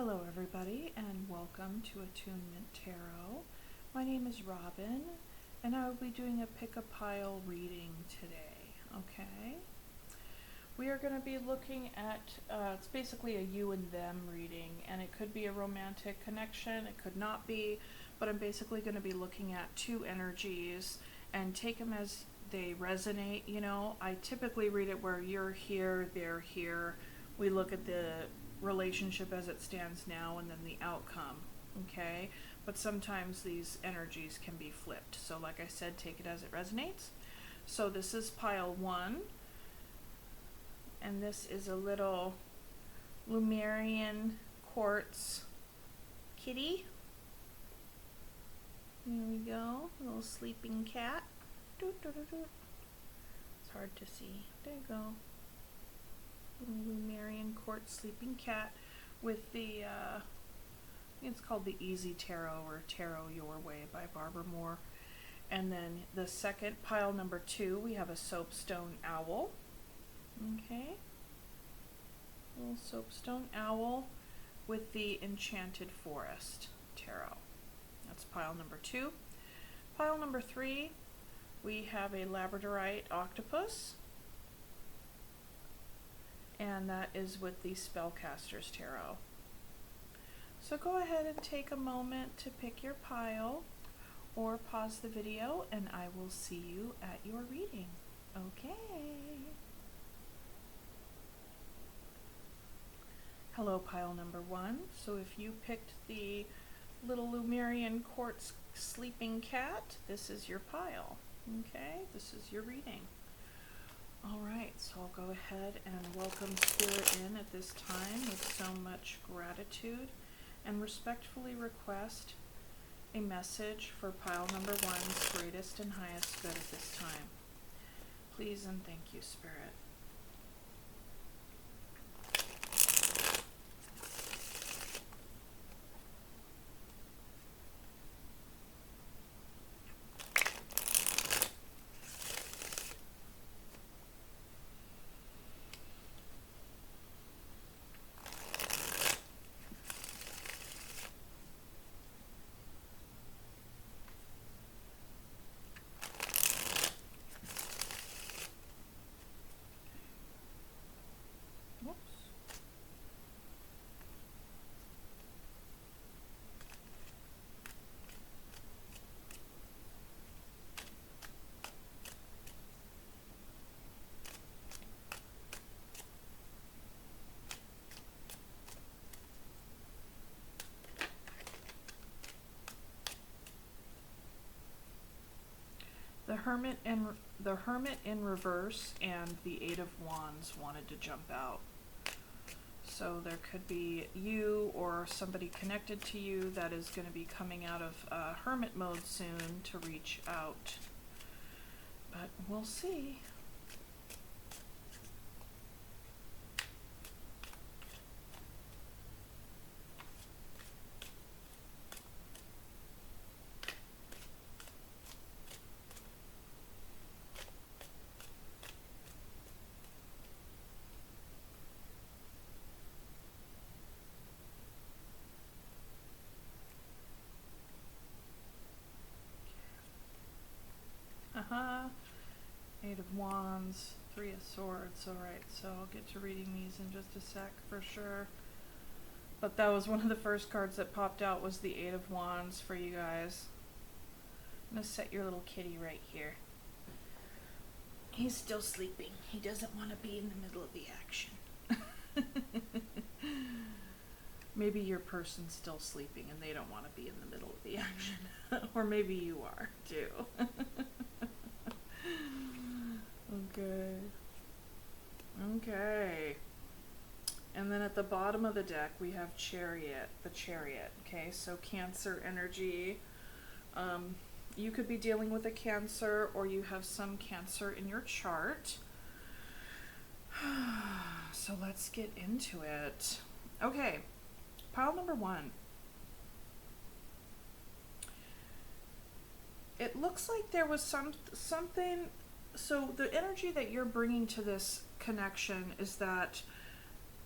Hello everybody and welcome to Attunement Tarot. My name is Robin and I will be doing a pick-a-pile reading today, okay? We are going to be looking at, it's basically a you and them reading, and it could be a romantic connection, it could not be, but I'm basically going to be looking at two energies and take them as they resonate, you know? I typically read it where you're here, they're here. We look at the relationship as it stands now and then the outcome, okay? But sometimes these energies can be flipped. So like I said, take it as it resonates. So this is pile 1. And this is a little Lemurian quartz kitty. There we go, a little sleeping cat. It's hard to see. There you go. Lemurian quartz sleeping cat with the, I think it's called the Easy Tarot or Tarot Your Way by Barbara Moore. And then the second, pile number 2, we have a soapstone owl. Okay. Little soapstone owl with the Enchanted Forest Tarot. That's pile number 2. Pile number 3, we have a Labradorite octopus. And that is with the Spellcasters Tarot. So go ahead and take a moment to pick your pile or pause the video and I will see you at your reading. Okay. Hello, pile number 1. So if you picked the little Lemurian quartz sleeping cat, this is your pile. Okay, this is your reading. Alright, so I'll go ahead and welcome Spirit in at this time with so much gratitude and respectfully request a message for pile number 1's greatest and highest good at this time. Please and thank you, Spirit. The Hermit in reverse and the Eight of Wands wanted to jump out. So there could be you or somebody connected to you that is going to be coming out of hermit mode soon to reach out. But we'll see. Eight of Wands, Three of Swords. Alright, so I'll get to reading these in just a sec for sure. But that was one of the first cards that popped out, was the Eight of Wands for you guys. I'm going to set your little kitty right here. He's still sleeping. He doesn't want to be in the middle of the action. Maybe your person's still sleeping and they don't want to be in the middle of the action. Or maybe you are, too. Okay. Okay. And then at the bottom of the deck, we have Chariot, the Chariot. Okay, so Cancer energy. You could be dealing with a Cancer, or you have some Cancer in your chart. So let's get into it. Okay, pile number 1. It looks like there was something. So the energy that you're bringing to this connection is that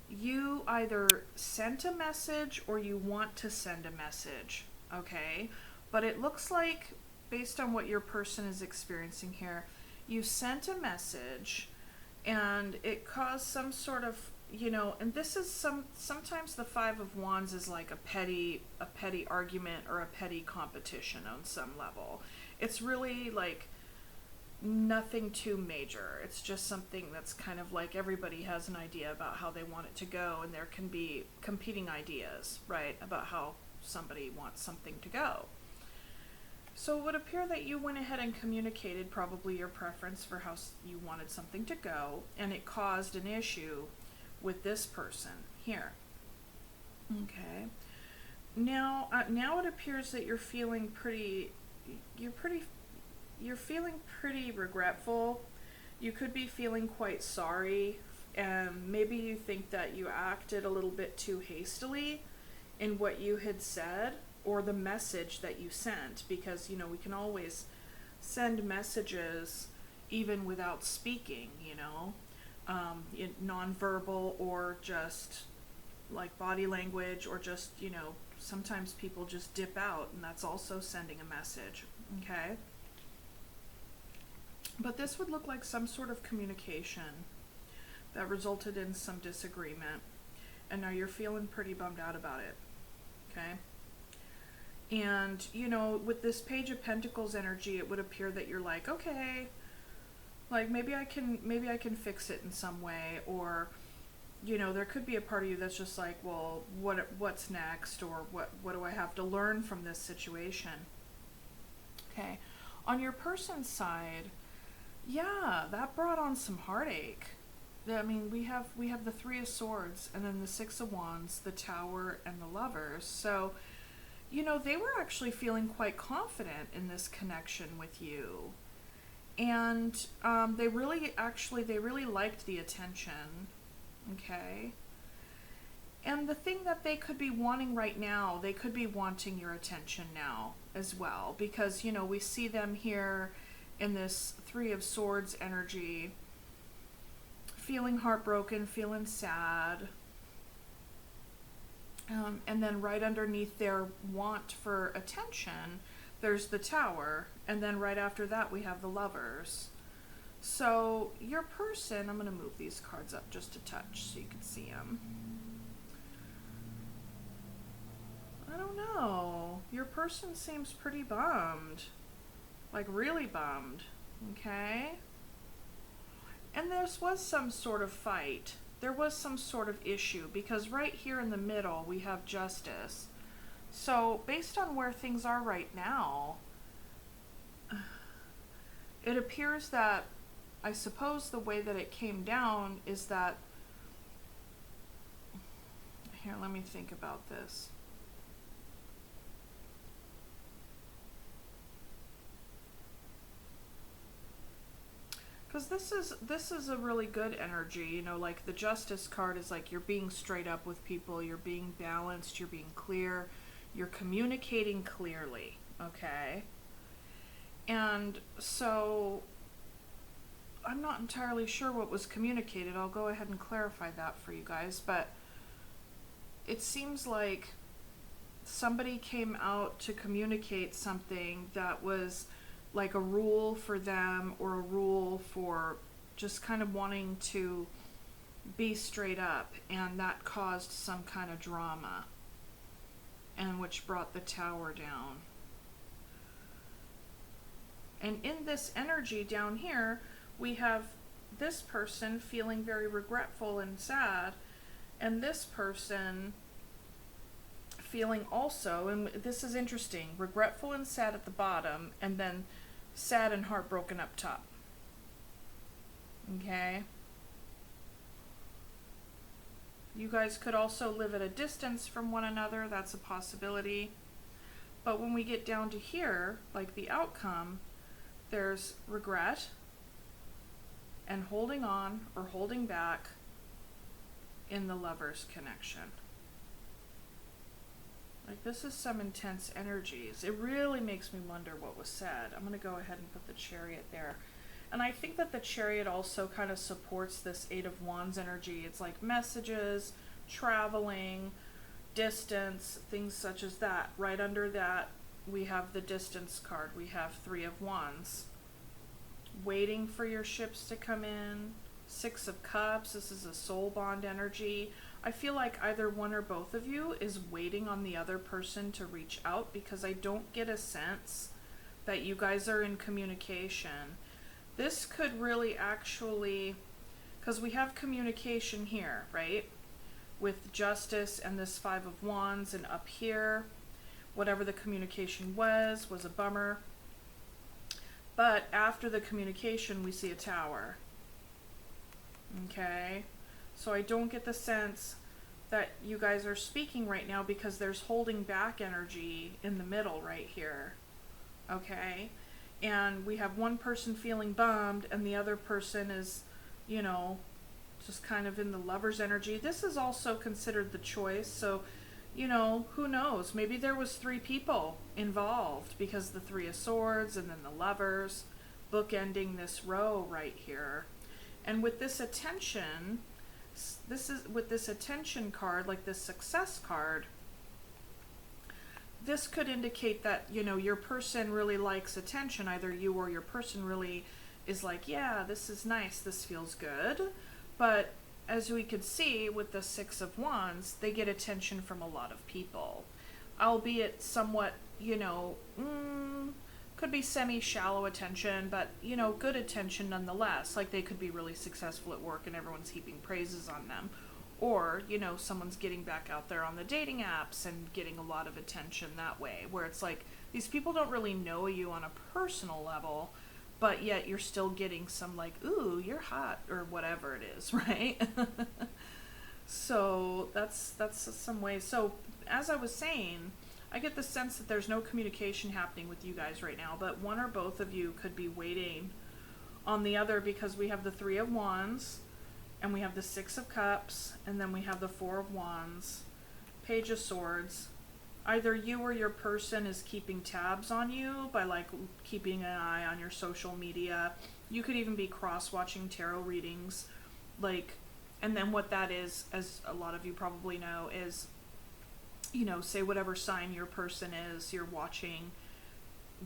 you either sent a message or you want to send a message, okay? But it looks like, based on what your person is experiencing here, you sent a message and it caused some sort of, and this is sometimes the Five of Wands is like a petty argument or a petty competition on some level. It's really like nothing too major. It's just something that's kind of like everybody has an idea about how they want it to go, and there can be competing ideas, right, about how somebody wants something to go. So it would appear that you went ahead and communicated probably your preference for how you wanted something to go, and it caused an issue with this person here. Okay. Now it appears that you're feeling pretty regretful. You could be feeling quite sorry, and maybe you think that you acted a little bit too hastily in what you had said or the message that you sent, because we can always send messages even without speaking, nonverbal, or just like body language, or just sometimes people just dip out, and that's also sending a message. Okay. But this would look like some sort of communication that resulted in some disagreement, and now you're feeling pretty bummed out about it. Okay. And with this Page of Pentacles energy, it would appear that you're like, okay, like maybe I can fix it in some way, or there could be a part of you that's just like, well, what's next, or what do I have to learn from this situation? Okay. On your person's side, yeah, that brought on some heartache. I mean, we have the Three of Swords, and then the Six of Wands, the Tower, and the Lovers. So, they were actually feeling quite confident in this connection with you. And they really liked the attention. Okay. And the thing that they could be wanting right now, they could be wanting your attention now as well. Because, we see them here in this Three of Swords energy, feeling heartbroken, feeling sad. And then right underneath their want for attention, there's the Tower. And then right after that, we have the Lovers. So your person, I'm going to move these cards up just a touch so you can see them. I don't know. Your person seems pretty bummed. Like really bummed. Okay? And there was some sort of fight. There was some sort of issue, because right here in the middle we have Justice. So based on where things are right now, it appears that, I suppose the way that it came down is that, here, let me think about this. Because this is a really good energy, like the Justice card is like you're being straight up with people, you're being balanced, you're being clear, you're communicating clearly, okay? And so I'm not entirely sure what was communicated. I'll go ahead and clarify that for you guys, but it seems like somebody came out to communicate something that was like a rule for them, or a rule for just kind of wanting to be straight up, and that caused some kind of drama, and which brought the Tower down. And in this energy down here, we have this person feeling very regretful and sad, and this person feeling also, and this is interesting, regretful and sad at the bottom, and then sad and heartbroken up top. Okay? You guys could also live at a distance from one another. That's a possibility. But when we get down to here, like the outcome, there's regret and holding on or holding back in the Lovers connection. Like, this is some intense energies. It really makes me wonder what was said. I'm going to go ahead and put the Chariot there. And I think that the Chariot also kind of supports this Eight of Wands energy. It's like messages, traveling, distance, things such as that. Right under that, we have the distance card. We have Three of Wands. Waiting for your ships to come in. Six of Cups. This is a soul bond energy. I feel like either one or both of you is waiting on the other person to reach out, because I don't get a sense that you guys are in communication. This could really actually, because we have communication here, right? With Justice and this Five of Wands, and up here, whatever the communication was a bummer. But after the communication, we see a Tower. Okay? So I don't get the sense that you guys are speaking right now, because there's holding back energy in the middle right here. Okay? And we have one person feeling bummed, and the other person is, you know, just kind of in the lover's energy. This is also considered the choice, so, you know, who knows? Maybe there was 3 people involved, because the Three of Swords and then the lovers, bookending this row right here. And with this attention, with this attention card, like this success card, this could indicate that, you know, your person really likes attention. Either you or your person really is like, yeah, this is nice, this feels good. But as we could see with the Six of Wands, they get attention from a lot of people. Albeit somewhat, you know, could be semi-shallow attention, but, you know, good attention nonetheless. Like, they could be really successful at work and everyone's heaping praises on them. Or, you know, someone's getting back out there on the dating apps and getting a lot of attention that way, where it's like, these people don't really know you on a personal level, but yet you're still getting some, like, ooh, you're hot, or whatever it is, right? So that's some way. So as I was saying, I get the sense that there's no communication happening with you guys right now, but one or both of you could be waiting on the other, because we have the Three of Wands, and we have the Six of Cups, and then we have the Four of Wands, Page of Swords. Either you or your person is keeping tabs on you by, like, keeping an eye on your social media. You could even be cross-watching tarot readings, like, and then what that is, as a lot of you probably know, is, you know, say whatever sign your person is, you're watching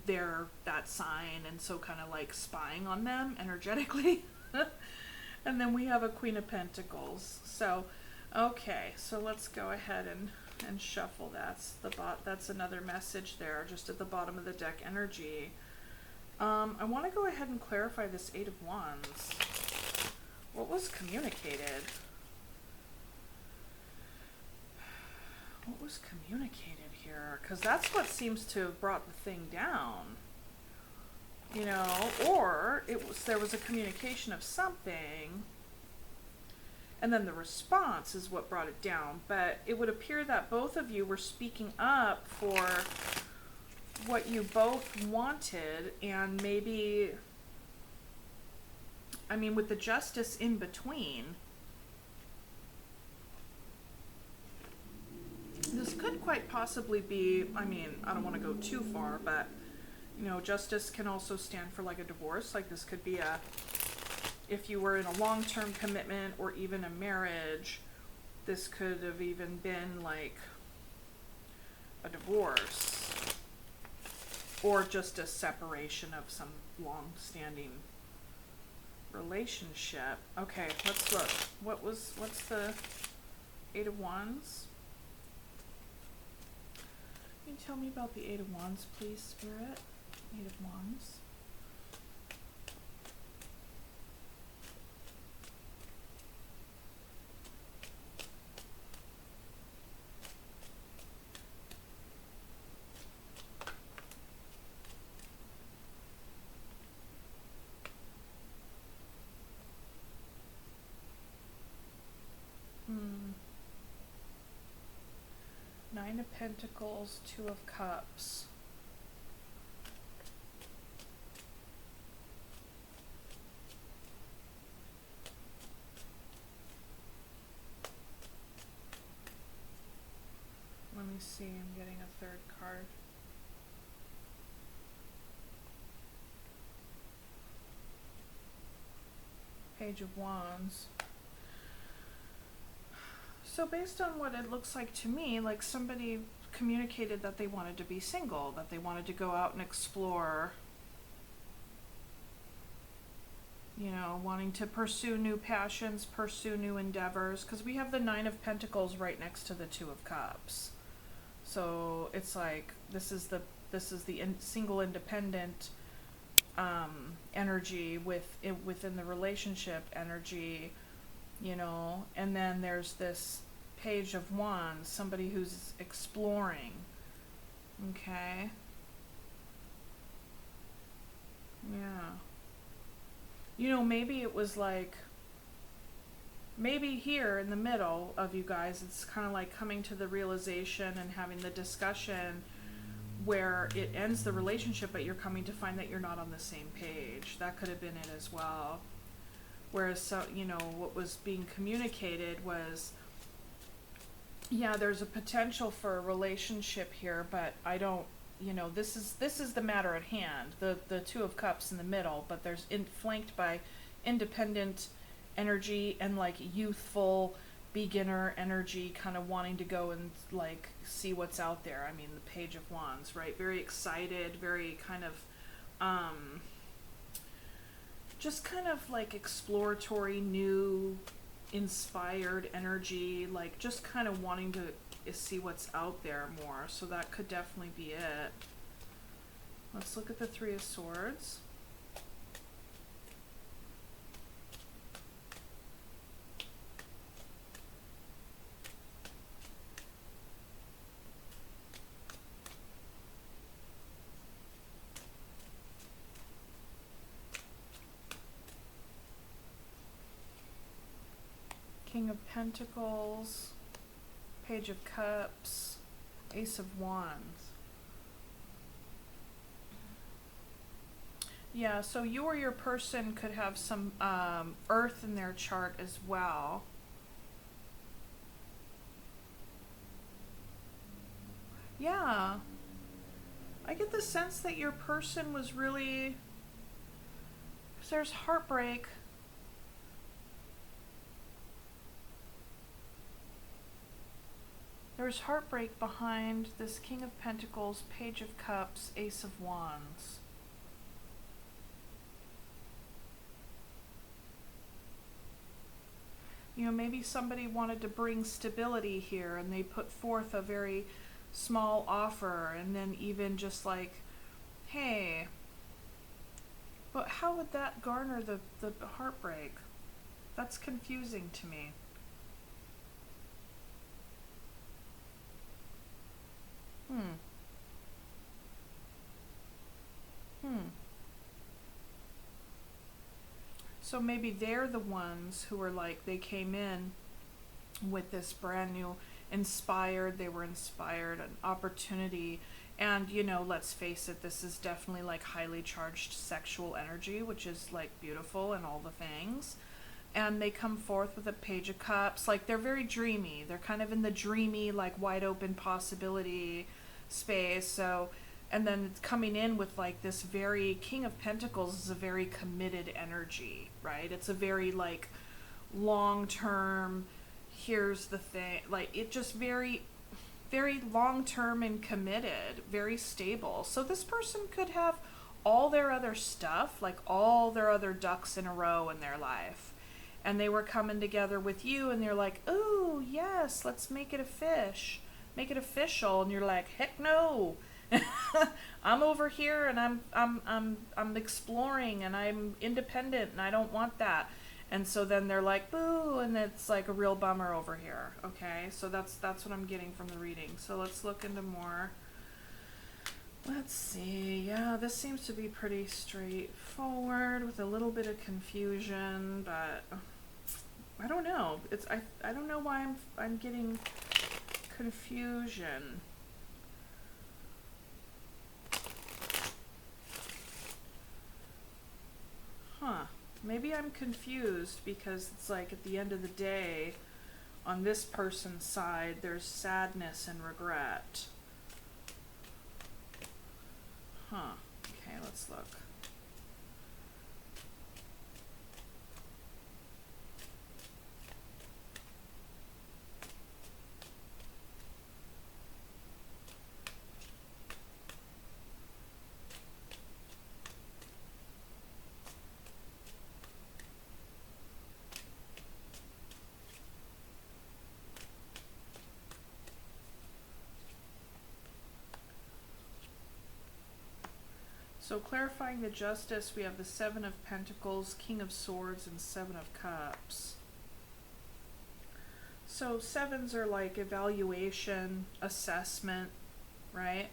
that sign, and so kind of like spying on them energetically. And then we have a Queen of Pentacles. So, okay, so let's go ahead and shuffle. That's another message there, just at the bottom of the deck energy. I want to go ahead and clarify this Eight of Wands. What was communicated? What was communicated here? Because that's what seems to have brought the thing down. You know, or there was a communication of something, and then the response is what brought it down. But it would appear that both of you were speaking up for what you both wanted, and maybe, I mean, with the Justice in between, this could quite possibly be, I mean, I don't want to go too far, but, you know, Justice can also stand for, like, a divorce. Like, this could be if you were in a long-term commitment or even a marriage, this could have even been, like, a divorce. Or just a separation of some long-standing relationship. Okay, let's look. What's the Eight of Wands? Can you tell me about the Eight of Wands, please, Spirit? Eight of Wands. Nine of Pentacles, Two of Cups. Let me see, I'm getting a third card. Page of Wands. So based on what it looks like to me, like somebody communicated that they wanted to be single, that they wanted to go out and explore, you know, wanting to pursue new passions, pursue new endeavors, because we have the Nine of Pentacles right next to the Two of Cups. So it's like this is the single independent energy within the relationship energy, you know, and then there's this Page of Wands, somebody who's exploring. Okay. Yeah. You know, maybe it was like, maybe here in the middle of you guys, it's kind of like coming to the realization and having the discussion where it ends the relationship, but you're coming to find that you're not on the same page. That could have been it as well. Whereas, so, you know, what was being communicated was, yeah, there's a potential for a relationship here, but I don't, you know, this is the matter at hand. The Two of Cups in the middle, but there's flanked by independent energy and like youthful beginner energy, kind of wanting to go and like see what's out there. I mean, the Page of Wands, right? Very excited, very kind of just kind of like exploratory, new, inspired energy, like just kind of wanting to see what's out there more. So that could definitely be it. Let's look at the Three of Swords. King of Pentacles, Page of Cups, Ace of Wands. Yeah, so you or your person could have some earth in their chart as well. Yeah. I get the sense that your person was really, 'cause there's heartbreak. There's heartbreak behind this King of Pentacles, Page of Cups, Ace of Wands. You know, maybe somebody wanted to bring stability here and they put forth a very small offer, and then even just like, hey, but how would that garner the heartbreak? That's confusing to me. So maybe they're the ones who are like, they came in with this brand new they were inspired, an opportunity. And, you know, let's face it, this is definitely like highly charged sexual energy, which is like beautiful and all the things. And they come forth with a Page of Cups. Like, they're very dreamy. They're kind of in the dreamy, like wide open possibility space. So, and then it's coming in with like this very, King of Pentacles is a very committed energy, right? It's a very like long term, here's the thing, like it just very, very long term and committed, very stable. So this person could have all their other stuff, like all their other ducks in a row in their life. And they were coming together with you and they're like, oh yes, let's make it a fish. Make it official. And you're like, heck no. I'm over here and I'm exploring and I'm independent and I don't want that. And so then they're like, boo, and it's like a real bummer over here. Okay, so that's what I'm getting from the reading. So let's look into more. Let's see. Yeah, this seems to be pretty straightforward with a little bit of confusion, but I don't know. I don't know why I'm getting confusion. Huh. Maybe I'm confused because it's like at the end of the day, on this person's side, there's sadness and regret. Huh. Okay, let's look. So clarifying the justice, we have the Seven of Pentacles, King of Swords, and Seven of Cups. So sevens are like evaluation, assessment, right?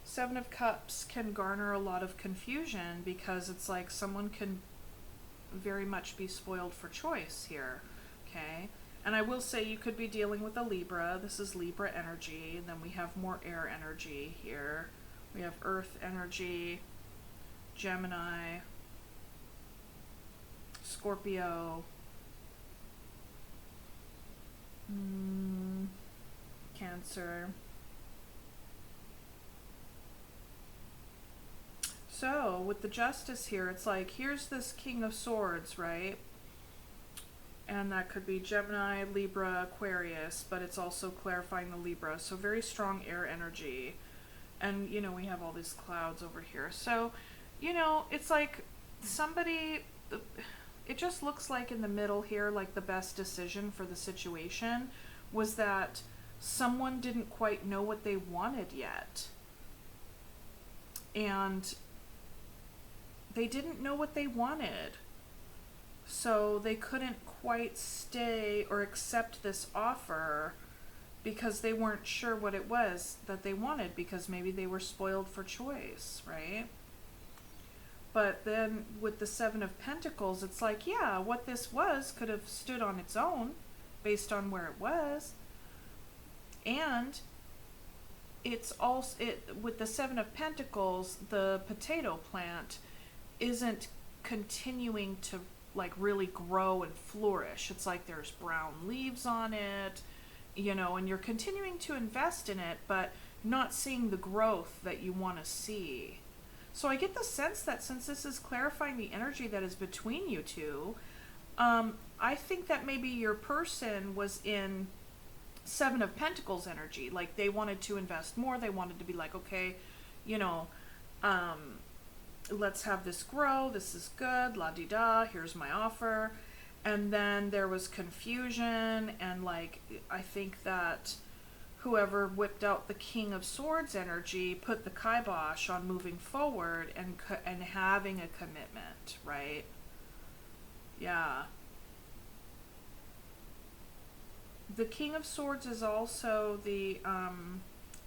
Seven of Cups can garner a lot of confusion because it's like someone can very much be spoiled for choice here, okay? And I will say you could be dealing with a Libra. This is Libra energy. And then we have more air energy here. We have earth energy, Gemini, Scorpio, Cancer. So with the justice here, it's like, here's this King of Swords, right? And that could be Gemini, Libra, Aquarius, but it's also clarifying the Libra. So very strong air energy. And, you know, we have all these clouds over here. So, you know, it's like somebody, it just looks like in the middle here, like the best decision for the situation was that someone didn't quite know what they wanted yet. And they didn't know what they wanted. So they couldn't quite stay or accept this offer because they weren't sure what it was that they wanted, because maybe they were spoiled for choice, right? But then with the Seven of Pentacles, it's like, yeah, what this was could have stood on its own based on where it was. And it's also, with the Seven of Pentacles, the potato plant isn't continuing to like really grow and flourish. It's like there's brown leaves on it, you know, and you're continuing to invest in it, but not seeing the growth that you want to see. So I get the sense that since this is clarifying the energy that is between you two, I think that maybe your person was in Seven of Pentacles energy. Like they wanted to invest more. They wanted to be like, okay, you know, let's have this grow. This is good. La-di-da. Here's my offer. And then there was confusion, and like I think that whoever whipped out the King of Swords energy put the kibosh on moving forward and having a commitment, right? Yeah. The King of Swords is also the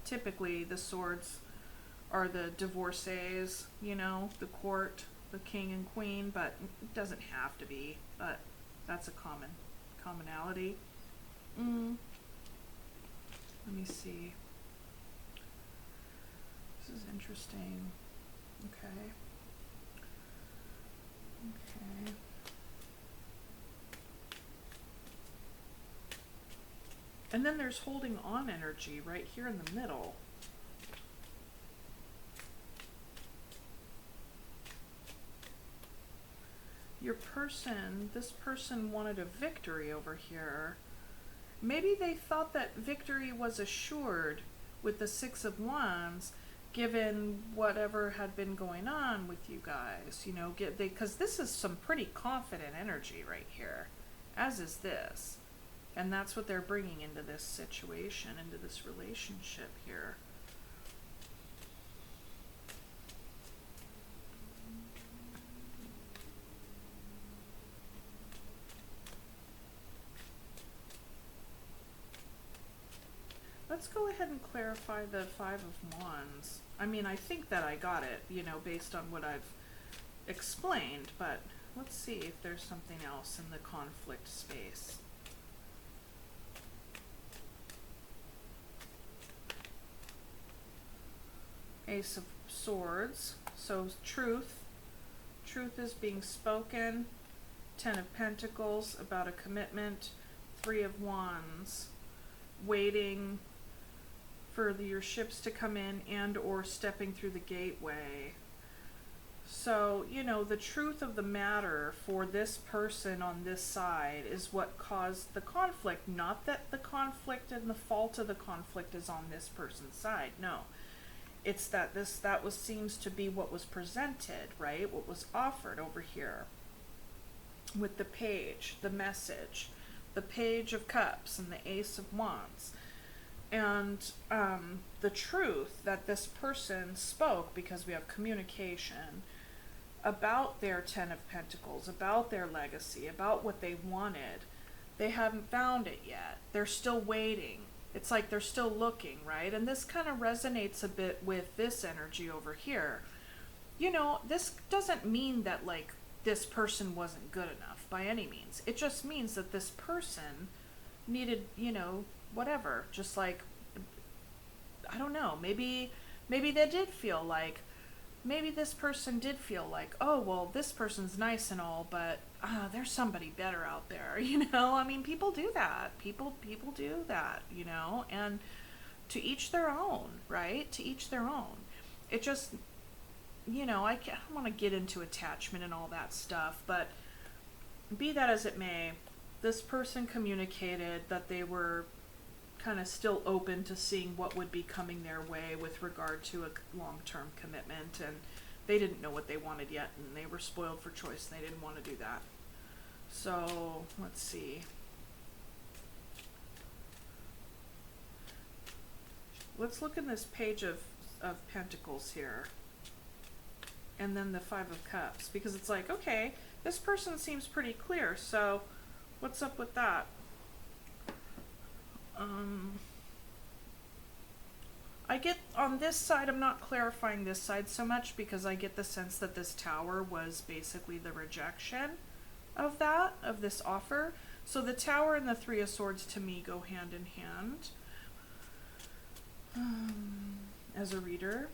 typically the swords are the divorcees, you know, the court, the king and queen, but it doesn't have to be, but that's a commonality. Let me see. This is interesting. Okay. Okay. And then there's holding on energy right here in the middle. Your person, this person wanted a victory over here. Maybe they thought that victory was assured with the Six of Wands, given whatever had been going on with you guys, you know, because this is some pretty confident energy right here, as is this. And that's what they're bringing into this situation, into this relationship here. Let's go ahead and clarify the Five of Wands. I mean, I think that I got it, you know, based on what I've explained, but let's see if there's something else in the conflict space. Ace of Swords, so truth. Truth is being spoken. Ten of Pentacles, about a commitment. Three of Wands, waiting for your ships to come in and or stepping through the gateway. So, you know, the truth of the matter for this person on this side is what caused the conflict. Not that the conflict and the fault of the conflict is on this person's side. No. It's that seems to be what was presented, right? What was offered over here with the page, the message, the Page of Cups and the Ace of Wands. And the truth that this person spoke, because we have communication about their Ten of Pentacles, about their legacy, about what they wanted, they haven't found it yet. They're still waiting. It's like they're still looking, right? And this kind of resonates a bit with this energy over here. You know, this doesn't mean that like this person wasn't good enough by any means. It just means that this person needed, you know, whatever. Just like, I don't know, maybe they did feel like, maybe this person did feel like, oh, well, this person's nice and all, but there's somebody better out there, you know? I mean, people do that. People do that, you know? And to each their own, right? To each their own. It just, you know, I don't want to get into attachment and all that stuff, but be that as it may, this person communicated that they were kind of still open to seeing what would be coming their way with regard to a long-term commitment, and they didn't know what they wanted yet, and they were spoiled for choice and they didn't want to do that. So let's see, let's look in this page of Pentacles here, and then the Five of Cups, because it's like, okay, this person seems pretty clear, so what's up with that? I get on this side, I'm not clarifying this side so much because I get the sense that this Tower was basically the rejection of that, of this offer. So the Tower and the Three of Swords to me go hand in hand as a reader.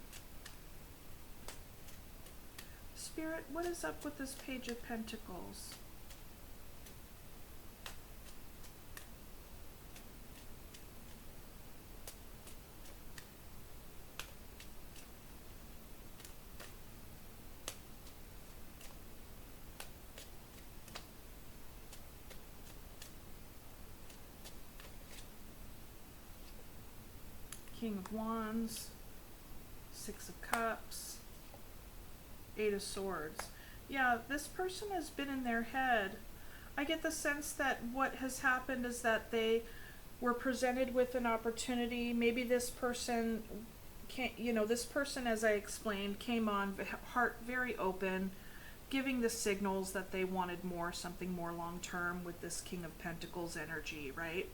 Spirit, what is up with this Page of Pentacles? King of Wands, Six of Cups, Eight of Swords. Yeah, this person has been in their head. I get the sense that what has happened is that they were presented with an opportunity. Maybe this person can't, you know, this person, as I explained, came on heart very open, giving the signals that they wanted more, something more long term with this King of Pentacles energy, right?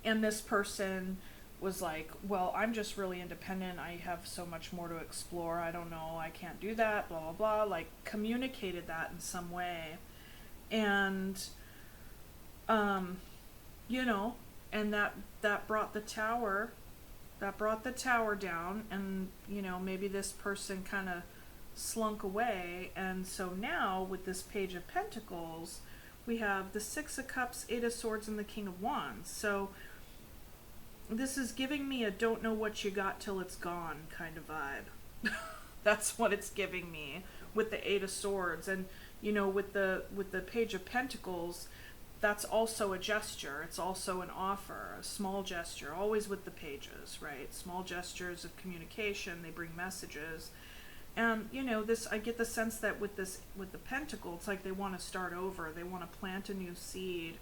And this person was like, well, I'm just really independent. I have so much more to explore. I don't know. I can't do that, blah, blah, blah. Like, communicated that in some way. And, you know, and that brought the Tower, down. And, you know, maybe this person kind of slunk away. And so now with this Page of Pentacles, we have the Six of Cups, Eight of Swords, and the King of Wands. So this is giving me a don't know what you got till it's gone kind of vibe. That's what it's giving me with the Eight of Swords. And, you know, with the Page of Pentacles, that's also a gesture. It's also an offer, a small gesture, always with the pages, right? Small gestures of communication, they bring messages. And, you know, this, I get the sense that with the Pentacle, it's like they want to start over. They want to plant a new seed,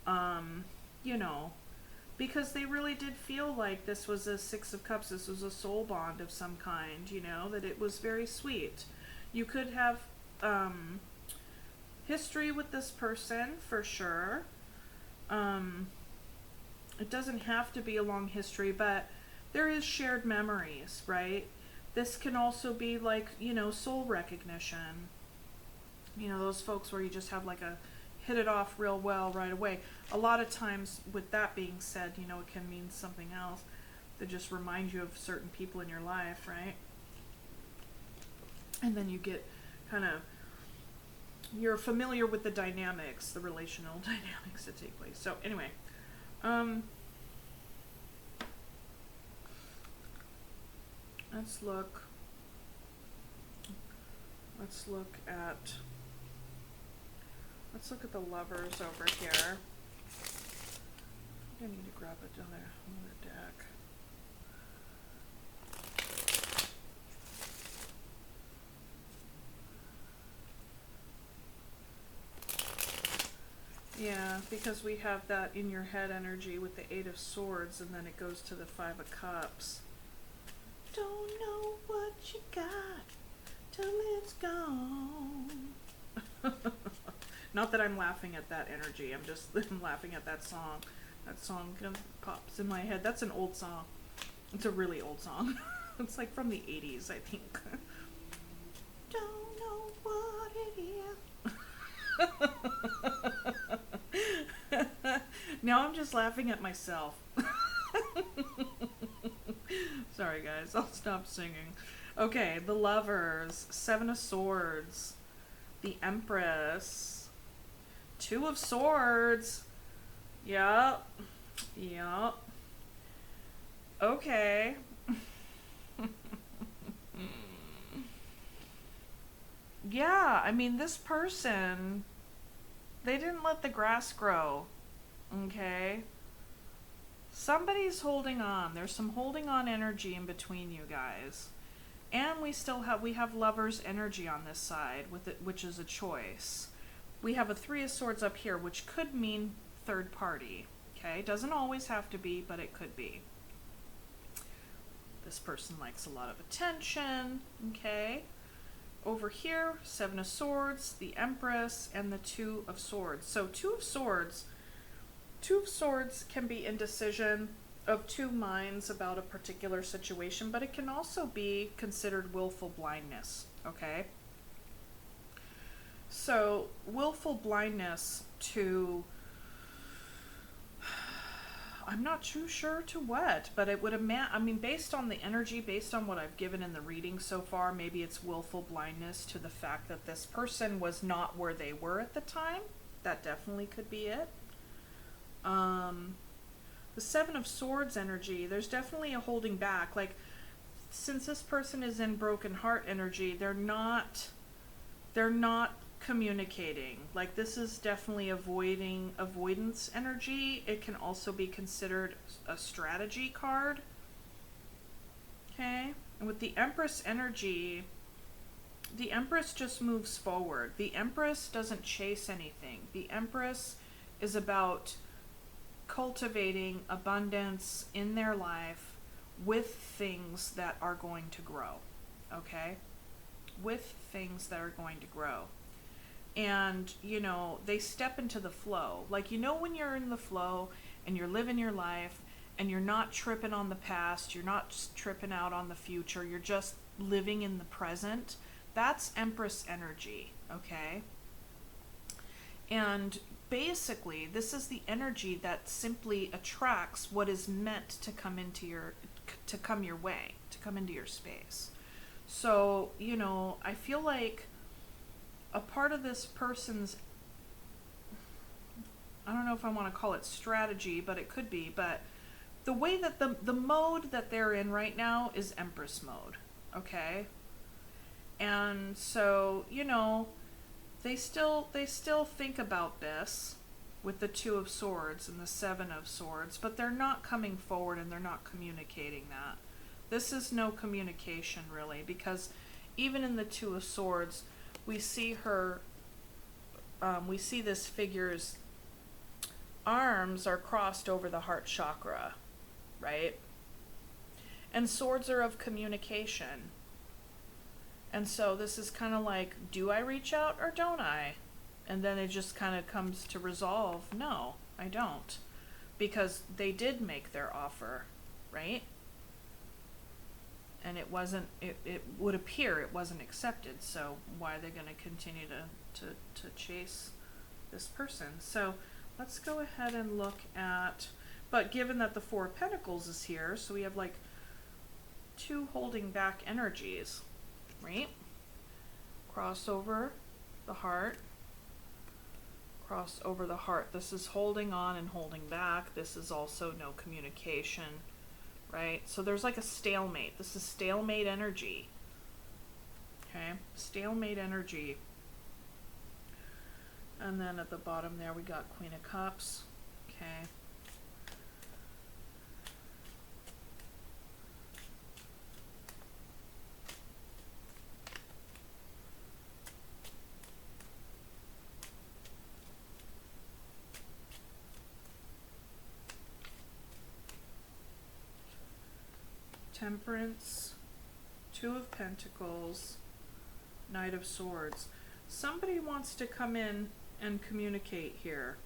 you know, because they really did feel like this was a Six of Cups. This was a soul bond of some kind, you know, that it was very sweet. You could have history with this person for sure. It doesn't have to be a long history, but there is shared memories, right? This can also be like, you know, soul recognition. You know, those folks where you just have like a hit it off real well right away. A lot of times with that being said, you know, it can mean something else that just remind you of certain people in your life, right? And then you get kind of, you're familiar with the dynamics, the relational dynamics that take place. So anyway, let's look at the Lovers over here. I need to grab another deck. Yeah, because we have that in your head energy with the Eight of Swords, and then it goes to the Five of Cups. Don't know what you got till it's gone. Not that I'm laughing at that energy, I'm laughing at that song. That song pops in my head. That's an old song. It's a really old song. It's like from the 80s, I think. Don't know what it is. Now I'm just laughing at myself. Sorry guys, I'll stop singing. Okay, the Lovers, Seven of Swords, the Empress, Two of Swords. Yup. Yup. Okay. Yeah, I mean, this person, they didn't let the grass grow. Okay? Somebody's holding on. There's some holding on energy in between you guys. And we have Lover's energy on this side with it, which is a choice. We have a Three of Swords up here, which could mean third party. Okay? Doesn't always have to be, but it could be. This person likes a lot of attention. Okay? Over here, Seven of Swords, the Empress, and the Two of Swords. So Two of Swords can be indecision, of two minds about a particular situation, but it can also be considered willful blindness, okay? So willful blindness to, I'm not too sure to what, but it would I mean, based on the energy, based on what I've given in the reading so far, maybe it's willful blindness to the fact that this person was not where they were at the time. That definitely could be it. The Seven of Swords energy, there's definitely a holding back. Like, since this person is in broken heart energy, they're not communicating. Like, this is definitely avoidance energy. It can also be considered a strategy card. Okay? And with the Empress energy, the Empress just moves forward. The Empress doesn't chase anything. The Empress is about cultivating abundance in their life with things that are going to grow. Okay? With things that are going to grow. And, you know, they step into the flow. Like, you know, when you're in the flow and you're living your life and you're not tripping on the past, you're not tripping out on the future, you're just living in the present, that's Empress energy, okay? And basically, this is the energy that simply attracts what is meant to come into your way, to come into your space. So, you know, I feel like a part of this person's, I don't know if I want to call it strategy, but it could be, but the way that the mode that they're in right now is Empress mode, okay? And so, you know, they still think about this with the Two of Swords and the Seven of Swords, but they're not coming forward and they're not communicating that. This is no communication, really, because even in the Two of Swords, we see her, we see this figure's arms are crossed over the heart chakra, right? And swords are of communication. And so this is kind of like, do I reach out or don't I? And then it just kind of comes to resolve, no, I don't. Because they did make their offer, right? And it wasn't, it would appear it wasn't accepted, so why are they going to continue to chase this person? So let's go ahead and look at, but given that the Four of Pentacles is here, so we have like two holding back energies, right? Cross over the heart, cross over the heart. This is holding on and holding back. This is also no communication, right? So there's like a stalemate. This is stalemate energy. Okay, stalemate energy. And then at the bottom there we got Queen of Cups. Okay. Temperance, Two of Pentacles, Knight of Swords. Somebody wants to come in and communicate here.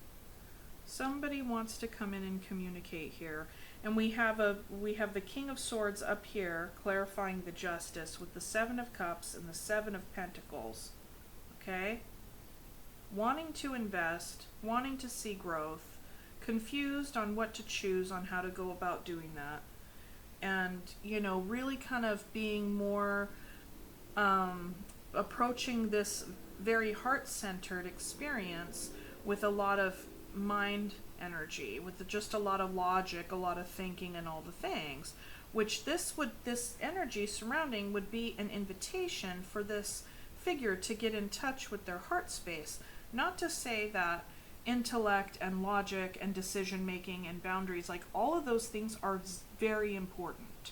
Somebody wants to come in and communicate here. And we have the King of Swords up here clarifying the justice with the Seven of Cups and the Seven of Pentacles. Okay? Wanting to invest, wanting to see growth, confused on what to choose, on how to go about doing that. And, you know, really kind of being more approaching this very heart-centered experience with a lot of mind energy, with just a lot of logic, a lot of thinking and all the things, which this energy surrounding would be an invitation for this figure to get in touch with their heart space. Not to say that intellect and logic and decision making and boundaries, like all of those things are very important.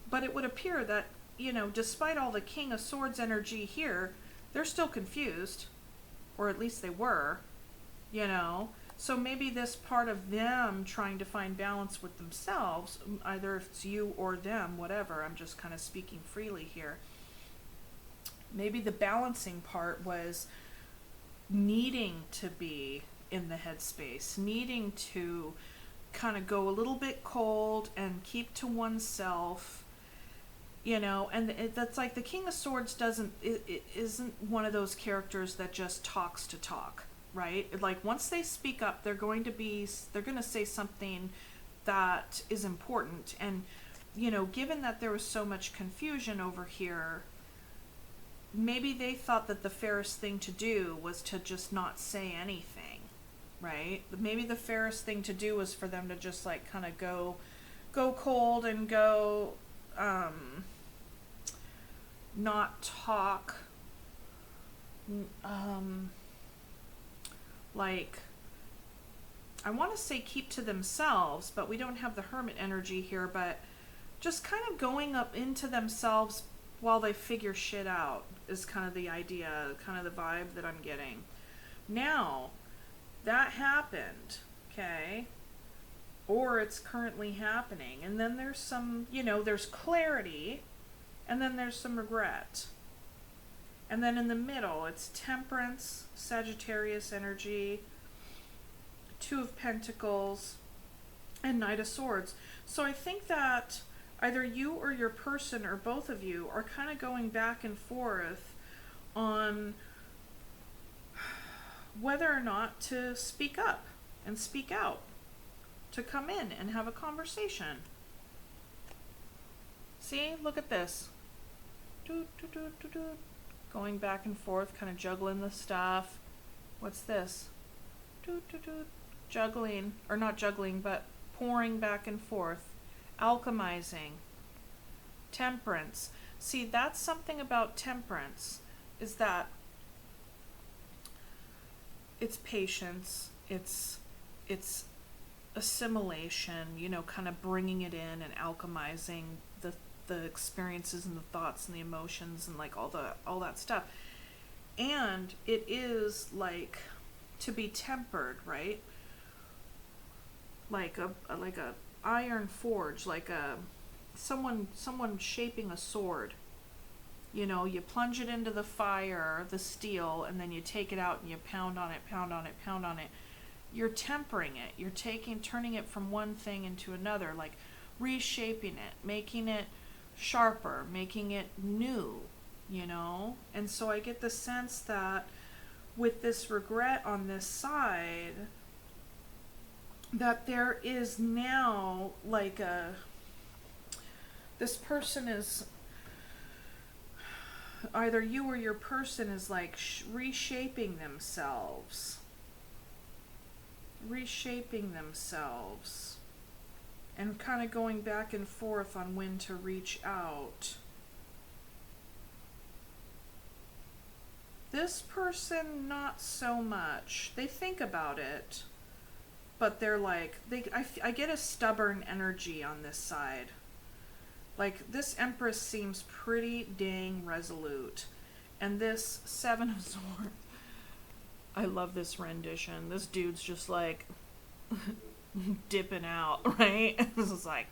But it would appear that, you know, despite all the King of Swords energy here, they're still confused, or at least they were, you know. So maybe this part of them trying to find balance with themselves, either if it's you or them, whatever, I'm just kind of speaking freely here. Maybe the balancing part was needing to be in the headspace, needing to kind of go a little bit cold and keep to oneself, you know. And that's like the King of Swords isn't one of those characters that just talks to talk, right? Like once they speak up, they're going to say something that is important. And, you know, given that there was so much confusion over here, maybe they thought that the fairest thing to do was to just not say anything, right? Maybe the fairest thing to do was for them to just like kind of go cold and go not talk, like, I want to say keep to themselves, but we don't have the Hermit energy here, but just kind of going up into themselves while they figure shit out is kind of the idea, kind of the vibe that I'm getting. Now, that happened, okay? Or it's currently happening. And then there's some, you know, there's clarity, and then there's some regret. And then in the middle, it's Temperance, Sagittarius energy, Two of Pentacles, and Knight of Swords. So I think that either you or your person or both of you are kind of going back and forth on whether or not to speak up and speak out, to come in and have a conversation. See, look at this. Going back and forth, kind of juggling the stuff. What's this? Juggling, or not juggling, but pouring back and forth. Alchemizing. Temperance. See, that's something about temperance, is that it's patience, it's assimilation, you know, kind of bringing it in and alchemizing the experiences and the thoughts and the emotions and like all that stuff. And it is like to be tempered, right? Like a iron forge, like someone shaping a sword. You know, you plunge it into the fire, the steel, and then you take it out and you pound on it, pound on it, pound on it. You're tempering it. You're turning it from one thing into another, like reshaping it, making it sharper, making it new, you know? And so I get the sense that with this regret on this side, that there is now like this person is, either you or your person is like reshaping themselves, and kind of going back and forth on when to reach out. This person, not so much. They think about it, but they're like, I get a stubborn energy on this side. Like, this Empress seems pretty dang resolute. And this Seven of Swords, I love this rendition. This dude's just like, dipping out, right? It's just like,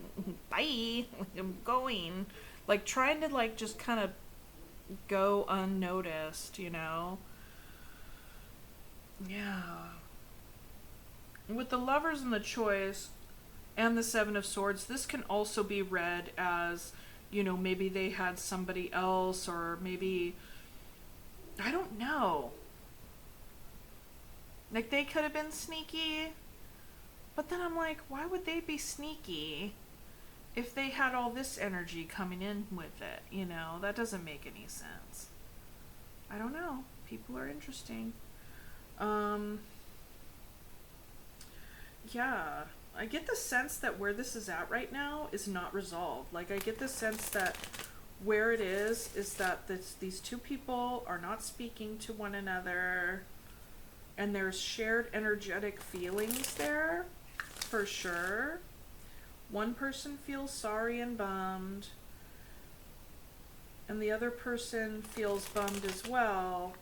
bye, I'm going. Like trying to like just kind of go unnoticed, you know? Yeah. With the Lovers and the Choice and the Seven of Swords, this can also be read as, you know, maybe they had somebody else, or maybe, I don't know. Like they could have been sneaky, but then I'm like, why would they be sneaky if they had all this energy coming in with it? You know, that doesn't make any sense. I don't know. People are interesting. Yeah, I get the sense that where this is at right now is not resolved. Like, I get the sense that where it is that these two people are not speaking to one another, and there's shared energetic feelings there, for sure. One person feels sorry and bummed, and the other person feels bummed as well,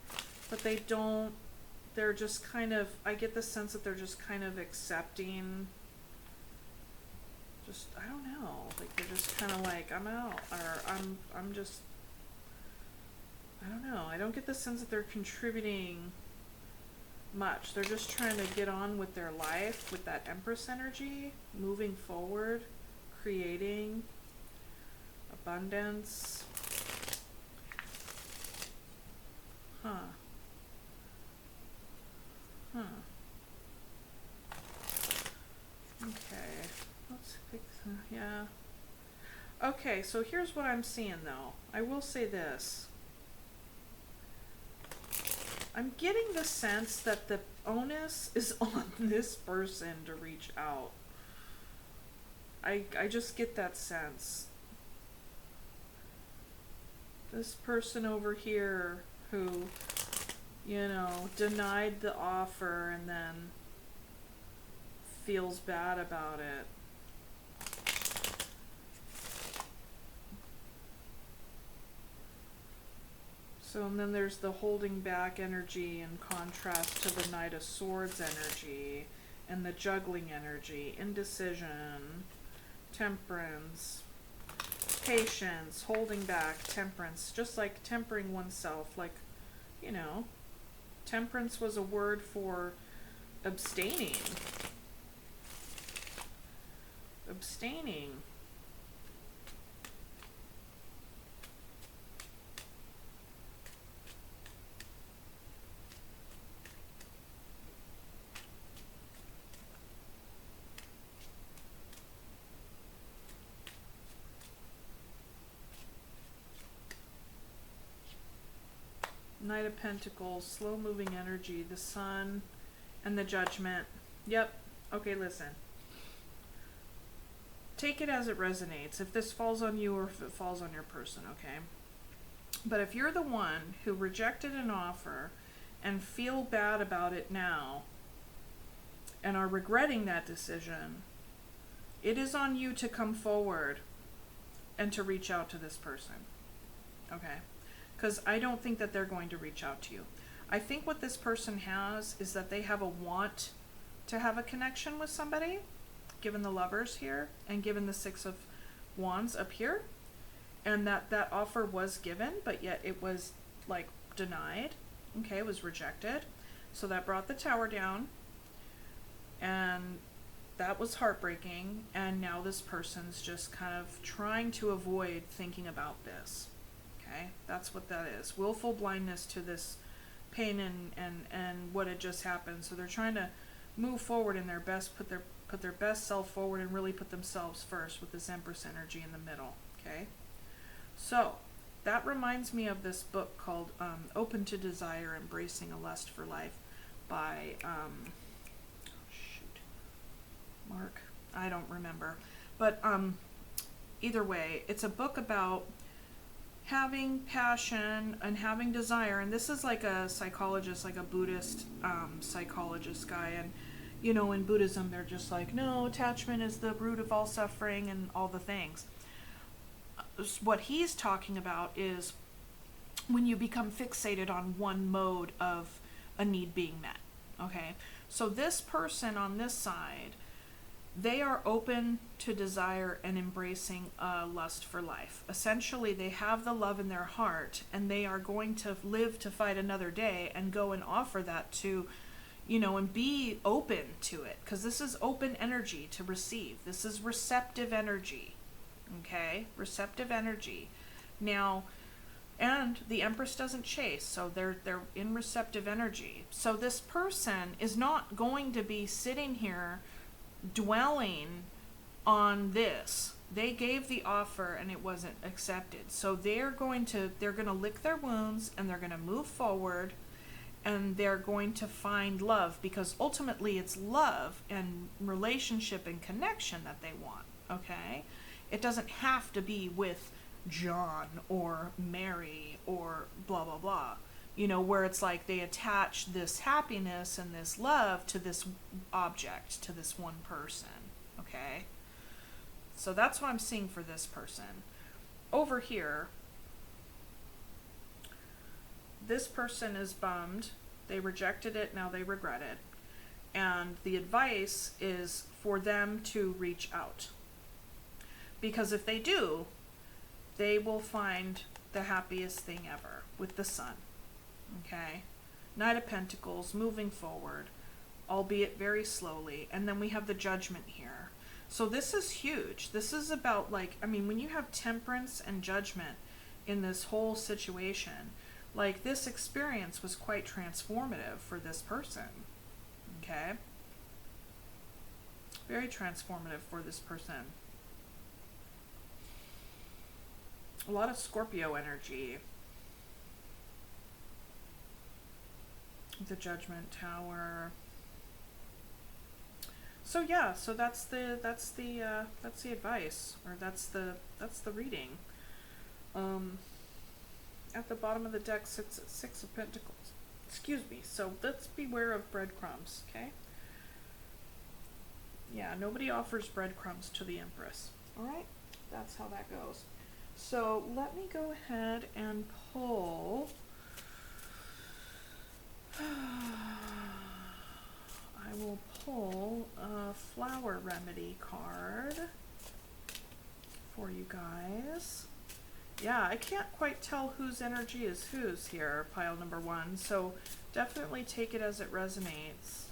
but they're just kind of, I get the sense that they're just kind of accepting, just, I don't know, like they're just kind of like, I'm out, or I'm just, I don't know, I don't get the sense that they're contributing much. They're just trying to get on with their life with that Empress energy, moving forward, creating abundance. Okay, let's fix, yeah. Okay, so here's what I'm seeing though. I will say this. I'm getting the sense that the onus is on this person to reach out. I just get that sense. This person over here who, you know, denied the offer and then feels bad about it. So, and then there's the holding back energy in contrast to the Knight of Swords energy, and the juggling energy, indecision, temperance, patience, holding back, temperance, just like tempering oneself, like, you know, temperance was a word for abstaining. Abstaining. Knight of Pentacles, slow moving energy, the Sun, and the Judgment. Yep. Okay, listen. Take it as it resonates. If this falls on you or if it falls on your person, okay? But if you're the one who rejected an offer and feel bad about it now and are regretting that decision, it is on you to come forward and to reach out to this person, okay? Because I don't think that they're going to reach out to you. I think what this person has is that they have a want to have a connection with somebody, given the Lovers here, and given the Six of Wands up here, and that offer was given, but yet it was like denied, okay, it was rejected. So that brought the Tower down, and that was heartbreaking, and now this person's just kind of trying to avoid thinking about this. Okay, that's what that is. Willful blindness to this pain and what had just happened. So they're trying to move forward in their best, put their best self forward, and really put themselves first with this Empress energy in the middle. Okay, so that reminds me of this book called Open to Desire, Embracing a Lust for Life by Mark, I don't remember, but either way, it's a book about having passion and having desire, and this is like a psychologist, like a Buddhist psychologist guy, and you know, in Buddhism they're just like, no, attachment is the root of all suffering and all the things. What he's talking about is when you become fixated on one mode of a need being met. Okay, so this person on this side they are open to desire and embracing a lust for life. Essentially, they have the love in their heart, and they are going to live to fight another day and go and offer that to, and be open to it, because this is open energy to receive. This is receptive energy. Okay? Receptive energy. Now, and the Empress doesn't chase, so they're in receptive energy. So this person is not going to be sitting here dwelling on this. They gave the offer and it wasn't accepted. So they're going to lick their wounds, and they're going to move forward, and they're going to find love, because ultimately it's love and relationship and connection that they want. Okay? It doesn't have to be with John or Mary or blah blah blah, where it's like they attach this happiness and this love to this object, to this one person. Okay, so that's what I'm seeing for this person. Over here, this person is bummed. They rejected it, now they regret it, and the advice is for them to reach out, because if they do, they will find the happiest thing ever with the Sun. Okay? Knight of Pentacles, moving forward, albeit very slowly. And then we have the Judgment here. So this is huge. This is about, when you have Temperance and Judgment in this whole situation, this experience was quite transformative for this person. Okay? Very transformative for this person. A lot of Scorpio energy. The Judgment Tower. So yeah, so that's the advice, or that's the reading. At the bottom of the deck sits Six of Pentacles. Excuse me. So let's beware of breadcrumbs. Okay. Yeah, nobody offers breadcrumbs to the Empress. All right, that's how that goes. So let me go ahead and pull. I will pull a flower remedy card for you guys. Yeah, I can't quite tell whose energy is whose here, pile number 1. So definitely take it as it resonates.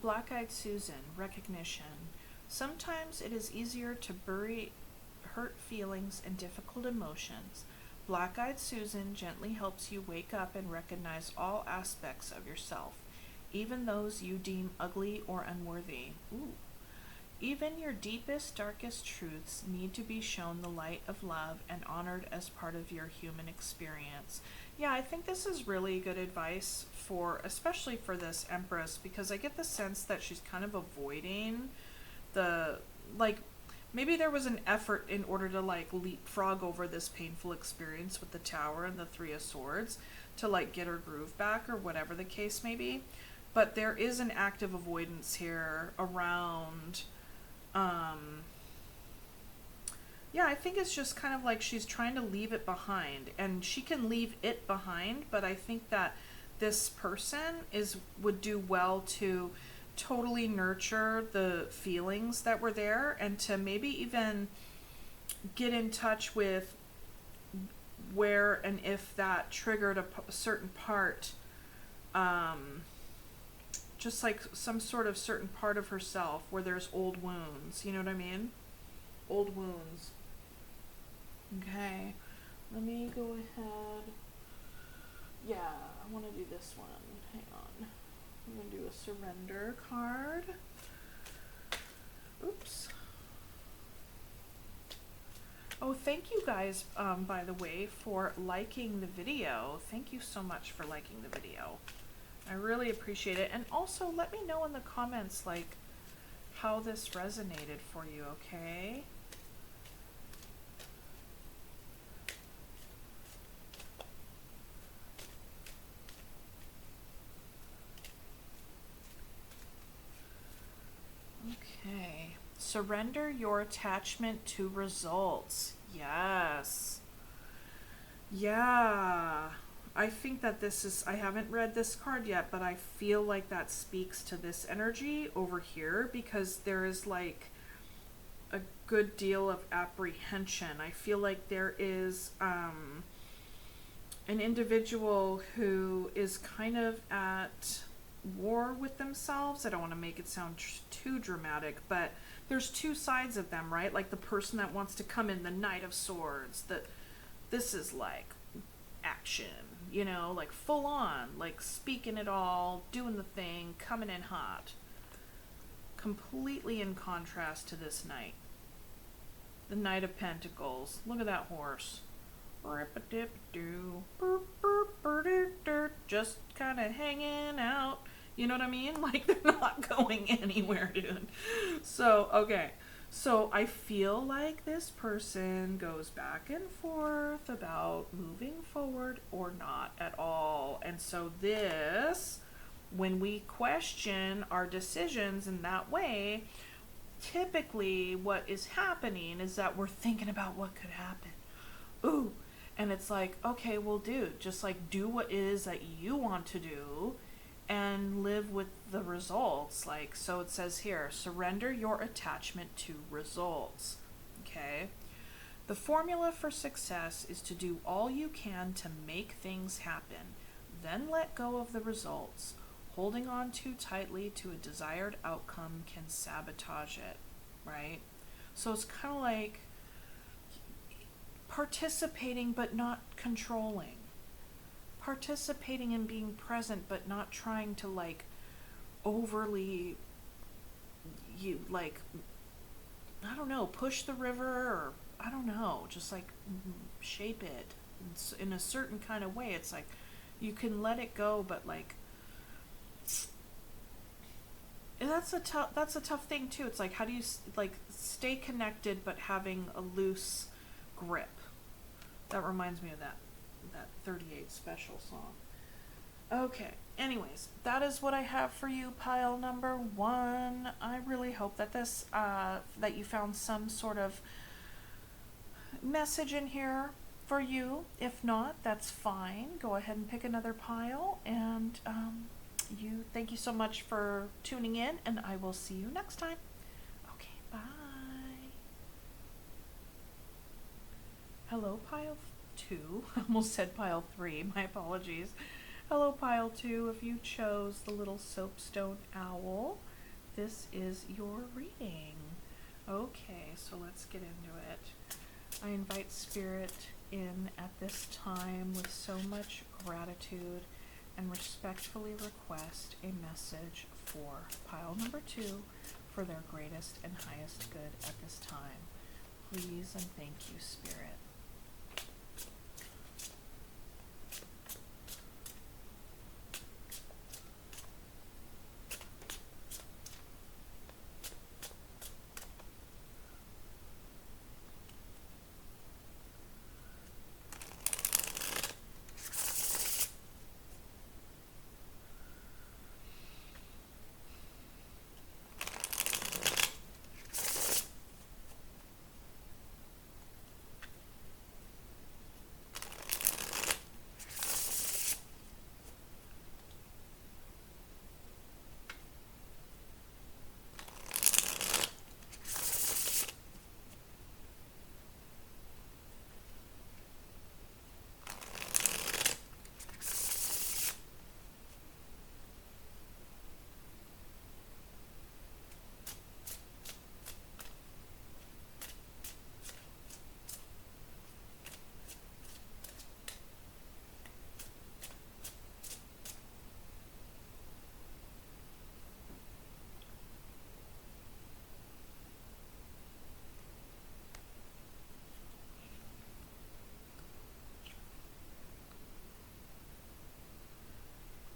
Black-Eyed Susan, recognition. Sometimes it is easier to bury hurt feelings and difficult emotions. Black-Eyed Susan gently helps you wake up and recognize all aspects of yourself, even those you deem ugly or unworthy. Ooh. Even your deepest, darkest truths need to be shown the light of love and honored as part of your human experience. Yeah, I think this is really good advice especially for this Empress, because I get the sense that she's kind of avoiding maybe there was an effort in order to leapfrog over this painful experience with the Tower and the Three of Swords to get her groove back, or whatever the case may be. But there is an active avoidance here around, yeah, I think it's just kind of she's trying to leave it behind, and she can leave it behind, but I think that this person would do well to totally nurture the feelings that were there, and to maybe even get in touch with where and if that triggered a certain part, just some sort of certain part of herself where there's old wounds, you know what I mean? Old wounds. Okay, let me go ahead. Yeah, I want to do this one. Hang on. I'm going to do a surrender card. Oops. Oh, thank you guys, by the way, for liking the video. Thank you so much for liking the video. I really appreciate it. And also, let me know in the comments, how this resonated for you, okay? Surrender your attachment to results. Yes. Yeah. I think that this is, I haven't read this card yet, but I feel like that speaks to this energy over here because there is like a good deal of apprehension. I feel like there is an individual who is kind of at war with themselves. I don't want to make it sound too dramatic, but there's two sides of them, right? Like the person that wants to come in, the Knight of Swords, that this is like action, you know, like full on, like speaking it all, doing the thing, coming in hot. Completely in contrast to this knight. The Knight of Pentacles. Look at that horse. Just kind of hanging out. You know what I mean? Like they're not going anywhere, dude. So, okay. So I feel like this person goes back and forth about moving forward or not at all. And so this, when we question our decisions in that way, typically what is happening is that we're thinking about what could happen. Ooh. And it's like, okay, well, dude, just like do what it is that you want to do and live with the results. Like, so it says here, surrender your attachment to results. Okay. The formula for success is to do all you can to make things happen, then let go of the results. Holding on too tightly to a desired outcome can sabotage it, right? So it's kind of like participating but not controlling. Participating and being present but not trying to like overly, you like, I don't know, push the river, or I don't know, just like shape it in a certain kind of way. It's like you can let it go, but like that's a tough thing too. It's like, how do you like stay connected but having a loose grip? That reminds me of that 38 special song. Okay, anyways, that is what I have for you, pile number 1. I really hope that this that you found some sort of message in here for you. If not, that's fine. Go ahead and pick another pile, and thank you so much for tuning in, and I will see you next time. Okay, bye. Hello, pile 2. I almost said pile 3. My apologies. Hello, pile 2. If you chose the little soapstone owl, this is your reading. Okay, so let's get into it. I invite Spirit in at this time with so much gratitude and respectfully request a message for pile number 2 for their greatest and highest good at this time. Please and thank you, Spirit.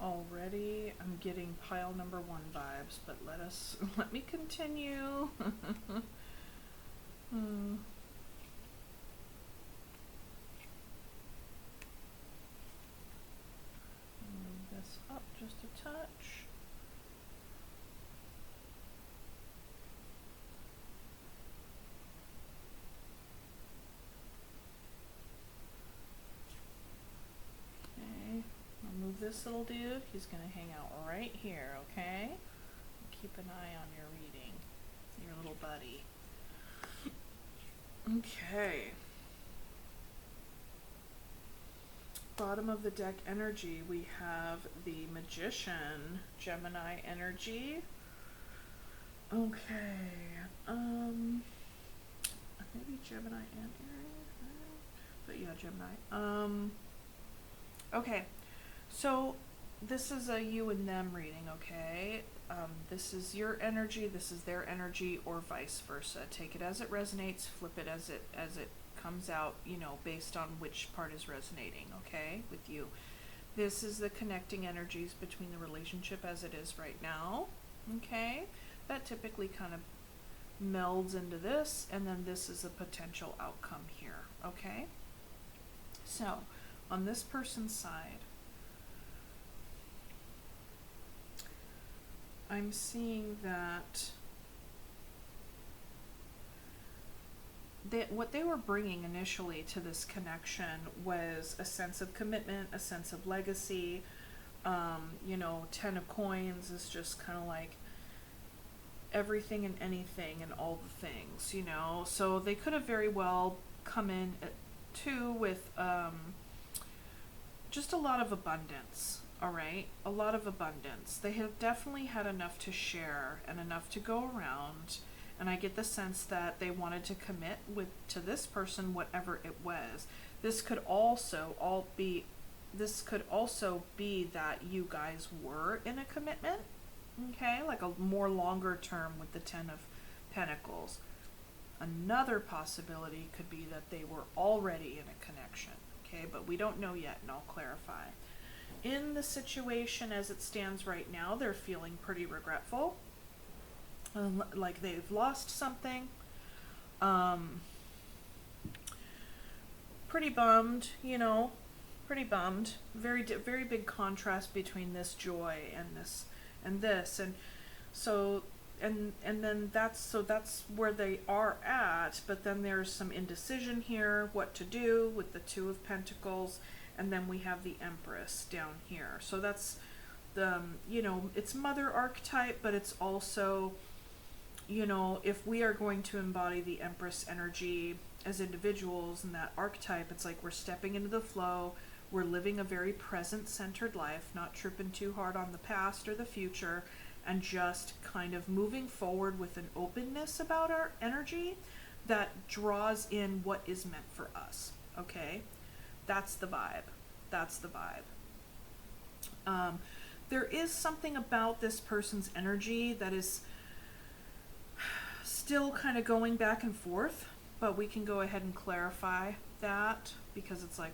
Already, I'm getting pile number 1 vibes, but let me continue. Move this up just a touch. this little dude, he's gonna hang out right here, okay? Keep an eye on your reading, your little buddy. Okay. Bottom of the deck energy, we have the Magician, Gemini energy. Okay. Maybe Gemini and Aries, but yeah, Gemini. Okay. So this is a you and them reading, okay? This is your energy, this is their energy, or vice versa. Take it as it resonates, flip it as it comes out, you know, based on which part is resonating, okay, with you. This is the connecting energies between the relationship as it is right now, okay? That typically kind of melds into this, and then this is a potential outcome here, okay? So, on this person's side, I'm seeing that what they were bringing initially to this connection was a sense of commitment, a sense of legacy. You know, 10 of coins is just kind of like everything and anything and all the things, you know. So they could have very well come in too with just a lot of abundance. All right, a lot of abundance. They have definitely had enough to share and enough to go around, and I get the sense that they wanted to commit to this person, whatever it was. This could also be that you guys were in a commitment, okay, like a more longer term with the 10 of Pentacles. Another possibility could be that they were already in a connection, okay, but we don't know yet, and I'll clarify. In the situation as it stands right now, they're feeling pretty regretful, like they've lost something, pretty bummed, you know, pretty bummed. Very big contrast between this joy and this, and so and then that's where they are at. But then there's some indecision here, what to do with the 2 of Pentacles. And then we have the Empress down here. So that's the, you know, it's mother archetype, but it's also, you know, if we are going to embody the Empress energy as individuals in that archetype, it's like we're stepping into the flow, we're living a very present-centered life, not tripping too hard on the past or the future, and just kind of moving forward with an openness about our energy that draws in what is meant for us, okay? That's the vibe. That's the vibe. There is something about this person's energy that is still kind of going back and forth, but we can go ahead and clarify that, because it's like,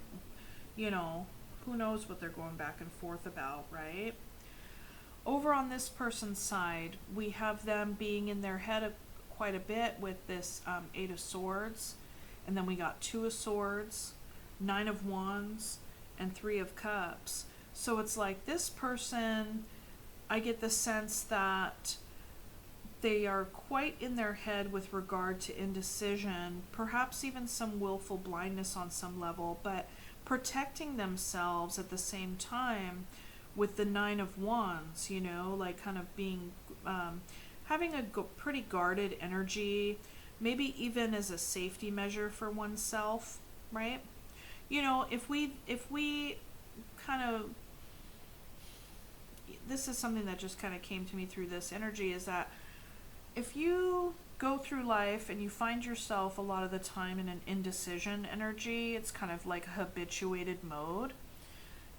you know, who knows what they're going back and forth about, right? Over on this person's side, we have them being in their head quite a bit with this 8 of Swords, and then we got 2 of Swords, 9 of Wands, and 3 of Cups. So it's like this person, I get the sense that they are quite in their head with regard to indecision, perhaps even some willful blindness on some level, but protecting themselves at the same time with the 9 of Wands, you know, like kind of being, having a pretty guarded energy, maybe even as a safety measure for oneself, right? You know, if we kind of, this is something that just kind of came to me through this energy, is that if you go through life and you find yourself a lot of the time in an indecision energy, it's kind of like a habituated mode,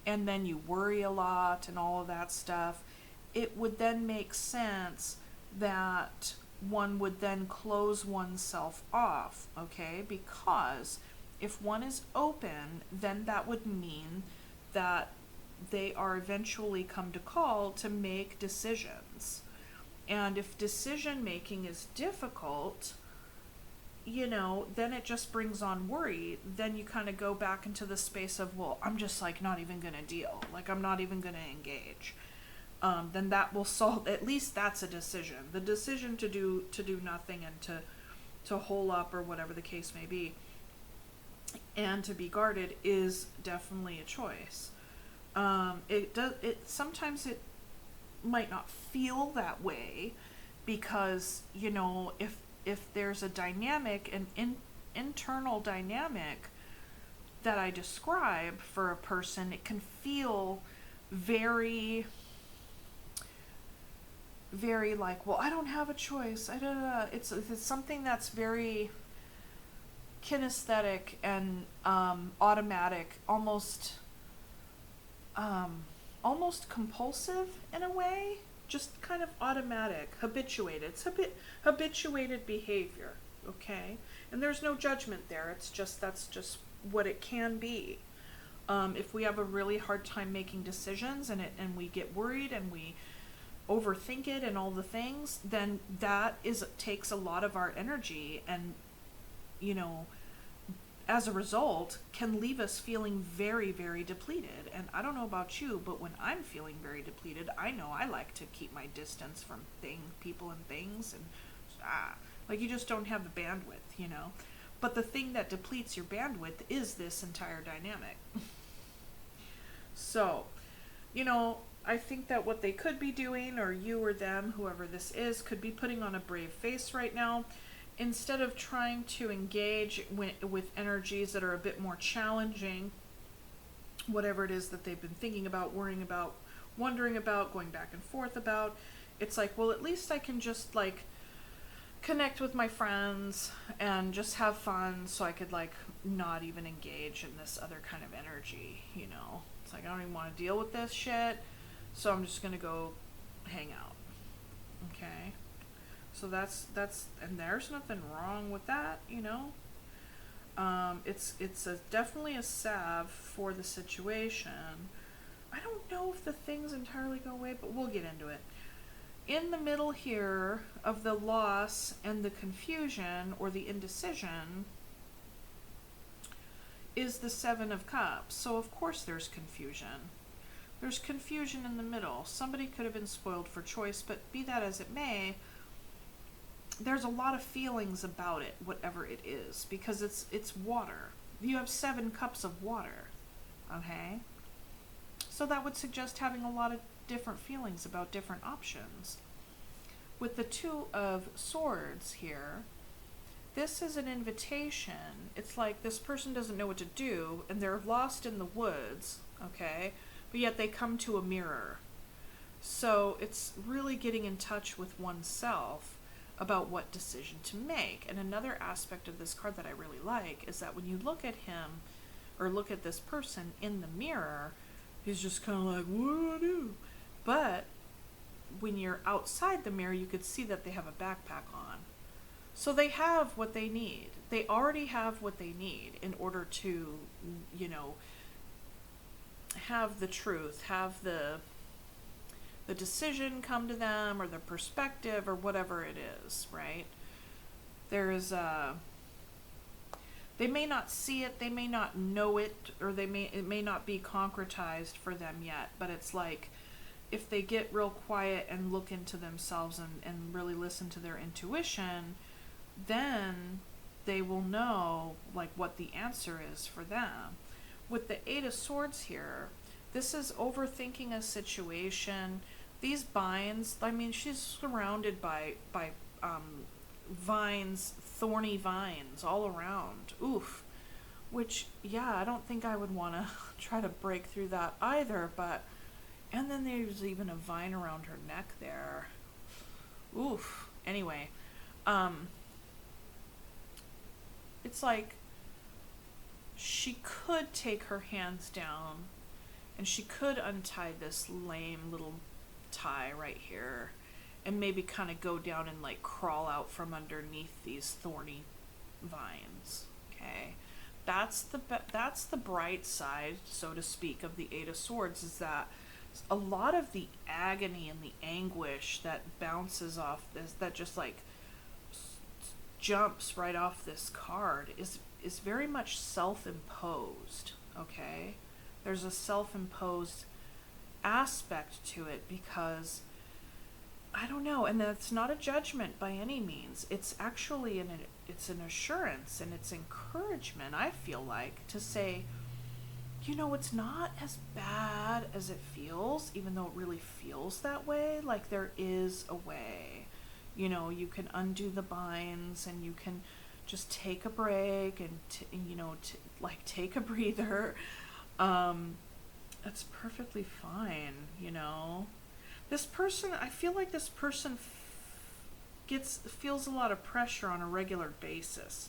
and then you worry a lot and all of that stuff, it would then make sense that one would then close oneself off, okay? Because if one is open, then that would mean that they are eventually come to call to make decisions. And if decision making is difficult, you know, then it just brings on worry. Then you kind of go back into the space of, well, I'm just like not even going to deal. Like I'm not even going to engage. Then that will solve, at least that's a decision. The decision to do nothing and to hole up or whatever the case may be, and to be guarded is definitely a choice. Sometimes it might not feel that way because, if there's a dynamic, internal dynamic that I describe for a person, it can feel very, very like, well, I don't have a choice. It's something that's very kinesthetic and automatic, almost compulsive in a way, just kind of automatic, habituated. It's habituated behavior, okay? And there's no judgment there. That's just what it can be. If we have a really hard time making decisions and we get worried and we overthink it and all the things, then takes a lot of our energy, and as a result can leave us feeling very, very depleted. And I don't know about you, but when I'm feeling very depleted, I know I like to keep my distance from people and things, and like, you just don't have the bandwidth, But the thing that depletes your bandwidth is this entire dynamic. So, I think that what they could be doing, or you or them, whoever this is, could be putting on a brave face right now. Instead of trying to engage with energies that are a bit more challenging, whatever it is that they've been thinking about, worrying about, wondering about, going back and forth about, it's like, well, at least I can just like connect with my friends and just have fun, so I could like not even engage in this other kind of energy, It's like, I don't even want to deal with this shit, so I'm just gonna go hang out. Okay? So that's and there's nothing wrong with that, It's definitely a salve for the situation. I don't know if the things entirely go away, but we'll get into it. In the middle here of the loss and the confusion or the indecision is the Seven of Cups. So of course there's confusion. There's confusion in the middle. Somebody could have been spoiled for choice, but be that as it may, there's a lot of feelings about it, whatever it is, because it's water. You have 7 cups of water, okay? So that would suggest having a lot of different feelings about different options. With the Two of Swords here, this is an invitation. It's like this person doesn't know what to do, and they're lost in the woods, okay? But yet they come to a mirror. So it's really getting in touch with oneself about what decision to make. And another aspect of this card that I really like is that when you look at him, or look at this person in the mirror, he's just kind of like, what do I do? But when you're outside the mirror, you could see that they have a backpack on. So they have what they need. They already have what they need in order to, have the truth, have the decision come to them, or the perspective, or whatever it is, right? They may not see it, they may not know it, or it may not be concretized for them yet, but it's like, if they get real quiet and look into themselves and really listen to their intuition, then they will know like what the answer is for them. With the Eight of Swords here, this is overthinking a situation. These vines, she's surrounded by vines, thorny vines all around. Oof. Which, yeah, I don't think I would want to try to break through that either, but... And then there's even a vine around her neck there. Oof. Anyway, it's like she could take her hands down and she could untie this lame little tie right here and maybe kind of go down and like crawl out from underneath these thorny vines. Okay, that's the bright side, so to speak, of the Eight of Swords, is that a lot of the agony and the anguish that bounces off this, that just like jumps right off this card, is very much self-imposed. Okay, there's a self-imposed aspect to it, because I don't know, and that's not a judgment by any means. It's actually it's an assurance and it's encouragement, I feel like, to say, you know, it's not as bad as it feels, even though it really feels that way. Like, there is a way. You know, you can undo the binds and you can just take a break and, like, take a breather. That's perfectly fine, you know. This person, I feel like this person feels a lot of pressure on a regular basis.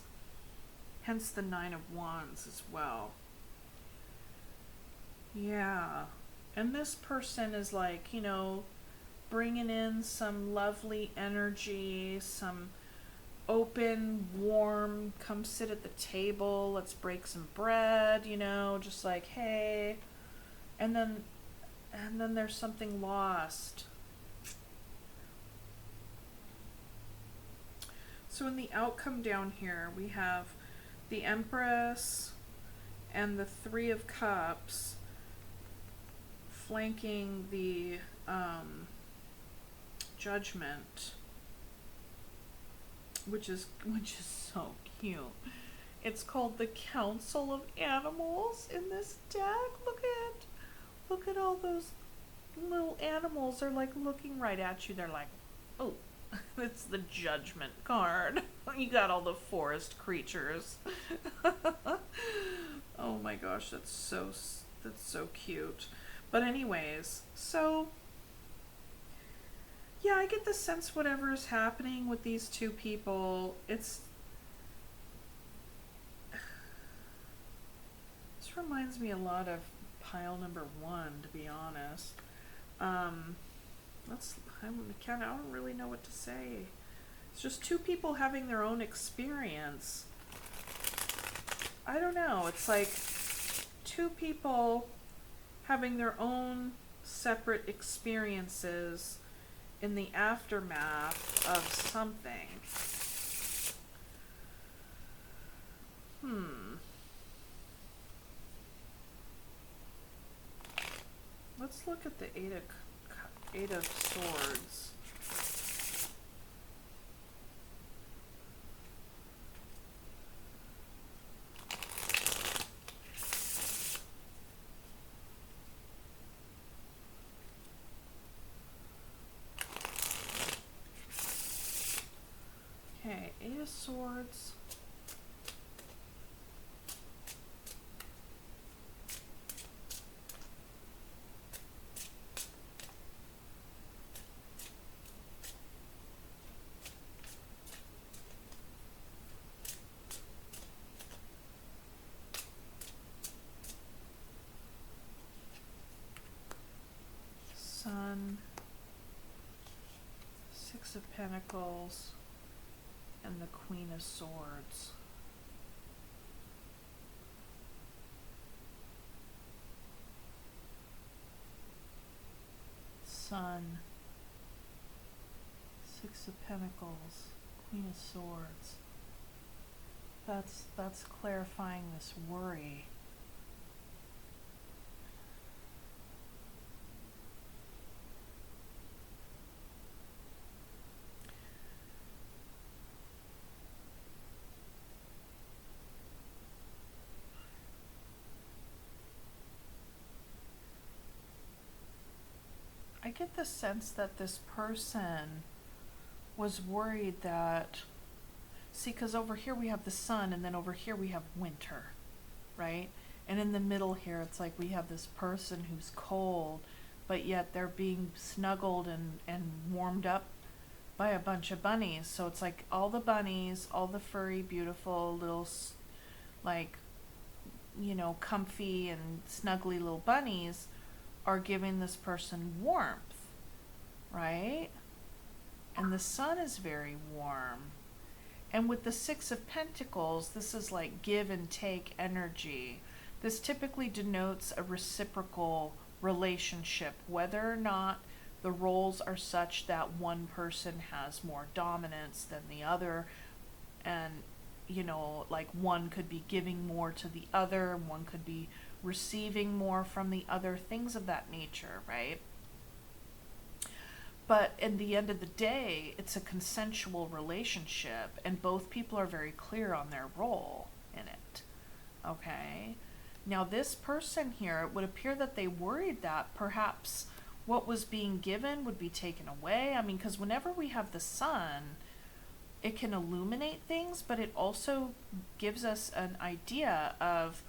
Hence the Nine of Wands as well. Yeah. And this person is like, bringing in some lovely energy, some open, warm, come sit at the table, let's break some bread, just like, hey. And then there's something lost. So in the outcome down here, we have the Empress and the Three of Cups flanking the Judgment, which is so cute. It's called the Council of Animals in this deck. Look at all those little animals. They're like looking right at you. They're like, oh, it's the Judgment card. You got all the forest creatures. Oh my gosh, that's so cute. But anyways, so yeah, I get the sense whatever is happening with these two people, this reminds me a lot of pile number 1, to be honest. I don't really know what to say. It's just two people having their own experience. I don't know. It's like two people having their own separate experiences in the aftermath of something. Let's look at the Eight of Swords. Okay, Eight of Swords. Sun, Six of Pentacles, and the Queen of Swords. Sun, Six of Pentacles, Queen of Swords. That's clarifying this worry. I get the sense that this person was worried that, see, because over here we have the sun, and then over here we have winter, right? And in the middle here, it's like we have this person who's cold, but yet they're being snuggled and warmed up by a bunch of bunnies. So it's like all the bunnies, all the furry, beautiful little, like, comfy and snuggly little bunnies are giving this person warmth, right? And the sun is very warm. And with the Six of Pentacles, this is like give and take energy. This typically denotes a reciprocal relationship, whether or not the roles are such that one person has more dominance than the other, and like one could be giving more to the other, one could be receiving more from the other, things of that nature, right? But at the end of the day, it's a consensual relationship, and both people are very clear on their role in it, okay? Now, this person here, it would appear that they worried that perhaps what was being given would be taken away. I mean, because whenever we have the sun, it can illuminate things, but it also gives us an idea of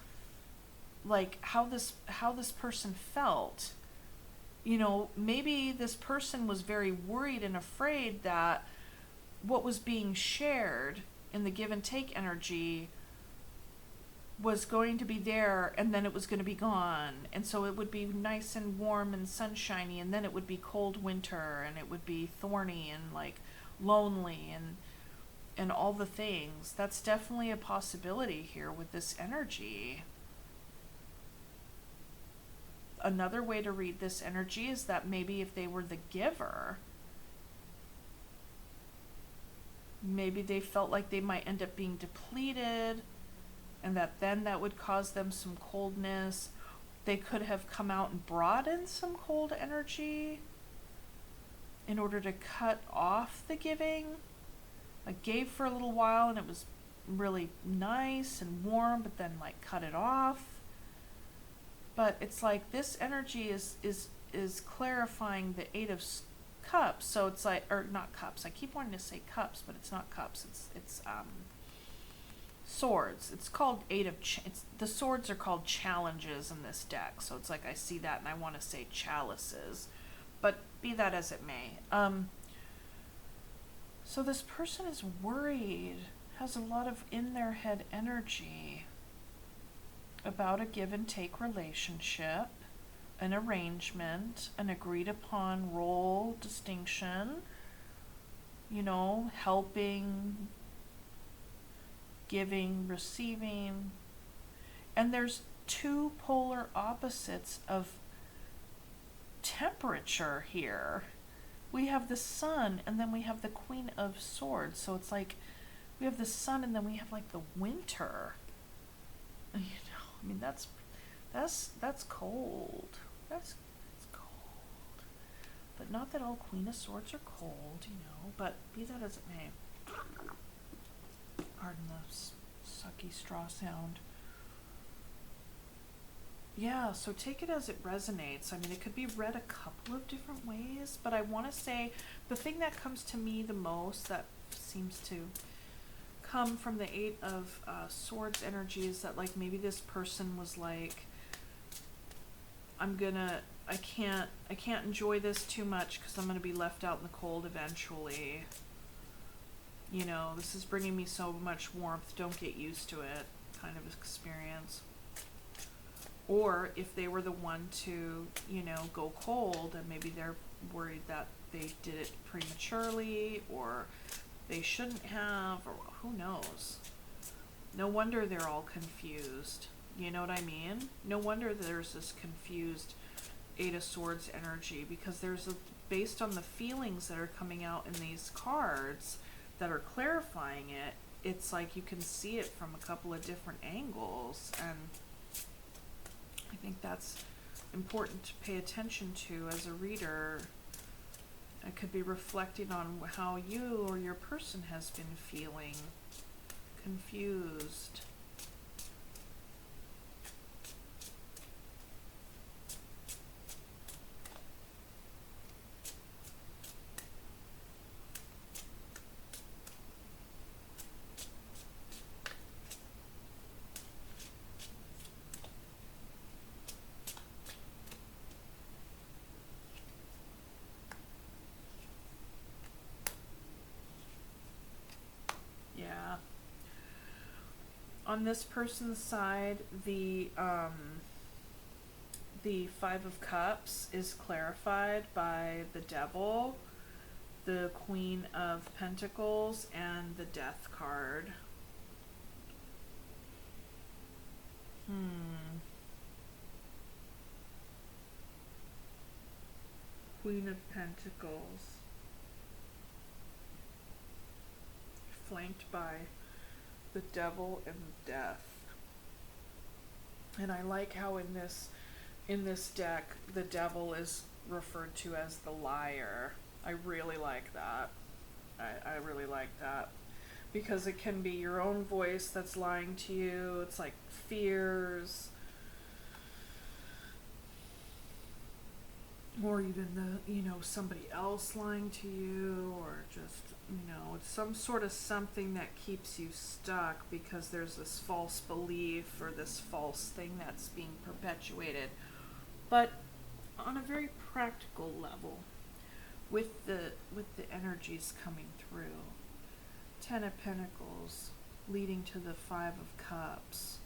like how this person felt. You know, maybe this person was very worried and afraid that what was being shared in the give and take energy was going to be there and then it was going to be gone, and so it would be nice and warm and sunshiny, and then it would be cold winter and it would be thorny and like lonely and all the things. That's definitely a possibility here with this energy. Another way to read this energy is that maybe if they were the giver, maybe they felt like they might end up being depleted, and that would cause them some coldness. They could have come out and brought in some cold energy in order to cut off the giving. Like gave for a little while and it was really nice and warm, but then like cut it off. But it's like this energy is clarifying the Eight of Cups. So it's like, or not cups. I keep wanting to say cups, but it's not cups. It's swords. It's called Eight of the swords are called challenges in this deck. So it's like I see that and I want to say chalices, but be that as it may. So this person is worried, has a lot of in their head energy about a give and take relationship, an arrangement, an agreed upon role distinction, you know, helping, giving, receiving. And there's two polar opposites of temperature here. We have the sun and then we have the Queen of Swords. So it's like we have the sun and then we have like the winter. You know, I mean that's cold. That's cold. But not that all Queen of Swords are cold, you know, but be that as it may. Pardon the sucky straw sound. Yeah, so take it as it resonates. I mean, it could be read a couple of different ways, but I want to say the thing that comes to me the most, that seems to come from the Eight of Swords energy, is that like maybe this person was like, I can't enjoy this too much because I'm gonna be left out in the cold eventually. You know, this is bringing me so much warmth, don't get used to it kind of experience. Or if they were the one to, you know, go cold and maybe they're worried that they did it prematurely or they shouldn't have, or who knows. No wonder they're all confused. You know what I mean? No wonder there's this confused Eight of Swords energy, because based on the feelings that are coming out in these cards that are clarifying it, it's like you can see it from a couple of different angles, and I think that's important to pay attention to as a reader. I could be reflecting on how you or your person has been feeling confused. Yeah. On this person's side, the Five of Cups is clarified by the Devil, the Queen of Pentacles, and the Death card. Queen of Pentacles, flanked by the Devil and Death. And I like how in this deck the Devil is referred to as the liar. I really like that. I really like that, because it can be your own voice that's lying to you. It's like fears, or even somebody else lying to you, or just, it's some sort of something that keeps you stuck because there's this false belief or this false thing that's being perpetuated. But on a very practical level, with the energies coming through, 10 of Pentacles leading to the 5 of Cups,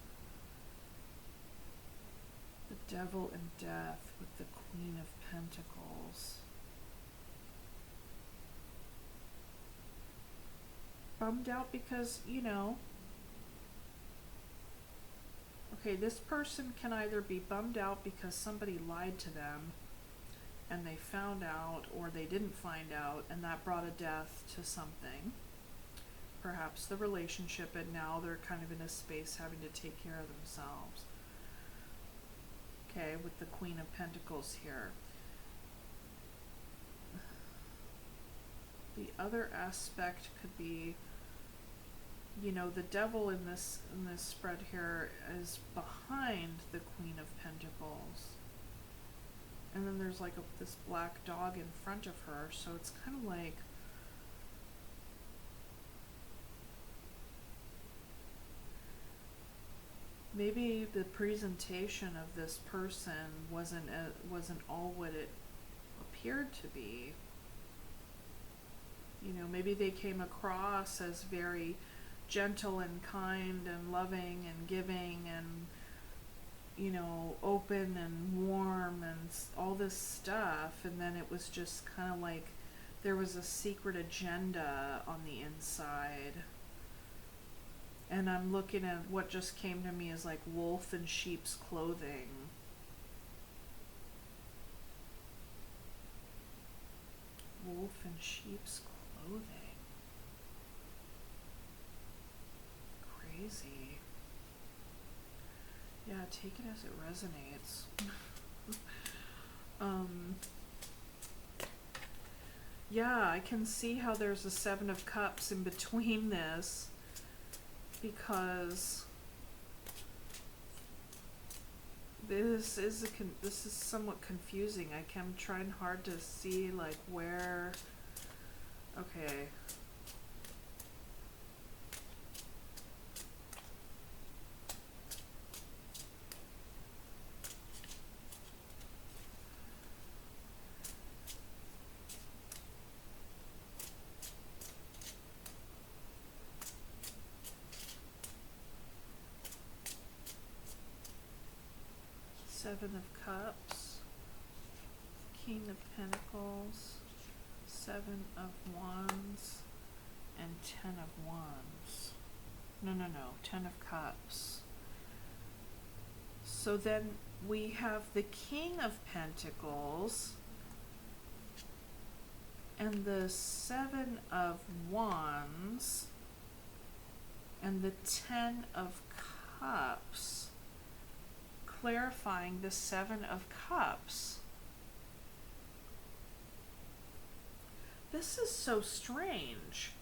the Devil and Death with the Queen of Pentacles. Bummed out because, okay, this person can either be bummed out because somebody lied to them and they found out, or they didn't find out, and that brought a death to something. Perhaps the relationship, and now they're kind of in a space having to take care of themselves. Okay, with the Queen of Pentacles here. The other aspect could be, the devil in this spread here is behind the Queen of Pentacles. And then there's like this black dog in front of her, so it's kind of like, maybe the presentation of this person wasn't all what it appeared to be. Maybe they came across as very gentle and kind and loving and giving and, open and warm and all this stuff, and then it was just kind of like there was a secret agenda on the inside. And I'm looking at what just came to me as like wolf in sheep's clothing. Wolf in sheep's clothing. Crazy. Yeah, take it as it resonates. Yeah, I can see how there's a 7 of Cups in between this, because this is somewhat confusing. I'm trying hard to see like where. Okay. Seven of Cups, King of Pentacles, 7 of Wands, and 10 of Wands. No, 10 of Cups. So then we have the King of Pentacles and the 7 of Wands and the 10 of Cups, clarifying the 7 of Cups. This is so strange.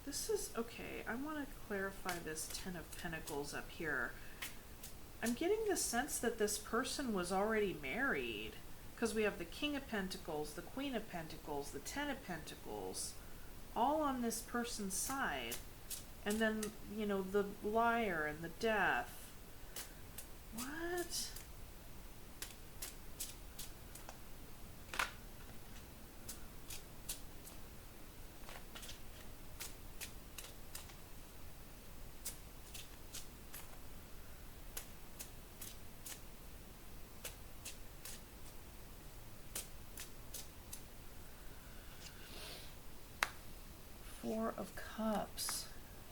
This is, okay, I want to clarify this 10 of Pentacles up here. I'm getting the sense that this person was already married, because we have the King of Pentacles, the Queen of Pentacles, the 10 of Pentacles, all on this person's side. And then, the liar and the death. What? Four of Cups,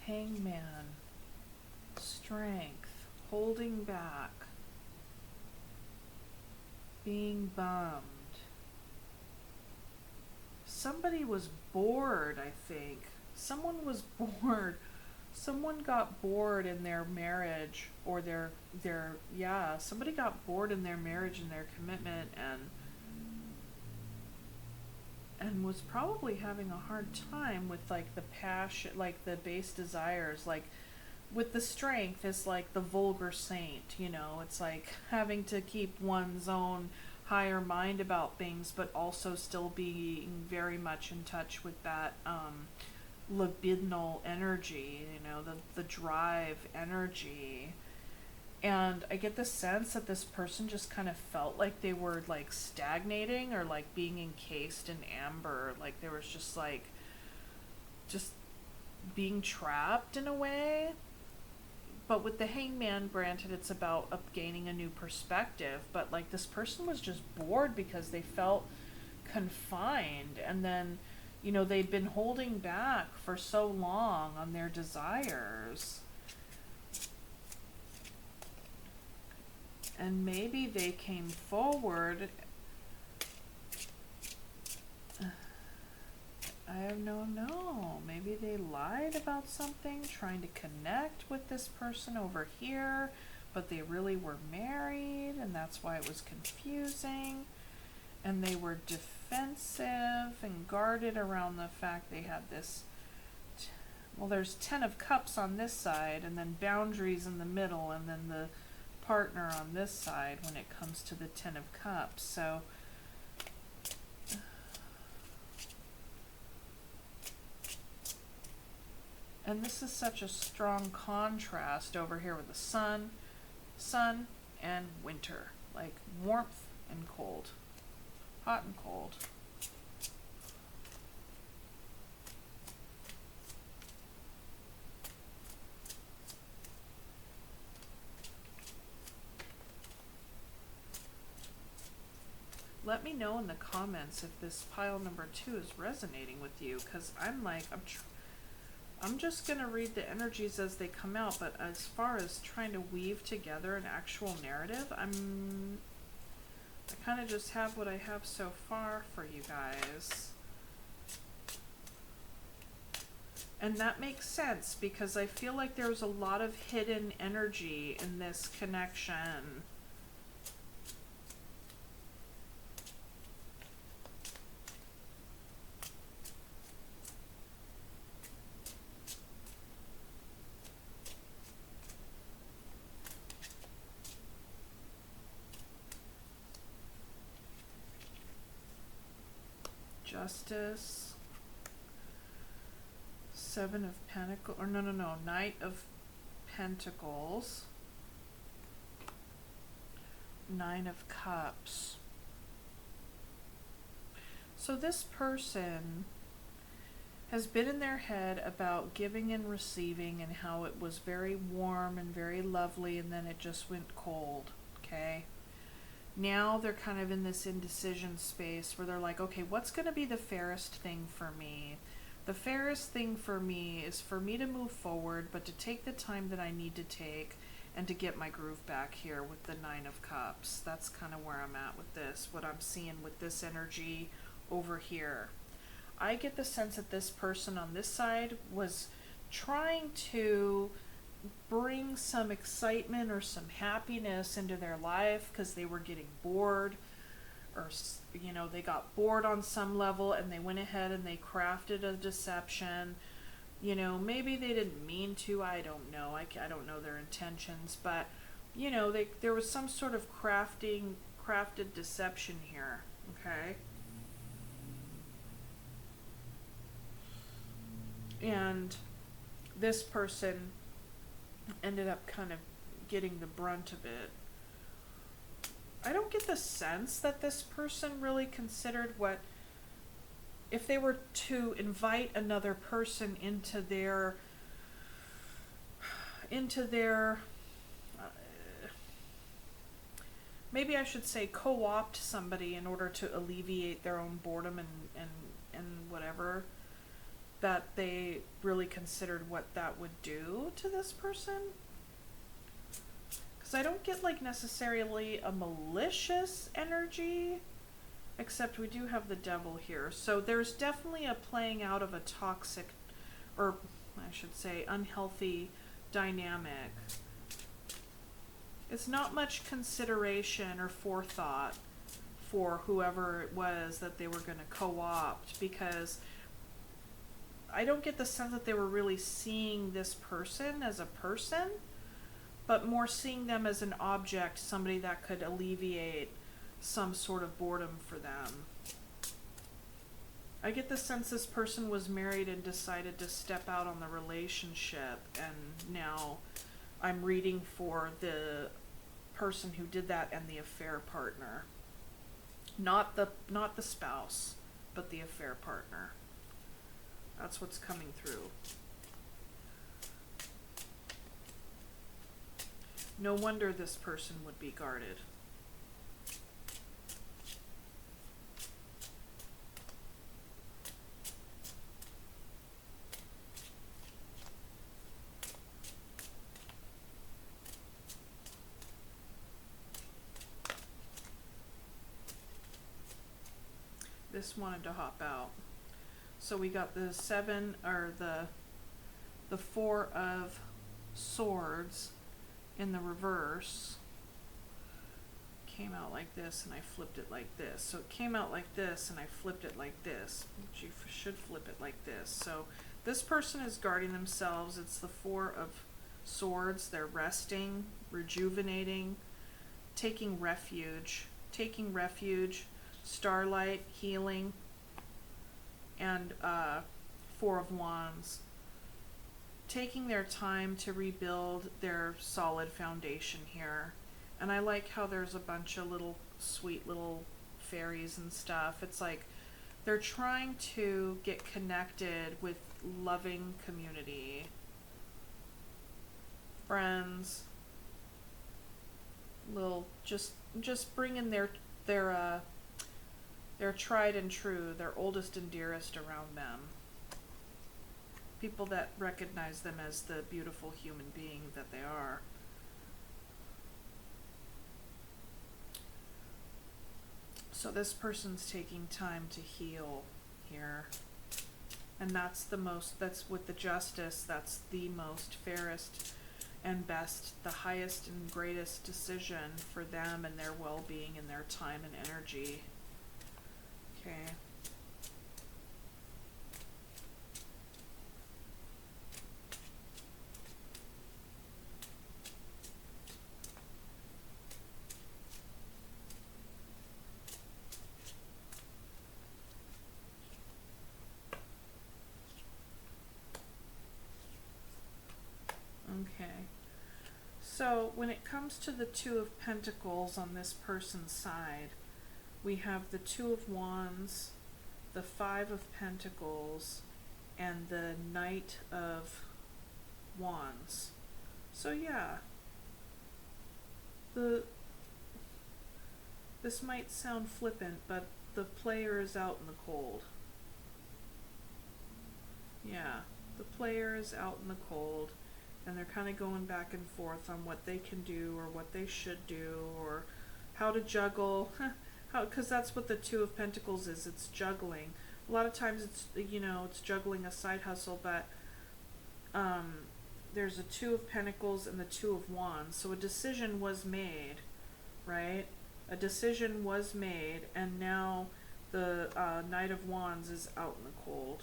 Hangman, Strength, holding back, being bummed. Somebody was bored, I think. Someone was bored. Someone got bored in their marriage, or somebody got bored in their marriage and their commitment, and was probably having a hard time with like the passion, like the base desires, like with the Strength is like the vulgar saint, it's like having to keep one's own higher mind about things, but also still being very much in touch with that libidinal energy, the drive energy. And I get the sense that this person just kind of felt like they were like stagnating or like being encased in amber, like there was just being trapped in a way. But with the Hangman, granted, it's about gaining a new perspective, but like this person was just bored because they felt confined, and then they'd been holding back for so long on their desires, and maybe they came forward. I don't know. Maybe they lied about something, trying to connect with this person over here, but they really were married, and that's why it was confusing. And they were defensive and guarded around the fact they had this. Well, there's 10 of Cups on this side, and then boundaries in the middle, and then the partner on this side when it comes to the 10 of Cups. So and this is such a strong contrast over here with the sun and winter, like warmth and cold, hot and cold. Let me know in the comments if this pile number 2 is resonating with you, because I'm just going to read the energies as they come out, but as far as trying to weave together an actual narrative, I kind of just have what I have so far for you guys. And that makes sense, because I feel like there's a lot of hidden energy in this connection. Justice, 7 of Pentacles, or no, Knight of Pentacles, 9 of Cups. So this person has been in their head about giving and receiving, and how it was very warm and very lovely, and then it just went cold, okay? Now they're kind of in this indecision space where they're like, okay, what's going to be the fairest thing for me? The fairest thing for me is for me to move forward, but to take the time that I need to take, and to get my groove back here with the 9 of Cups. That's kind of where I'm at with this, what I'm seeing with this energy over here. I get the sense that this person on this side was trying to bring some excitement or some happiness into their life because they were getting bored, or they got bored on some level, and they went ahead and they crafted a deception. Maybe they didn't mean to, I don't know, I don't know their intentions, but there was some sort of crafted deception here, okay? And this person ended up kind of getting the brunt of it. I don't get the sense that this person really considered if they were to invite another person into their maybe I should say co-opt somebody in order to alleviate their own boredom and whatever, that they really considered what that would do to this person. Because I don't get necessarily a malicious energy, except we do have the Devil here. So there's definitely a playing out of a toxic, or I should say unhealthy dynamic. It's not much consideration or forethought for whoever it was that they were going to co-opt, because I don't get the sense that they were really seeing this person as a person, but more seeing them as an object, somebody that could alleviate some sort of boredom for them. I get the sense this person was married and decided to step out on the relationship, and now I'm reading for the person who did that and the affair partner. Not the spouse, but the affair partner. That's what's coming through. No wonder this person would be guarded. This wanted to hop out. So we got the 7, or the 4 of swords in the reverse. Came out like this and I flipped it like this. So it came out like this and I flipped it like this. But you should flip it like this. So this person is guarding themselves. It's the 4 of swords. They're resting, rejuvenating, taking refuge, starlight, healing, and 4 of wands. Taking their time to rebuild their solid foundation here. And I like how there's a bunch of little sweet little fairies and stuff. It's like they're trying to get connected with loving community, friends, little just bringing their tried and true, their oldest and dearest around them. People that recognize them as the beautiful human being that they are. So this person's taking time to heal here. And that's with the justice, that's the most fairest and best, the highest and greatest decision for them and their well-being and their time and energy. Okay. Okay. So when it comes to the 2 of Pentacles on this person's side, we have the 2 of Wands, the 5 of Pentacles, and the Knight of Wands. So yeah, this might sound flippant, but the player is out in the cold. Yeah, the player is out in the cold, and they're kind of going back and forth on what they can do or what they should do or how to juggle. Because that's what the 2 of Pentacles is. It's juggling. A lot of times it's juggling a side hustle, but there's a 2 of Pentacles and the 2 of Wands. So a decision was made, right? A decision was made, and now the Knight of Wands is out in the cold.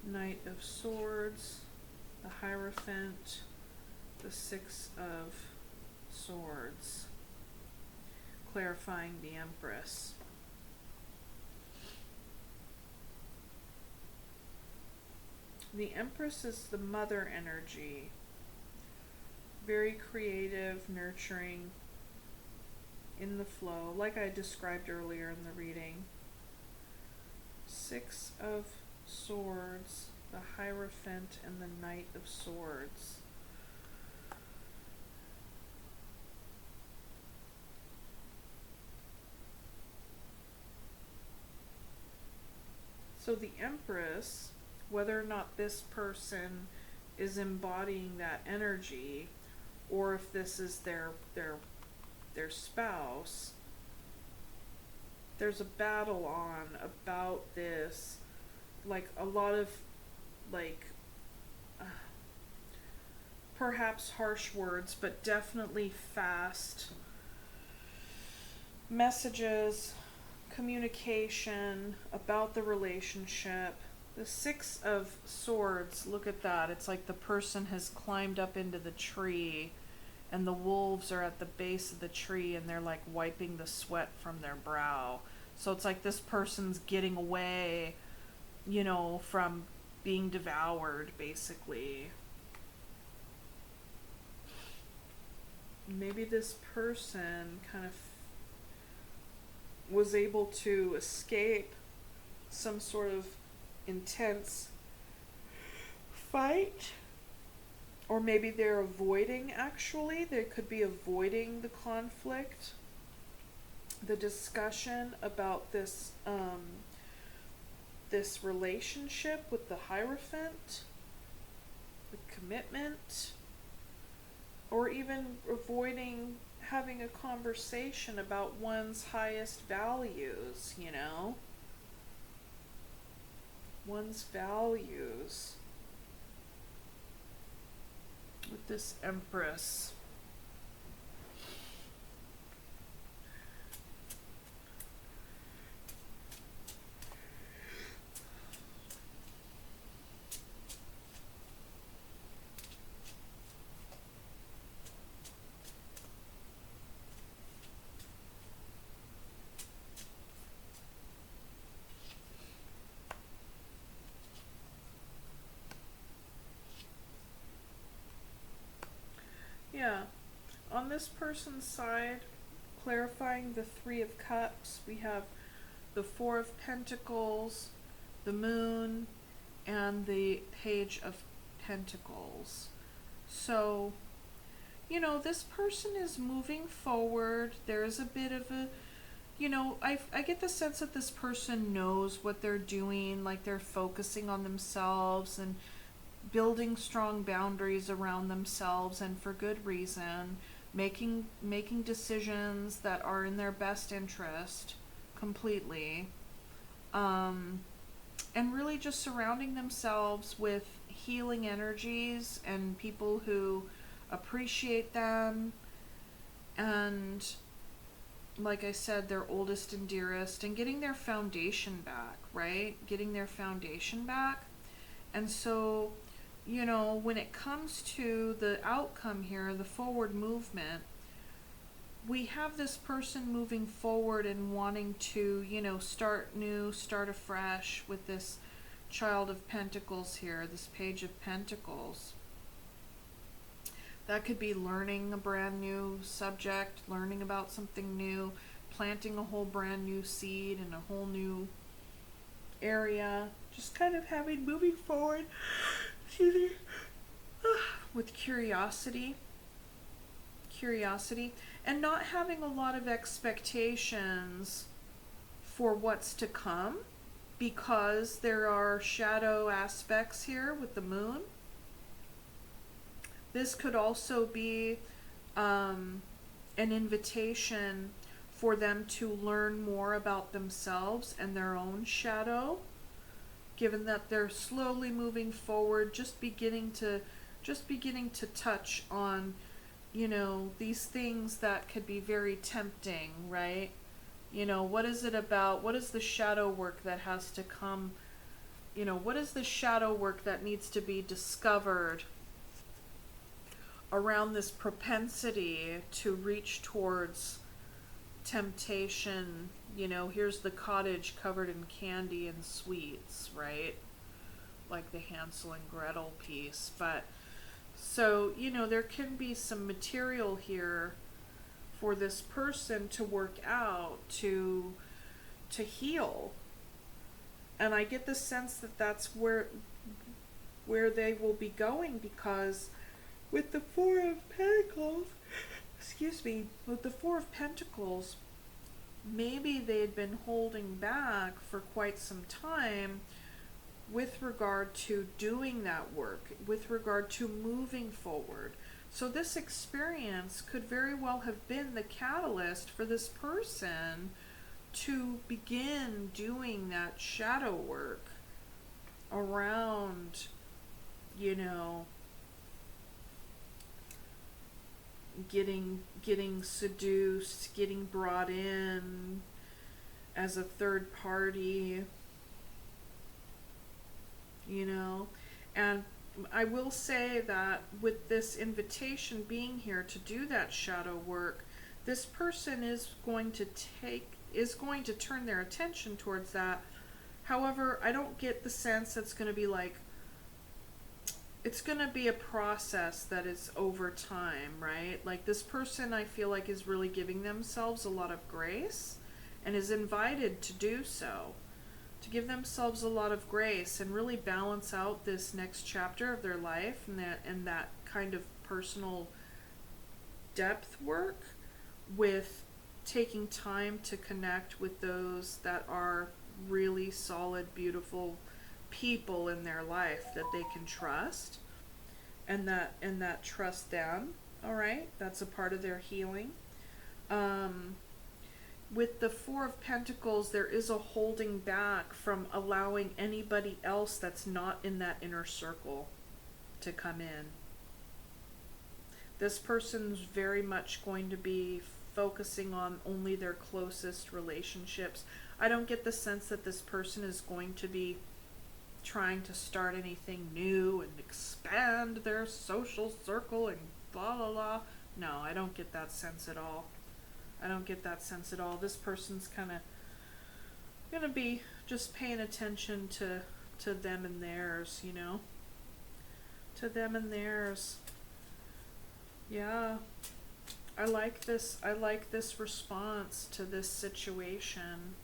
Knight of Swords, the Hierophant, the 6 of Swords, clarifying the Empress. The Empress is the mother energy, very creative, nurturing, in the flow, like I described earlier in the reading. 6 of Swords, the Hierophant, and the Knight of Swords. So the Empress, whether or not this person is embodying that energy, or if this is their spouse, there's a battle on about this. Like a lot of perhaps harsh words, but definitely fast messages, communication about the relationship. The Six of Swords, look at that. It's like the person has climbed up into the tree and the wolves are at the base of the tree and they're like wiping the sweat from their brow. So it's like this person's getting away, from being devoured, basically. Maybe this person kind of was able to escape some sort of intense fight, or maybe they're avoiding, actually they could be avoiding the conflict, the discussion about this this relationship with the Hierophant, the commitment, or even avoiding having a conversation about one's highest values, one's values with this Empress. Yeah, on this person's side, clarifying the Three of Cups, we have the Four of Pentacles, the Moon, and the Page of Pentacles. So, this person is moving forward. There's a bit of a, I get the sense that this person knows what they're doing, like they're focusing on themselves and building strong boundaries around themselves, and for good reason, making decisions that are in their best interest completely, and really just surrounding themselves with healing energies and people who appreciate them, and like I said, their oldest and dearest, and getting their foundation back, right? Getting their foundation back. And so, when it comes to the outcome here, the forward movement, we have this person moving forward and wanting to, start new, start afresh with this Child of Pentacles here, this Page of Pentacles. That could be learning a brand new subject, learning about something new, planting a whole brand new seed in a whole new area, just kind of moving forward, with curiosity, and not having a lot of expectations for what's to come, because there are shadow aspects here with the Moon. This could also be an invitation for them to learn more about themselves and their own shadow, given that they're slowly moving forward, just beginning to touch on, these things that could be very tempting, right? What is it about? What is the shadow work that has to come? What is the shadow work that needs to be discovered around this propensity to reach towards temptation? Here's the cottage covered in candy and sweets, right? Like the Hansel and Gretel piece. But so, there can be some material here for this person to work out, to heal. And I get the sense that that's where they will be going, because with the Four of Pentacles, with the Four of Pentacles, maybe they had been holding back for quite some time with regard to doing that work, with regard to moving forward. So this experience could very well have been the catalyst for this person to begin doing that shadow work around, getting seduced, getting brought in as a third party, you know. And I will say that with this invitation being here to do that shadow work, this person is going to turn their attention towards that. However, I don't get the sense it's going to be like, it's going to be a process that is over time, right? Like, this person, I feel like, is really giving themselves a lot of grace and is invited to do so, to give themselves a lot of grace and really balance out this next chapter of their life, and that kind of personal depth work with taking time to connect with those that are really solid, beautiful people in their life that they can trust, and that trust them. All right, that's a part of their healing. With the Four of Pentacles, there is a holding back from allowing anybody else that's not in that inner circle to come in. This person's very much going to be focusing on only their closest relationships. I don't get the sense that this person is going to be trying to start anything new and expand their social circle and blah blah blah. No, I don't get that sense at all. I don't get that sense at all. This person's kind of gonna be just paying attention to them and theirs, you know? To them and theirs. Yeah. I like this response to this situation.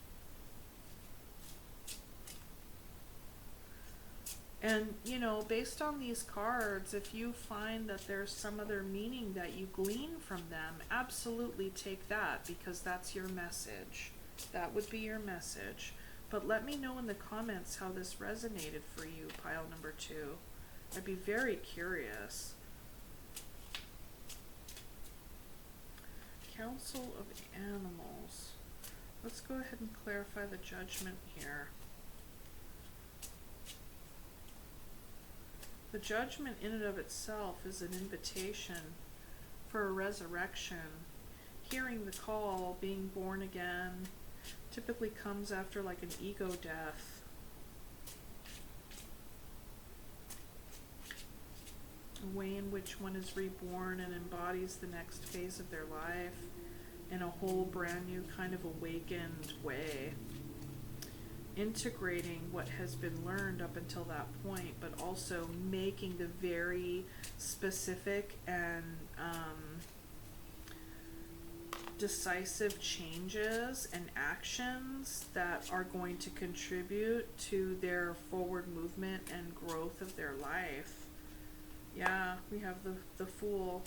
And, you know, based on these cards, if you find that there's some other meaning that you glean from them, absolutely take that, because that's your message. That would be your message. But let me know in the comments how this resonated for you, pile number 2. I'd be very curious. Council of Animals. Let's go ahead and clarify the Judgment here. The Judgment in and of itself is an invitation for a resurrection. Hearing the call, being born again, typically comes after like an ego death. A way in which one is reborn and embodies the next phase of their life in a whole brand new kind of awakened way. Integrating what has been learned up until that point, but also making the very specific and decisive changes and actions that are going to contribute to their forward movement and growth of their life. Yeah, we have the Fool.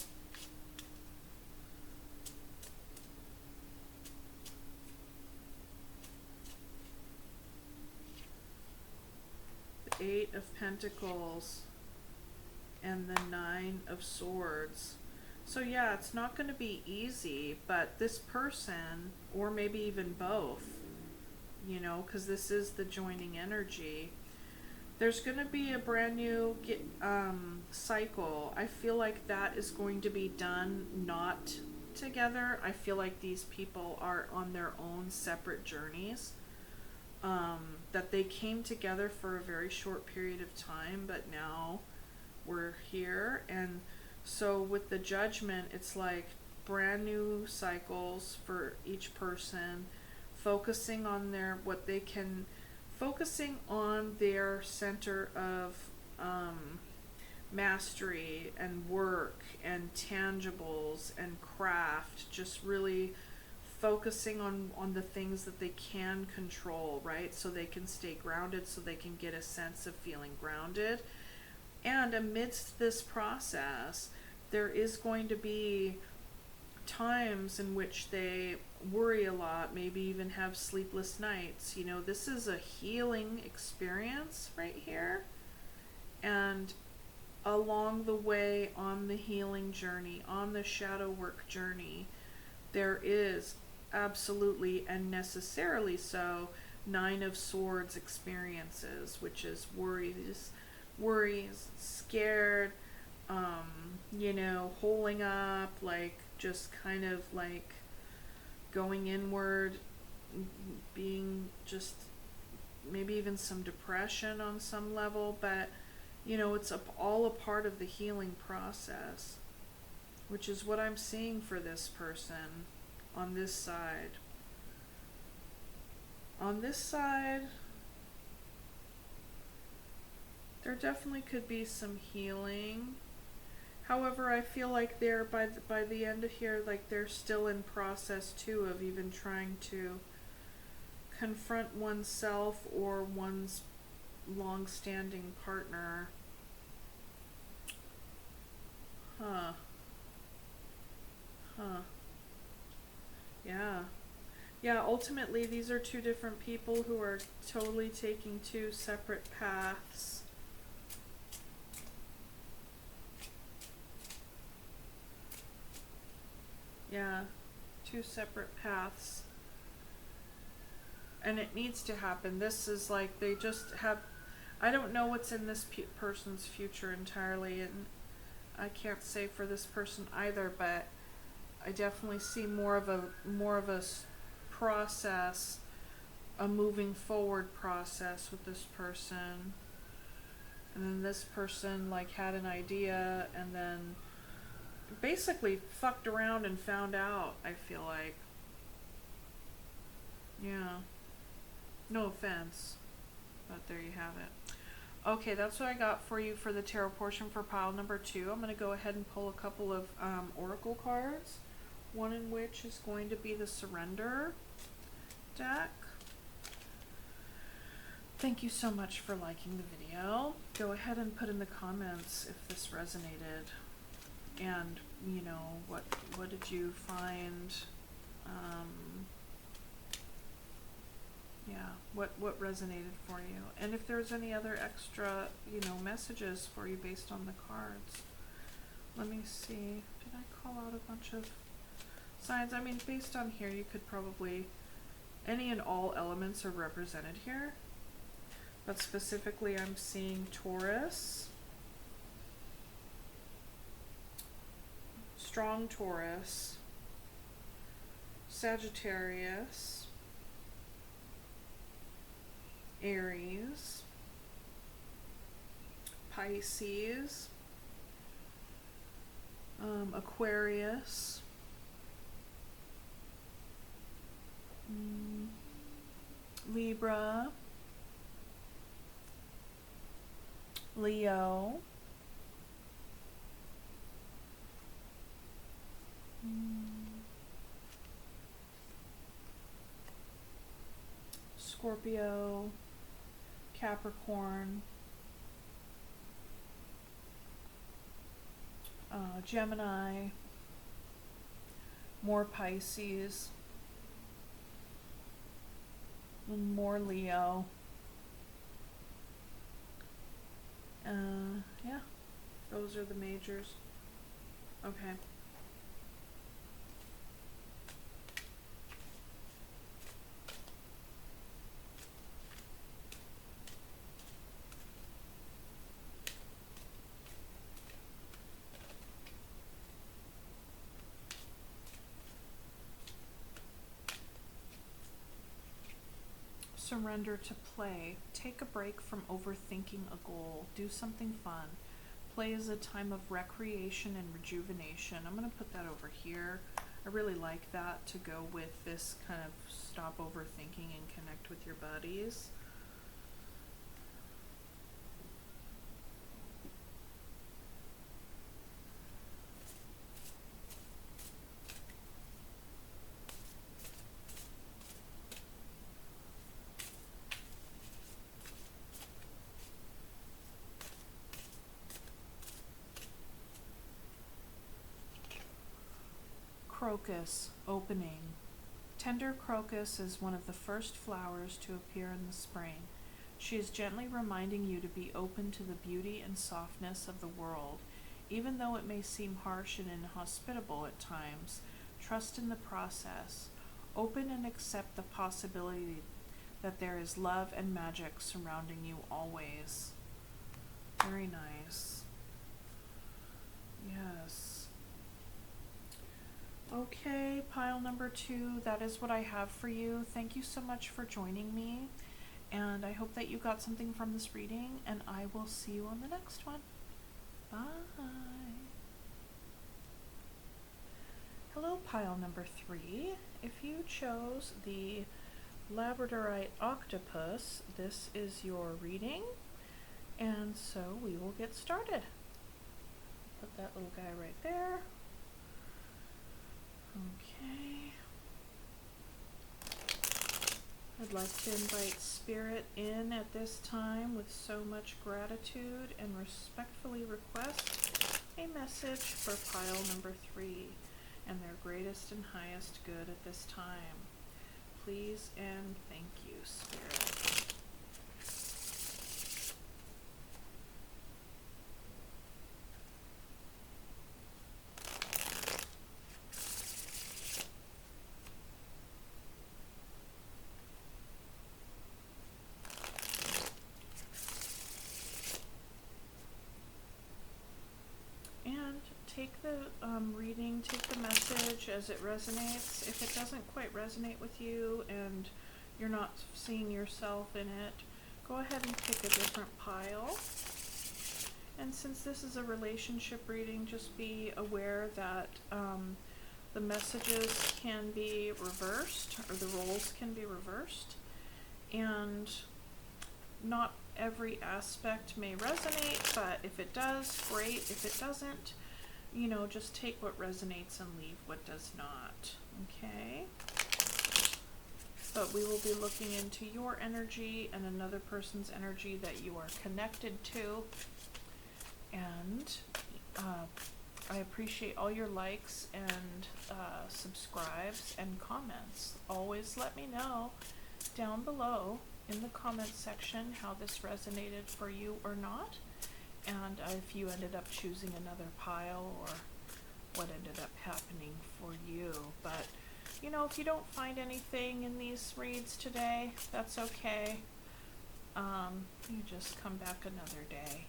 The Eight of Pentacles and the Nine of Swords. So yeah, it's not going to be easy, but this person, or maybe even both, you know, because this is the joining energy, there's going to be a brand new cycle. I feel like that is going to be done not together. I feel like these people are on their own separate journeys. That they came together for a very short period of time, but now we're here. And so with the Judgment, it's like brand new cycles for each person, focusing on focusing on their center of mastery and work and tangibles and craft, just really focusing on the things that they can control, right? So they can stay grounded, so they can get a sense of feeling grounded. And amidst this process, there is going to be times in which they worry a lot, maybe even have sleepless nights. You know, this is a healing experience right here. And along the way, on the healing journey, on the shadow work journey, there is absolutely and necessarily so Nine of Swords experiences, which is worries, scared, you know, holing up, like just kind of like going inward, being just maybe even some depression on some level, but you know, it's all a part of the healing process, which is what I'm seeing for this person on this side. On this side, there definitely could be some healing. However, I feel like they're by the end of here, like they're still in process too of even trying to confront oneself or one's long-standing partner. Huh. Huh. Yeah. Yeah, ultimately these are two different people who are totally taking two separate paths. Yeah, two separate paths. And it needs to happen. This is like they just have, I don't know what's in this person's future entirely, and I can't say for this person either, but I definitely see more of a process, a moving forward process with this person. And then this person like had an idea and then basically fucked around and found out, I feel like. Yeah. No offense, but there you have it. Okay, that's what I got for you for the tarot portion for pile number 2. I'm going to go ahead and pull a couple of oracle cards, one in which is going to be the Surrender deck. Thank you so much for liking the video. Go ahead and put in the comments if this resonated, and you know, what did you find, yeah, what resonated for you, and if there's any other extra, you know, messages for you based on the cards. Let me see, did I call out a bunch of signs? I mean, based on here, you could probably, any and all elements are represented here, but specifically I'm seeing Taurus, strong Taurus, Sagittarius, Aries, Pisces, Aquarius, Libra, Leo, Scorpio, Capricorn, Gemini, more Pisces, more Leo. Yeah, those are the majors. Okay. Surrender to play. Take a break from overthinking a goal. Do something fun. Play is a time of recreation and rejuvenation. I'm going to put that over here. I really like that to go with this kind of stop overthinking and connect with your buddies. Crocus, opening. Tender crocus is one of the first flowers to appear in the spring. She is gently reminding you to be open to the beauty and softness of the world. Even though it may seem harsh and inhospitable at times, trust in the process. Open and accept the possibility that there is love and magic surrounding you always. Very nice. Yes. Okay, pile number 2, that is what I have for you. Thank you so much for joining me, and I hope that you got something from this reading, and I will see you on the next one. Bye. Hello, pile number 3. If you chose the Labradorite octopus, this is your reading, and so we will get started. Put that little guy right there. Okay. I'd like to invite Spirit in at this time with so much gratitude and respectfully request a message for pile number 3 and their greatest and highest good at this time. Please and thank you, Spirit. And take the reading, take the message as it resonates. If it doesn't quite resonate with you and you're not seeing yourself in it, go ahead and pick a different pile. And since this is a relationship reading, just be aware that the messages can be reversed, or the roles can be reversed, and not every aspect may resonate, but if it does, great. If it doesn't, you know, just take what resonates and leave what does not, okay? But we will be looking into your energy and another person's energy that you are connected to. And I appreciate all your likes and subscribes and comments. Always let me know down below in the comments section how this resonated for you or not, and if you ended up choosing another pile or what ended up happening for you. But you know, if you don't find anything in these reads today, that's okay. You just come back another day.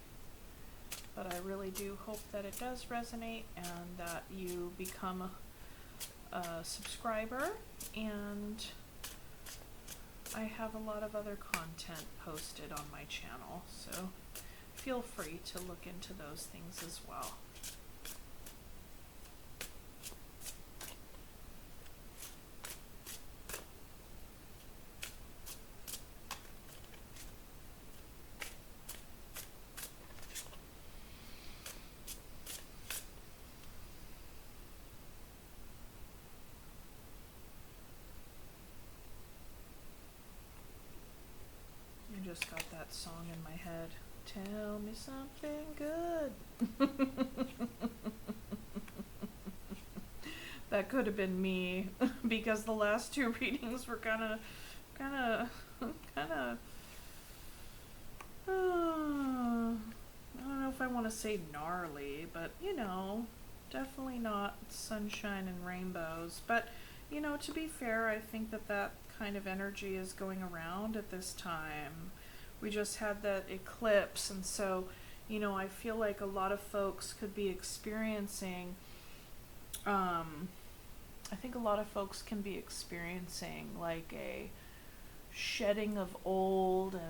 But I really do hope that it does resonate and that you become a subscriber, and I have a lot of other content posted on my channel, so feel free to look into those things as well. I just got that song in my head. Tell me something good. That could have been me, because the last 2 readings were kind of, I don't know if I want to say gnarly, but you know, definitely not sunshine and rainbows. But you know, to be fair, I think that that kind of energy is going around at this time. We just had that eclipse, and so, you know, I feel like a lot of folks could be experiencing, I think a lot of folks can be experiencing like a shedding of old, and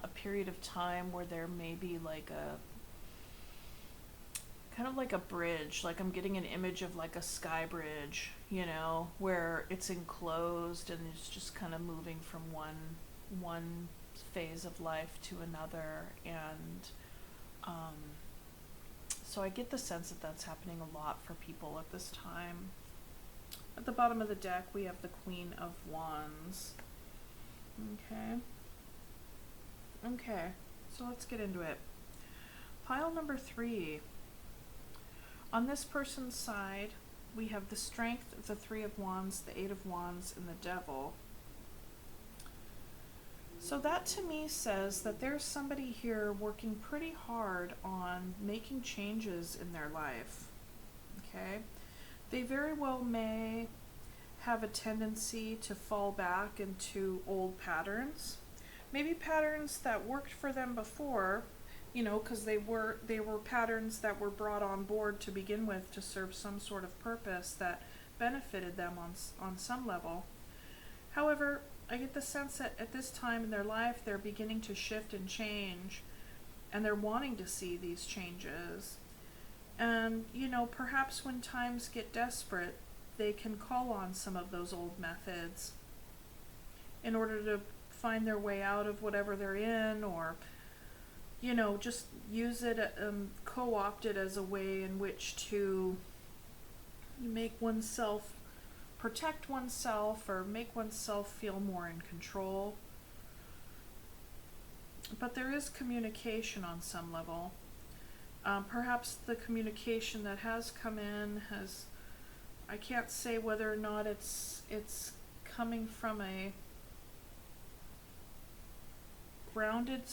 a period of time where there may be like a kind of like a bridge, like I'm getting an image of like a sky bridge, you know, where it's enclosed and it's just kind of moving from one phase of life to another. And so I get the sense that that's happening a lot for people at this time. At the bottom of the deck we have the Queen of Wands. Okay, so let's get into it. Pile number 3. On this person's side, we have the Strength of the 3 of Wands, the 8 of Wands, and the Devil. So that to me says that there's somebody here working pretty hard on making changes in their life. Okay? They very well may have a tendency to fall back into old patterns. Maybe patterns that worked for them before, because they were patterns that were brought on board to begin with to serve some sort of purpose that benefited them on some level. However, I get the sense that at this time in their life they're beginning to shift and change, and they're wanting to see these changes. And, perhaps when times get desperate, they can call on some of those old methods in order to find their way out of whatever they're in, or, just use it, co-opt it as a way in which to make oneself, protect oneself, or make oneself feel more in control. But there is communication on some level. Perhaps the communication that has come in I can't say whether or not it's coming from a grounded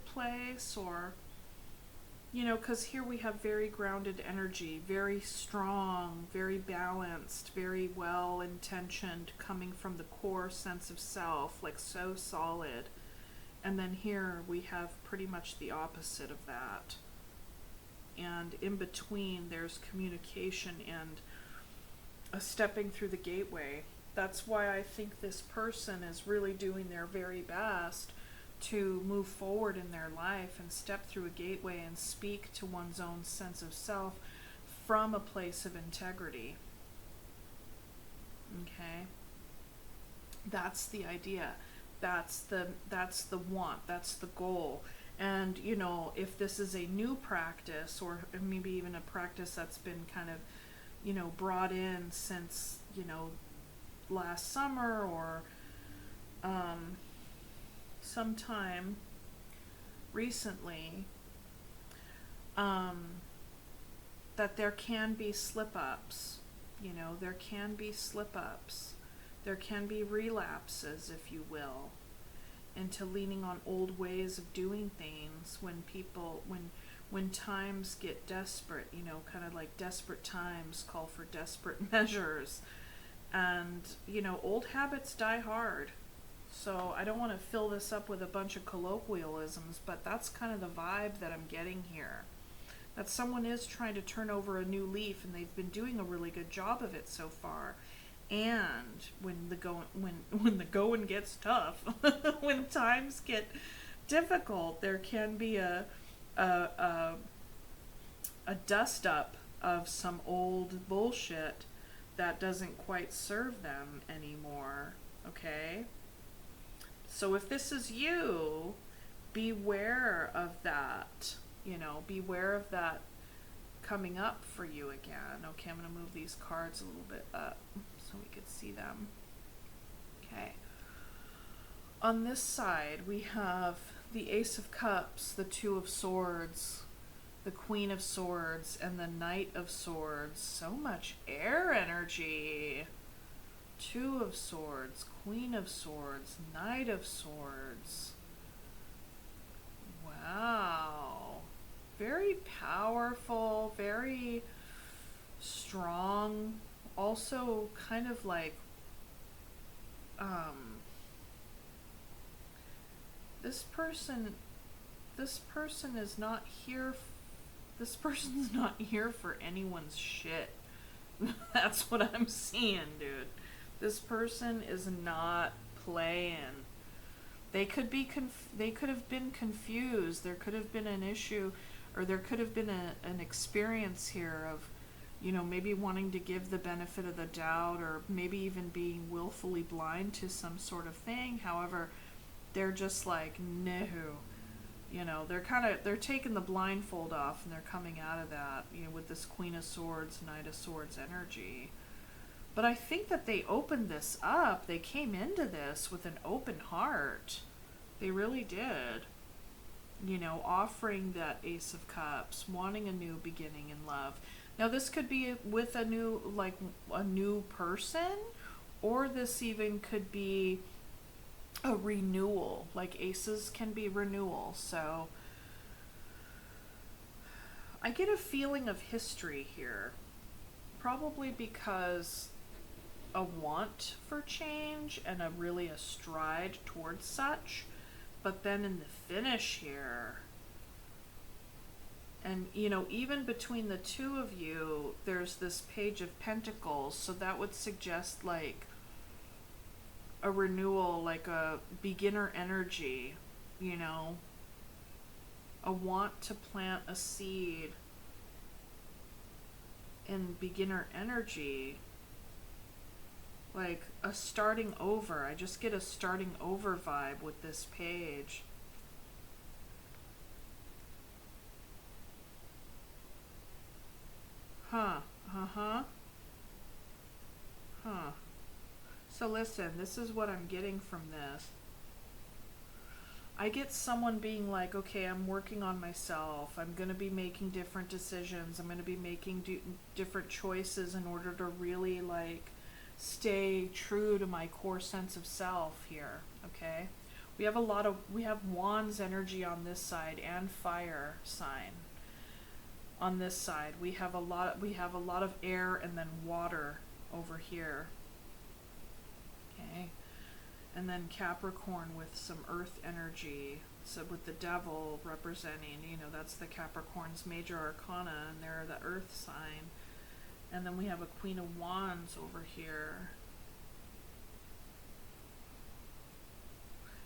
place, or, because here we have very grounded energy, very strong, very balanced, very well intentioned, coming from the core sense of self, like so solid. And then here we have pretty much the opposite of that. And in between, there's communication and a stepping through the gateway. That's why I think this person is really doing their very best to move forward in their life and step through a gateway and speak to one's own sense of self from a place of integrity. Okay? That's the idea. That's the want. That's the goal. And, if this is a new practice, or maybe even a practice that's been kind of, brought in since, last summer, or sometime recently, that there can be slip-ups. There can be slip-ups. There can be relapses, if you will, into leaning on old ways of doing things when times get desperate, kind of like desperate times call for desperate measures. And, old habits die hard. So I don't want to fill this up with a bunch of colloquialisms, but that's kind of the vibe that I'm getting here. That someone is trying to turn over a new leaf, and they've been doing a really good job of it so far. And when the going gets tough, when times get difficult, there can be a dust up of some old bullshit that doesn't quite serve them anymore. Okay? So if this is you, beware of that. Beware of that coming up for you again. Okay, I'm going to move these cards a little bit up so we could see them. Okay. On this side, we have the Ace of Cups, the Two of Swords, the Queen of Swords, and the Knight of Swords. So much air energy. Two of Swords, Queen of Swords, Knight of Swords. Wow. Very powerful, very strong, also kind of like this person is not here for anyone's shit. That's what I'm seeing, dude. This person is not playing. They could have been confused. There could have been an issue, or there could have been an experience here of, maybe wanting to give the benefit of the doubt, or maybe even being willfully blind to some sort of thing. However, they're just like, no. They're taking the blindfold off, and they're coming out of that, with this Queen of Swords, Knight of Swords energy. But I think that they opened this up. They came into this with an open heart. They really did. Offering that Ace of Cups, wanting a new beginning in love. Now, this could be with a new person, or this even could be a renewal. Like, aces can be renewal. So I get a feeling of history here. Probably because a want for change and really a stride towards such. But then in the finish here, And, you know, even between the two of you, there's this Page of Pentacles. So that would suggest like a renewal, like a beginner energy, you know, a want to plant a seed in beginner energy, like a starting over. I just get a starting over vibe with this page. Huh. Uh-huh. Huh. So listen, this is what I'm getting from this. I get someone being like, okay, I'm working on myself. I'm going to be making different decisions. I'm going to be making different choices in order to really like stay true to my core sense of self here, okay? We have Wands energy on this side and fire sign. On this side, we have a lot of air and then water over here. Okay? And then Capricorn with some earth energy. So with the devil representing, you know, that's the Capricorn's major arcana, and they're the earth sign. And then we have a Queen of Wands over here.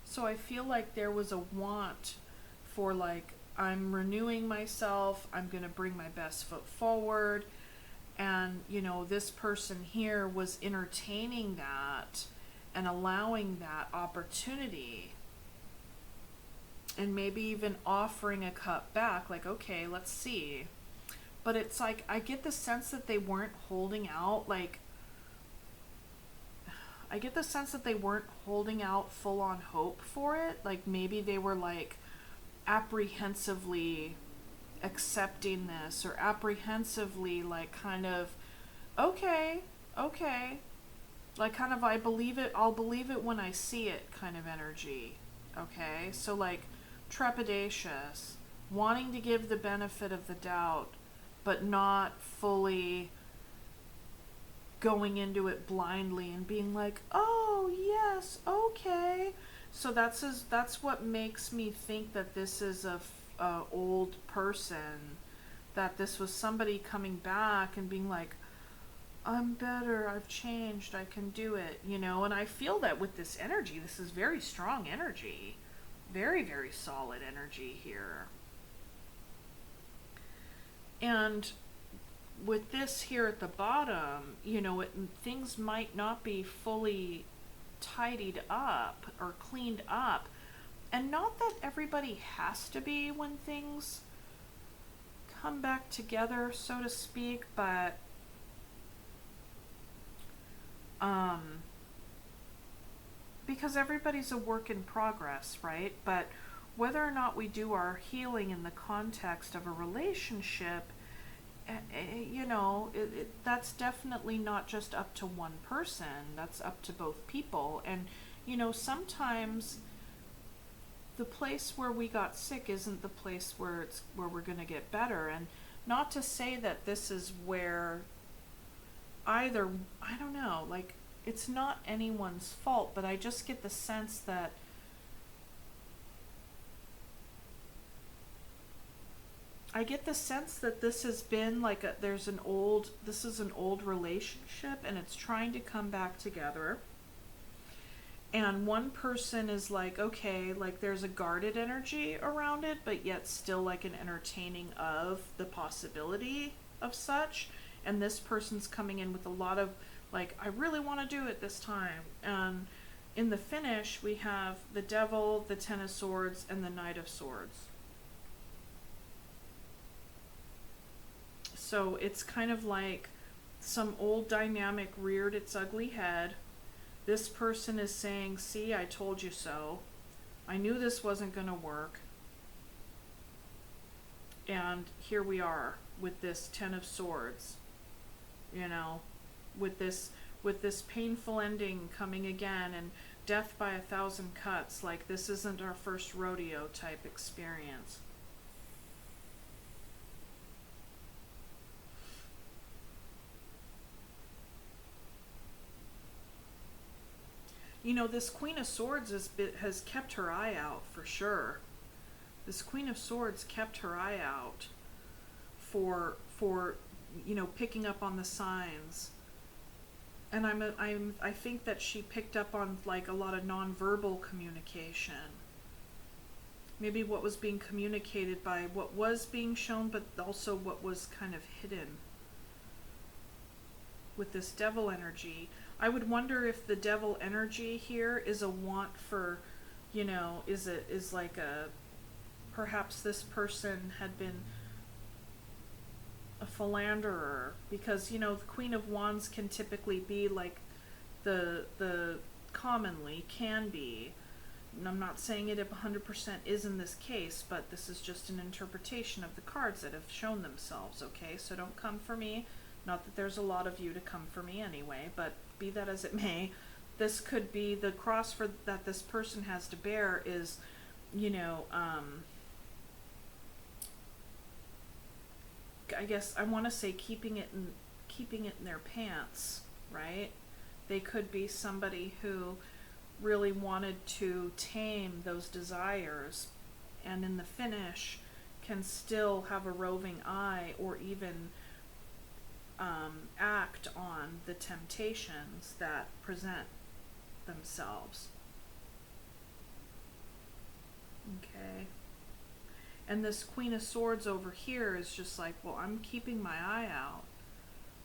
So I feel like there was a want for like, I'm renewing myself, I'm going to bring my best foot forward. And, you know, this person here was entertaining that and allowing that opportunity. And maybe even offering a cup back, like, okay, let's see. But it's like, I get the sense that they weren't holding out, like, I get the sense that they weren't holding out full on hope for it. Like, maybe they were like apprehensively accepting this, or apprehensively like kind of, okay, like kind of, I'll believe it when I see it kind of energy. Okay, so like trepidatious, wanting to give the benefit of the doubt, but not fully going into it blindly and being like, oh yes, okay. So that's what makes me think that this is a old person, that this was somebody coming back and being like, I'm better, I've changed, I can do it, you know. And I feel that with this energy, this is very strong energy, very, very solid energy here. And with this here at the bottom, you know, things might not be fully tidied up or cleaned up. And not that everybody has to be when things come back together, so to speak, but because everybody's a work in progress, right? But whether or not we do our healing in the context of a relationship, you know, that's definitely not just up to one person. That's up to both people. And, you know, sometimes the place where we got sick isn't the place where we're going to get better. And not to say that this is where either, I don't know, like, it's not anyone's fault, but I just get the sense that this has been like this is an old relationship, and it's trying to come back together. And one person is like, okay, like there's a guarded energy around it, but yet still like an entertaining of the possibility of such. And this person's coming in with a lot of like, I really want to do it this time. And in the finish, we have the Devil, the Ten of Swords, and the Knight of Swords. So it's kind of like some old dynamic reared its ugly head. This person is saying, see, I told you so. I knew this wasn't going to work. And here we are with this Ten of Swords, you know, with this painful ending coming again, and death by 1,000 cuts. Like, this isn't our first rodeo type experience. You know, this Queen of Swords has kept her eye out for sure. This Queen of Swords kept her eye out. for picking up on the signs. And I think that she picked up on like a lot of nonverbal communication. Maybe what was being communicated by what was being shown, but also what was kind of hidden with this devil energy. I would wonder if the devil energy here is a want for, is like a, perhaps this person had been a philanderer, because the Queen of Wands can typically be like the commonly can be, and I'm not saying it 100% is in this case, but this is just an interpretation of the cards that have shown themselves, okay? So don't come for me. Not that there's a lot of you to come for me anyway, but be that as it may, this could be the cross for that this person has to bear is, I guess I want to say keeping it in their pants, right? They could be somebody who really wanted to tame those desires, and in the finish can still have a roving eye, or even act on the temptations that present themselves. Okay. And this Queen of Swords over here is just like, well, I'm keeping my eye out.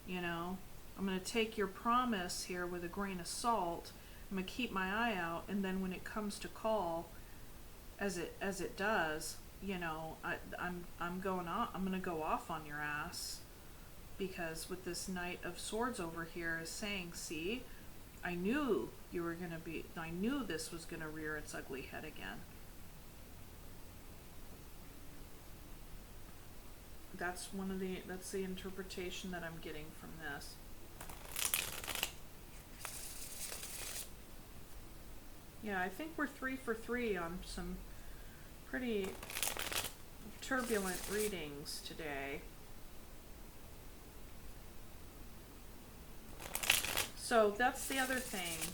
I'm going to take your promise here with a grain of salt. I'm going to keep my eye out, and then when it comes to call, as it does, I'm going to go off on your ass, because with this Knight of Swords over here is saying, see, I knew this was going to rear its ugly head again. That's the interpretation that I'm getting from this. Yeah, I think we're 3 for 3 on some pretty turbulent readings today. So that's the other thing,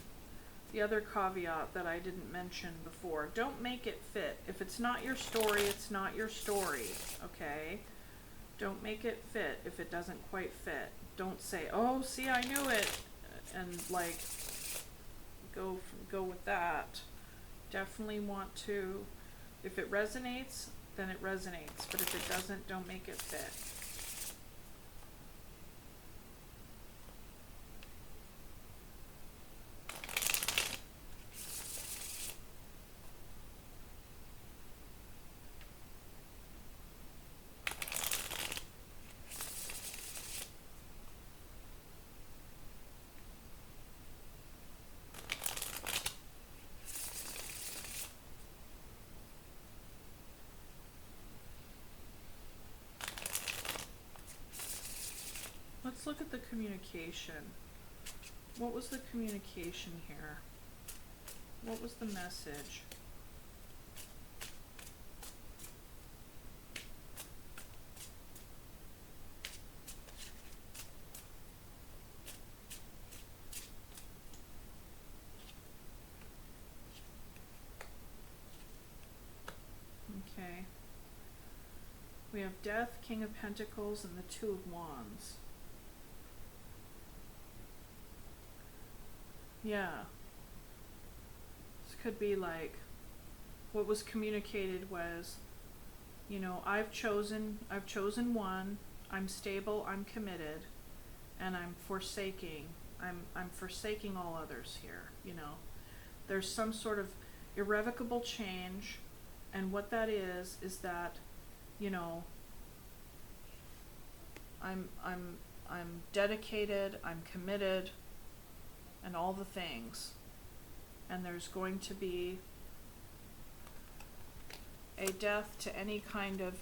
the other caveat that I didn't mention before. Don't make it fit. If it's not your story, it's not your story, okay? Don't make it fit if it doesn't quite fit. Don't say, oh, see, I knew it, and like go with that. Definitely want to, if it resonates, then it resonates, but if it doesn't, don't make it fit. Let's look at the communication. What was the communication here? What was the message? Okay. We have Death, King of Pentacles, and the Two of Wands. Yeah. This could be like, what was communicated was, I've chosen one, I'm stable, I'm committed, and I'm forsaking all others here, There's some sort of irrevocable change, and what that is that, I'm dedicated, I'm committed, and all the things, and there's going to be a death to any kind of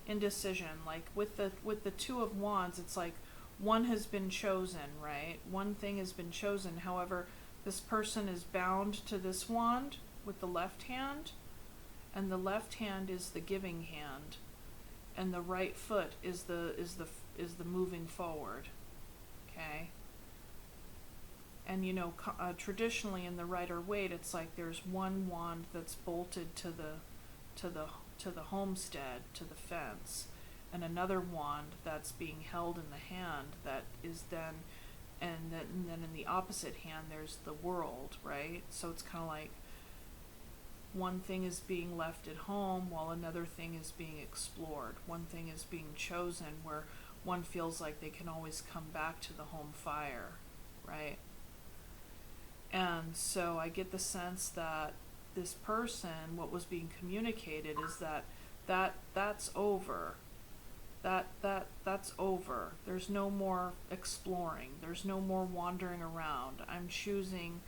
indecision. Like with the Two of Wands, it's like one has been chosen, right? One thing has been chosen. However, this person is bound to this wand with the left hand, and the left hand is the giving hand, and the right foot is the moving forward. Okay. And traditionally in the Rider-Waite, it's like there's one wand that's bolted to the homestead, to the fence, and another wand that's being held in the hand that is then, and then in the opposite hand there's the world, right? So it's kind of like one thing is being left at home while another thing is being explored. One thing is being chosen where one feels like they can always come back to the home fire, right? And so I get the sense that this person, what was being communicated is that's over. That's over. There's no more exploring. There's no more wandering around. I'm choosing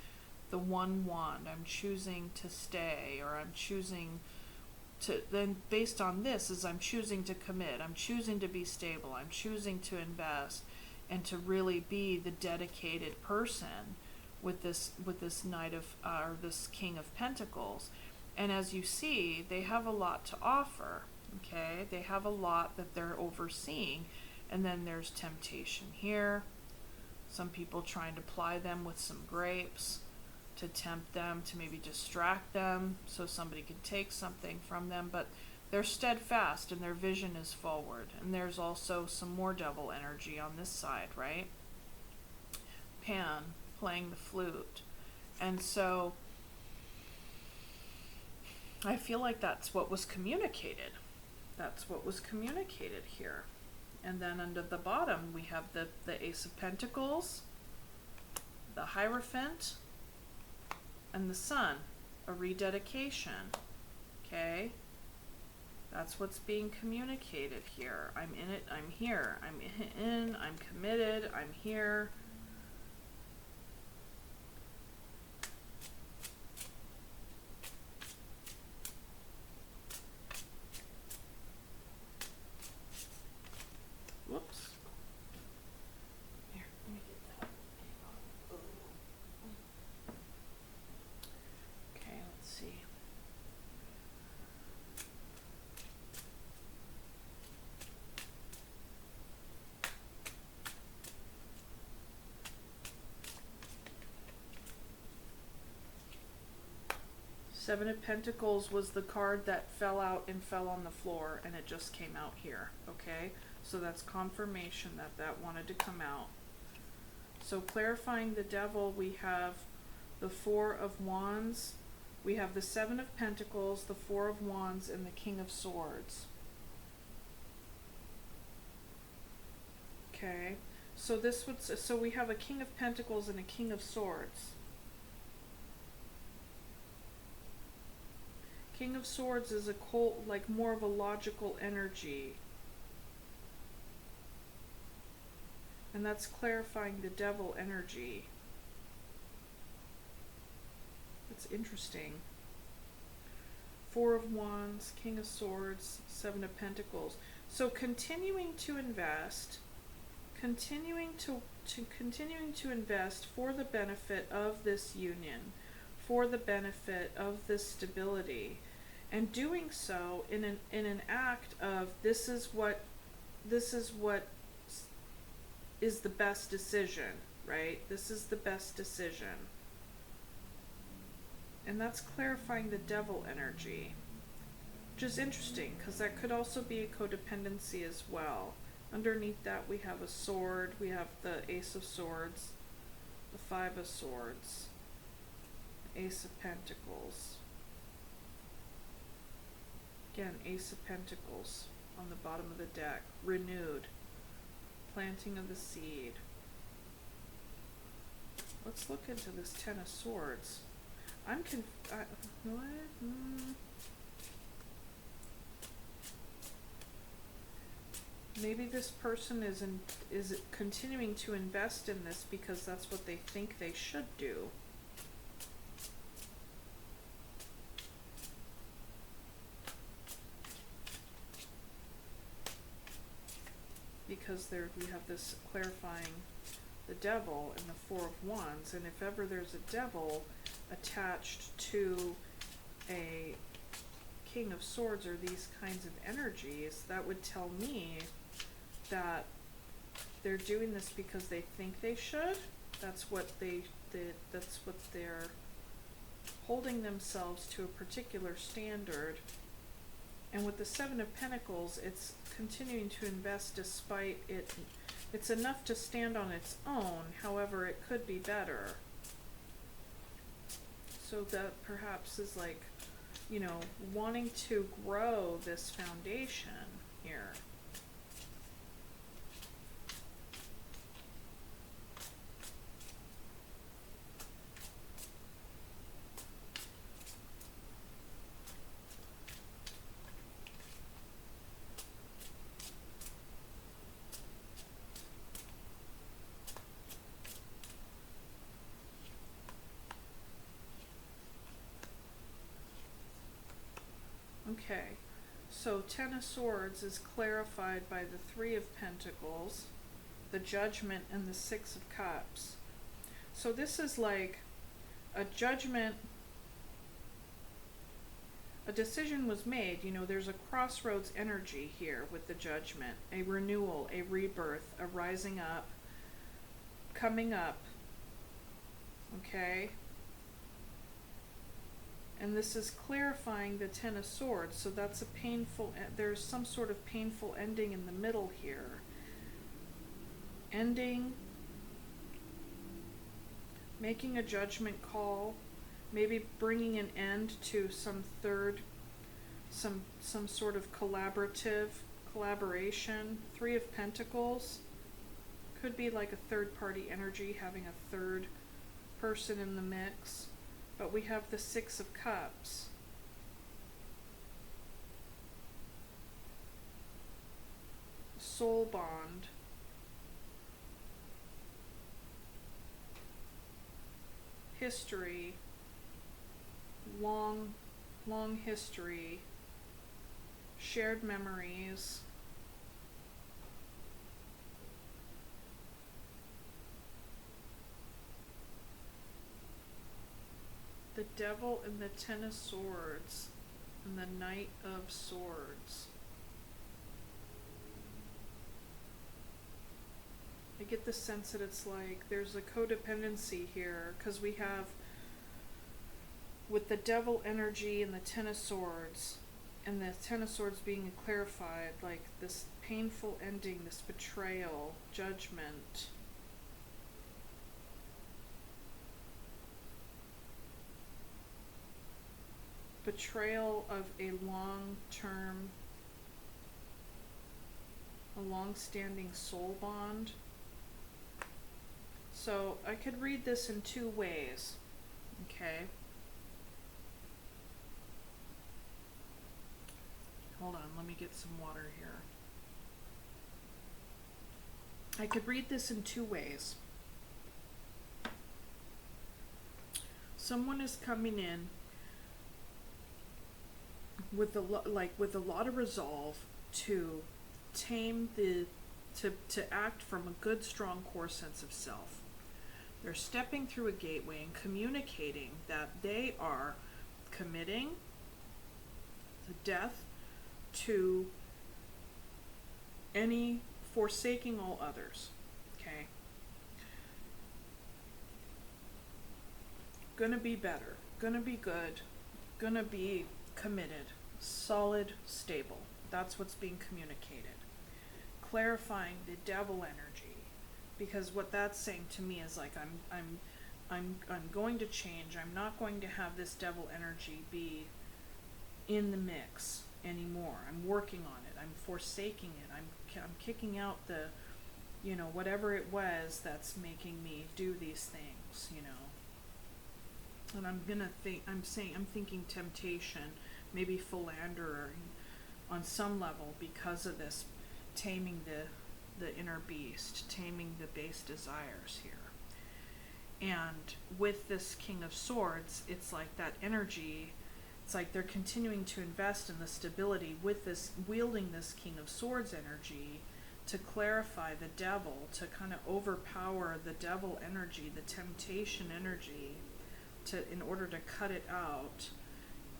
the one wand. I'm choosing to stay, or I'm choosing to, then based on this is I'm choosing to commit. I'm choosing to be stable. I'm choosing to invest and to really be the dedicated person with this Knight of or this King of Pentacles. And as you see, they have a lot to offer. Okay, they have a lot that they're overseeing, and then there's temptation here. Some people trying to ply them with some grapes to tempt them, to maybe distract them so somebody can take something from them, but they're steadfast and their vision is forward. And there's also some more devil energy on this side, right? Pan playing the flute. And so I feel like that's what was communicated. That's what was communicated here. And then under the bottom we have the Ace of Pentacles, the Hierophant, and the Sun, a rededication. Okay? That's what's being communicated here. I'm in it, I'm here. I'm committed, I'm here. Whoops. Here, let me get that. Okay, let's see. Seven of Pentacles was the card that fell out and fell on the floor, and it just came out here, okay? So that's confirmation that that wanted to come out. So clarifying the Devil, we have the Four of Wands, we have the Seven of Pentacles, the Four of Wands, and the King of Swords. Okay, so this would, so we have a King of Pentacles and a King of Swords. King of Swords is a cold, like more of a logical energy. And that's clarifying the Devil energy. That's interesting. Four of Wands, King of Swords, Seven of Pentacles. So continuing to invest, continuing to invest for the benefit of this union, for the benefit of this stability, and doing so in an act of this is what is the best decision, right? This is the best decision. And that's clarifying the Devil energy, which is interesting because that could also be a codependency as well. Underneath that we have a sword, we have the Ace of Swords, the Five of Swords, Ace of Pentacles. Again, Ace of Pentacles on the bottom of the deck. Renewed. Planting of the seed. Let's look into this Ten of Swords. What? Maybe this person is continuing to invest in this because that's what they think they should do. Because we have this clarifying the Devil and the Four of Wands, and if ever there's a Devil attached to a King of Swords or these kinds of energies, that would tell me that they're doing this because they think they should. That's what they're holding themselves to a particular standard And with the Seven of Pentacles, it's continuing to invest despite it. It's enough to stand on its own, however, it could be better. So that perhaps is like, you know, wanting to grow this foundation here. Okay, so Ten of Swords is clarified by the Three of Pentacles, the Judgment, and the Six of Cups. So this is like a judgment, a decision was made. You know, there's a crossroads energy here with the Judgment, a renewal, a rebirth, a rising up, coming up, okay? And this is clarifying the Ten of Swords, so that's a painful, there's some sort of painful ending in the middle here. Ending, making a judgment call, maybe bringing an end to some sort of collaboration. Three of Pentacles could be like a third party energy, having a third person in the mix. But we have the Six of Cups. Soul bond. History. Long history. Shared memories. The Devil and the Ten of Swords and the Knight of Swords. I get the sense that it's like there's a codependency here, because we have, with the Devil energy and the Ten of Swords, and the Ten of Swords being clarified, like this painful ending, this betrayal, judgment. Betrayal of a long-standing soul bond. So I could read this in two ways, okay? Hold on, let me get some water here. I could read this in two ways. Someone is coming in with a lot of resolve to tame to act from a good, strong core sense of self. They're stepping through a gateway and communicating that they are committing the death to any forsaking all others. Okay? Gonna be better, gonna be good, gonna be committed, solid, stable. That's what's being communicated. Clarifying the Devil energy, because what that's saying to me is like I'm going to change. I'm not going to have this Devil energy be in the mix anymore. I'm working on it. I'm forsaking it. I'm kicking out the, you know, whatever it was that's making me do these things, you know. And I'm thinking temptation, maybe philandering on some level because of this, taming the inner beast, taming the base desires here. And with this King of Swords, it's like that energy, it's like they're continuing to invest in the stability with this, wielding this King of Swords energy to clarify the devil, to kind of overpower the devil energy, the temptation energy, in order to cut it out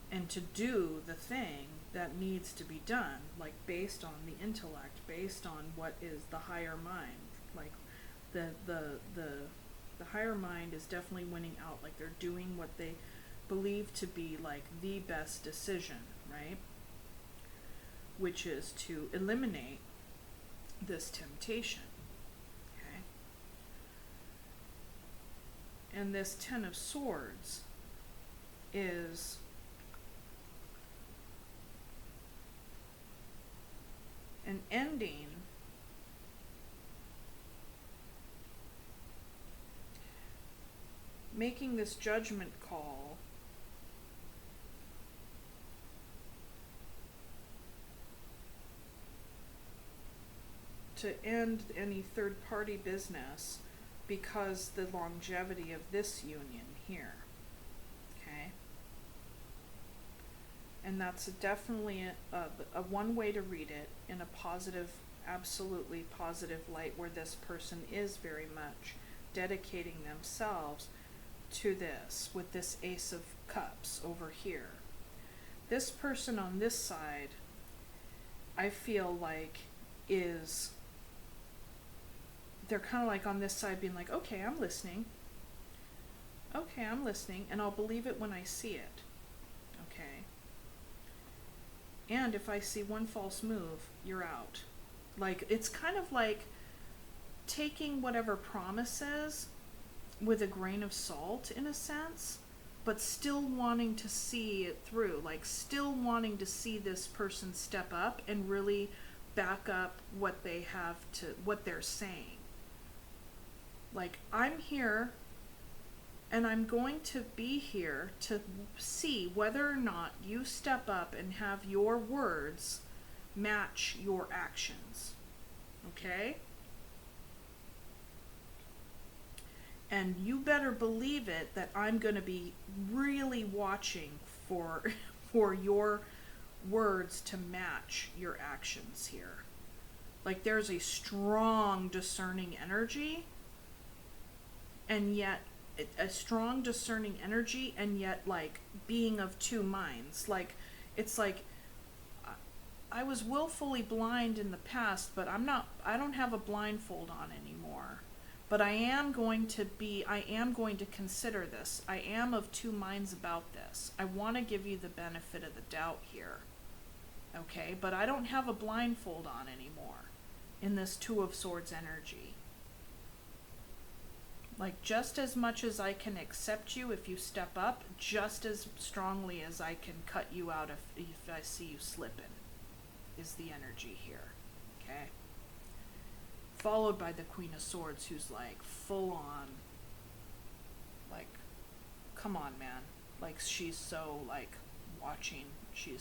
and to do the thing that needs to be done, like based on the intellect, based on what is the higher mind. Like the higher mind is definitely winning out, like they're doing what they believe to be like the best decision, right? which is to eliminate this temptation. Okay? And this Ten of Swords is an ending making this judgment call to end any third-party business because the longevity of this union here. Okay? And that's definitely a one way to read it, in a positive, absolutely positive light, where this person is very much dedicating themselves to this, with this Ace of Cups over here. This person on this side, I feel like, they're kind of like on this side being like, okay, I'm listening. Okay, I'm listening, and I'll believe it when I see it. Okay? And if I see one false move, you're out. Like, it's kind of like taking whatever promises with a grain of salt, in a sense, but still wanting to see it through. Like, still wanting to see this person step up and really back up what they're saying. Like, I'm here, and I'm going to be here to see whether or not you step up and have your words match your actions. Okay? And you better believe it that I'm going to be really watching for your words to match your actions here. Like, there's a strong discerning energy, and yet like being of two minds. Like, it's like I was willfully blind in the past, but I don't have a blindfold on anymore. But I am going to consider this. I am of two minds about this. I want to give you the benefit of the doubt here. Okay? But I don't have a blindfold on anymore in this Two of Swords energy. Like, just as much as I can accept you if you step up, just as strongly as I can cut you out if I see you slipping, is the energy here. Okay? Followed by the Queen of Swords, who's like full on, like, come on, man. Like, she's so like watching. She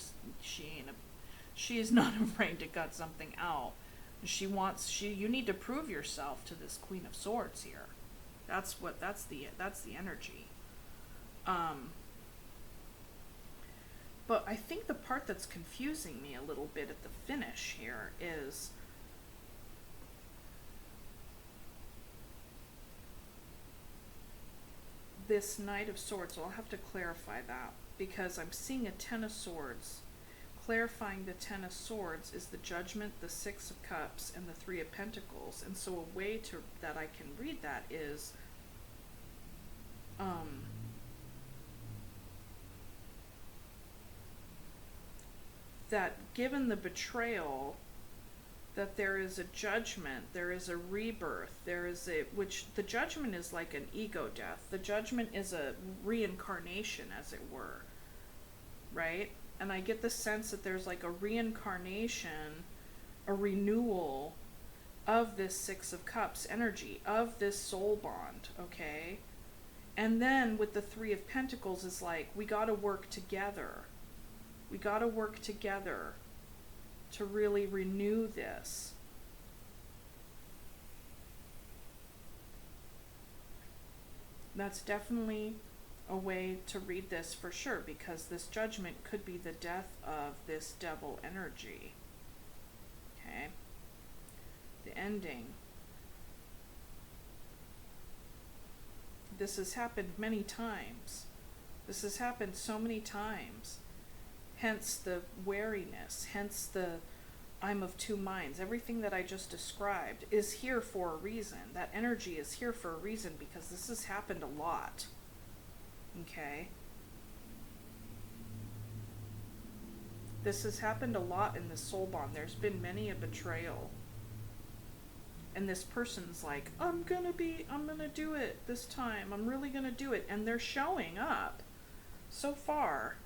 is not afraid to cut something out. You need to prove yourself to this Queen of Swords here. That's the energy. But I think the part that's confusing me a little bit at the finish here is this Knight of Swords. So I'll have to clarify that, because I'm seeing a Ten of Swords. Clarifying the Ten of Swords is the Judgment, the Six of Cups, and the Three of Pentacles. And so a way that I can read that is that given the betrayal, that there is a judgment, there is a rebirth, which the judgment is like an ego death. The judgment is a reincarnation, as it were, right? And I get the sense that there's like a reincarnation, a renewal of this Six of Cups energy, of this soul bond, okay? And then with the Three of Pentacles is like, we gotta work together. We gotta work together to really renew this. That's definitely a way to read this for sure, because this judgment could be the death of this devil energy. Okay? The ending. This has happened many times. This has happened so many times. Hence the wariness, hence the I'm of two minds. Everything that I just described is here for a reason. That energy is here for a reason, because this has happened a lot. Okay? This has happened a lot in the soul bond. There's been many a betrayal. And this person's like, I'm gonna do it this time. I'm really gonna do it. And they're showing up. So far,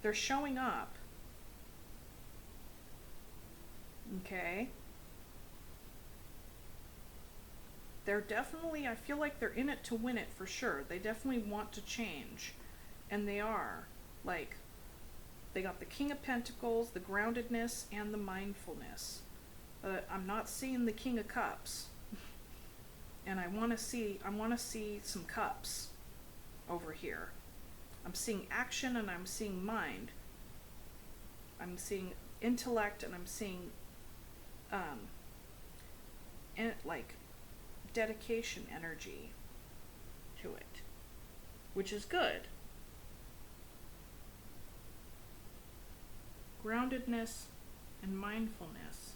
they're showing up. Okay? They're definitely, I feel like they're in it to win it for sure. They definitely want to change. And they are. Like, they got the King of Pentacles, the groundedness, and the mindfulness. I'm not seeing the King of Cups. And I want to see some cups over here. I'm seeing action and I'm seeing mind. I'm seeing intellect and I'm seeing like dedication energy to it, which is good. Groundedness and mindfulness,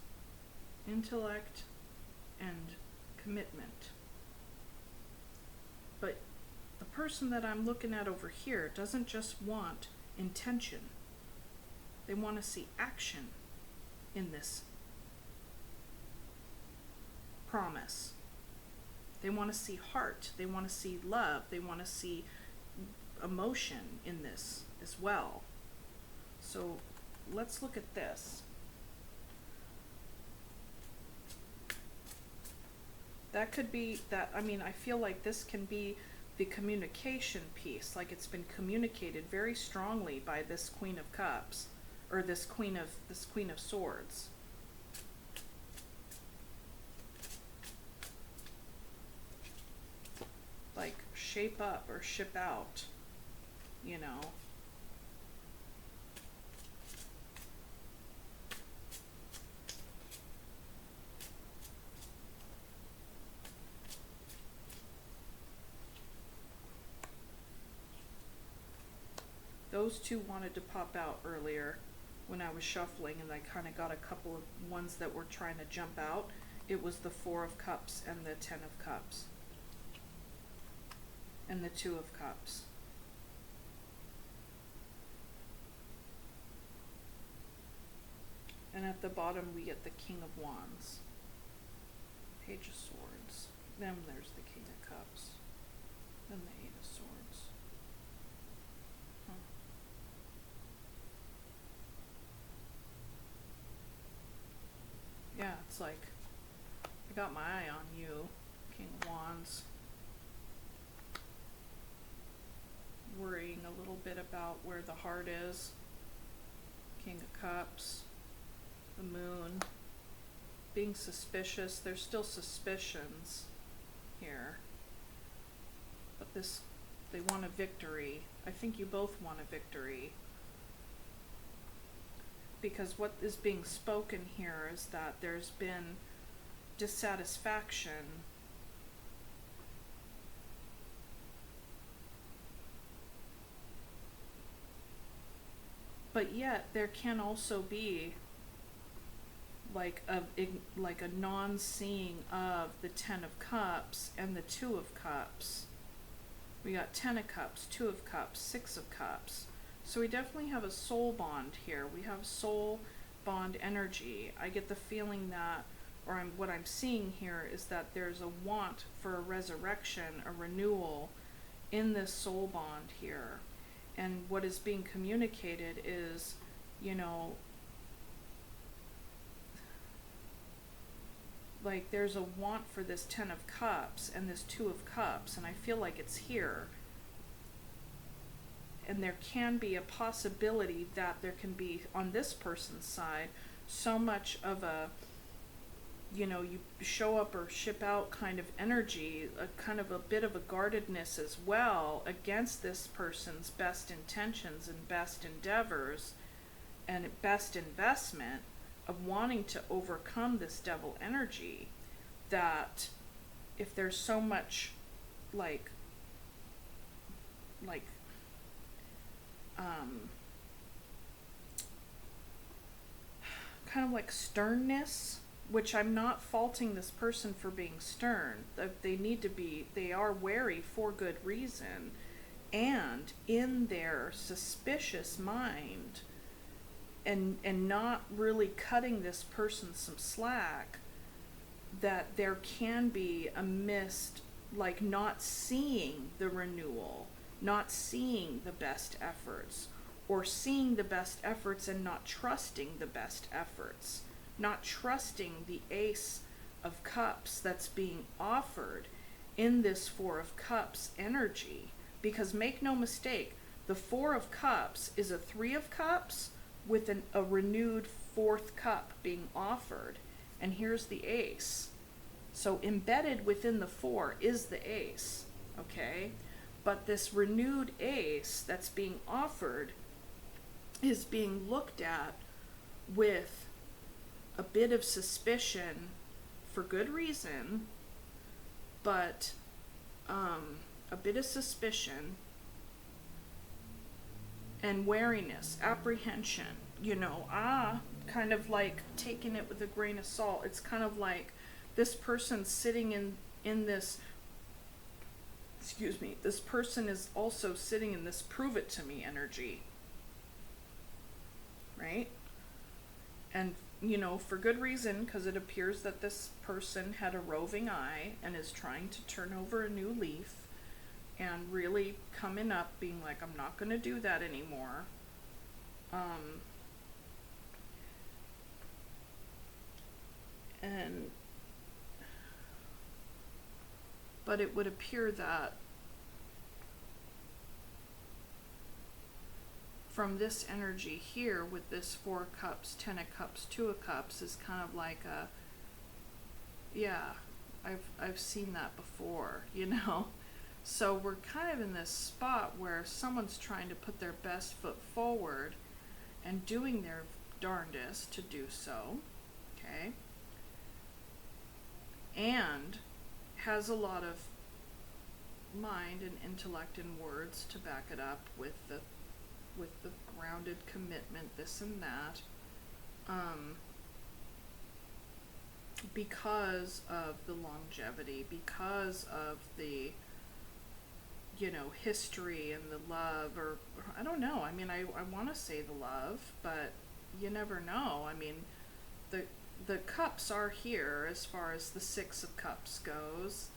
intellect and commitment. But the person that I'm looking at over here doesn't just want intention. They want to see action in this promise. They want to see heart. They want to see love. They want to see emotion in this as well. So let's look at this. That could be that, I mean, I feel like this can be the communication piece, like it's been communicated very strongly by this Queen of Cups, or this Queen of Swords. Like, shape up or ship out, you know. Those two wanted to pop out earlier when I was shuffling, and I kind of got a couple of ones that were trying to jump out. It was the Four of Cups and the Ten of Cups. And the Two of Cups. And at the bottom we get the King of Wands. Page of Swords. Then there's the King of Cups. Then the Eight of Swords. Yeah, it's like, I got my eye on you, King of Wands. Worrying a little bit about where the heart is. King of Cups. The Moon. Being suspicious. There's still suspicions here. But this, they want a victory. I think you both want a victory. Because what is being spoken here is that there's been dissatisfaction. But yet there can also be like a non-seeing of the Ten of Cups and the Two of Cups. We got Ten of Cups, Two of Cups, Six of Cups. So we definitely have a soul bond here. We have soul bond energy. I get the feeling that, or what I'm seeing here is that there's a want for a resurrection, a renewal in this soul bond here. And what is being communicated is, you know, like there's a want for this Ten of Cups and this Two of Cups, and I feel like it's here. And there can be a possibility that there can be, on this person's side, so much of a, you know, you show up or ship out kind of energy, a kind of a bit of a guardedness as well against this person's best intentions and best endeavors and best investment of wanting to overcome this devil energy. That if there's so much like kind of like sternness, which I'm not faulting this person for being stern. They need to be, they are wary for good reason, and in their suspicious mind, and not really cutting this person some slack, that there can be a missed, like not seeing the renewal, not seeing the best efforts, or seeing the best efforts and not trusting the best efforts, not trusting the Ace of Cups that's being offered in this Four of Cups energy. Because make no mistake, the Four of Cups is a Three of Cups with a renewed fourth cup being offered. And here's the Ace. So embedded within the Four is the Ace, okay? But this renewed Ace that's being offered is being looked at with a bit of suspicion, for good reason, but a bit of suspicion and wariness, apprehension, kind of like taking it with a grain of salt. It's kind of like this person sitting in this, this person is also sitting in this prove it to me energy, right? And, for good reason, because it appears that this person had a roving eye and is trying to turn over a new leaf and really coming up being like, I'm not going to do that anymore. But it would appear that from this energy here with this Four of Cups, Ten of Cups, Two of Cups is kind of like I've seen that before, So we're kind of in this spot where someone's trying to put their best foot forward and doing their darndest to do so, okay? And has a lot of mind and intellect and words to back it up with the grounded commitment, this and that, because of the longevity, because of the history and the love, or I don't know, I want to say the love, but you never know. The cups are here as far as the Six of Cups goes.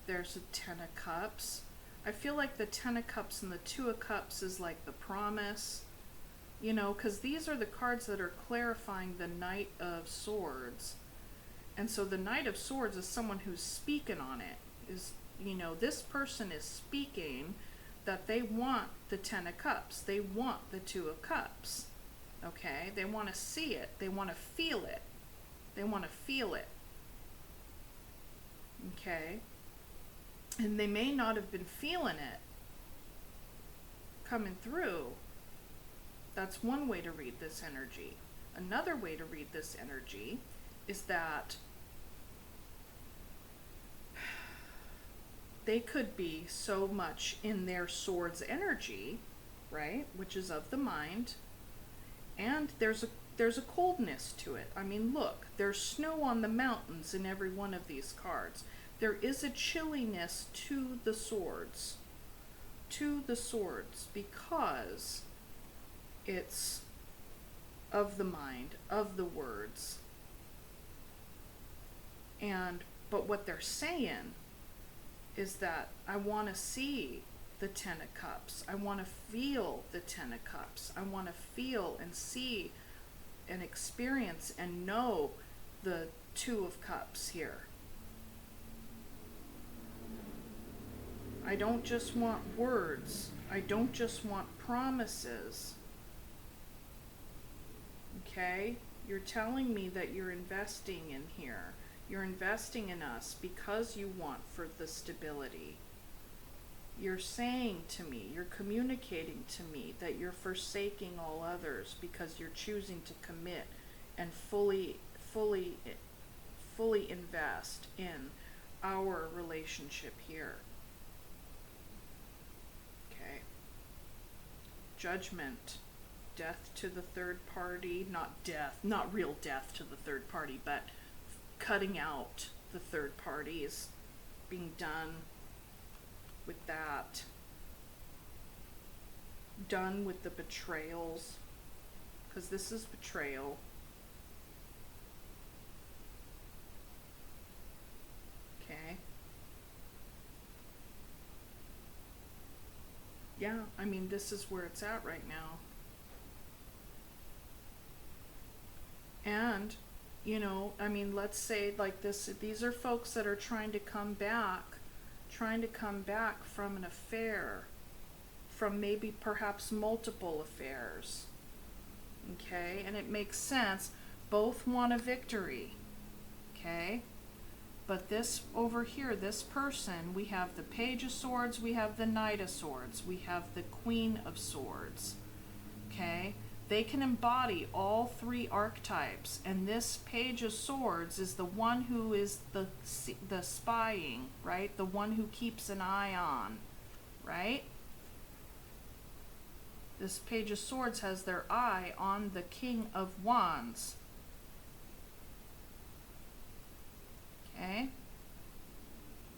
There's a Ten of Cups. I feel like the Ten of Cups and the Two of Cups is like the promise, because these are the cards that are clarifying the Knight of Swords. And so the Knight of Swords is someone who's speaking on it, is, this person is speaking that they want the Ten of Cups. They want the Two of Cups, okay? They want to see it. They want to feel it. They want to feel it, okay? And they may not have been feeling it coming through. That's one way to read this energy. Another way to read this energy is that they could be so much in their Swords energy, right, which is of the mind, and there's a coldness to it. Look, there's snow on the mountains in every one of these cards. There is a chilliness to the swords, because it's of the mind, of the words. But what they're saying is that I want to see the Ten of Cups. I want to feel the Ten of Cups. I want to feel and see and experience and know the Two of Cups here. I don't just want words. I don't just want promises. Okay? You're telling me that you're investing in here. You're investing in us because you want for the stability. You're saying to me, you're communicating to me that you're forsaking all others because you're choosing to commit and fully invest in our relationship here. Okay. Judgment. Death to the third party. Not death, not real death to the third party, but cutting out the third parties, being done with that, done with the betrayals, because this is betrayal. Okay. Yeah, I mean, this is where it's at right now. And, you know, I mean, let's say like this, these are folks that are trying to come back from an affair, from maybe perhaps multiple affairs. Okay, and it makes sense. Both want a victory. Okay, but this over here, this person, we have the Page of Swords, we have the Knight of Swords, we have the Queen of Swords. Okay, they can embody all three archetypes, and this Page of Swords is the one who is the spying, right? The one who keeps an eye on, right? This Page of Swords has their eye on the King of Wands. Okay?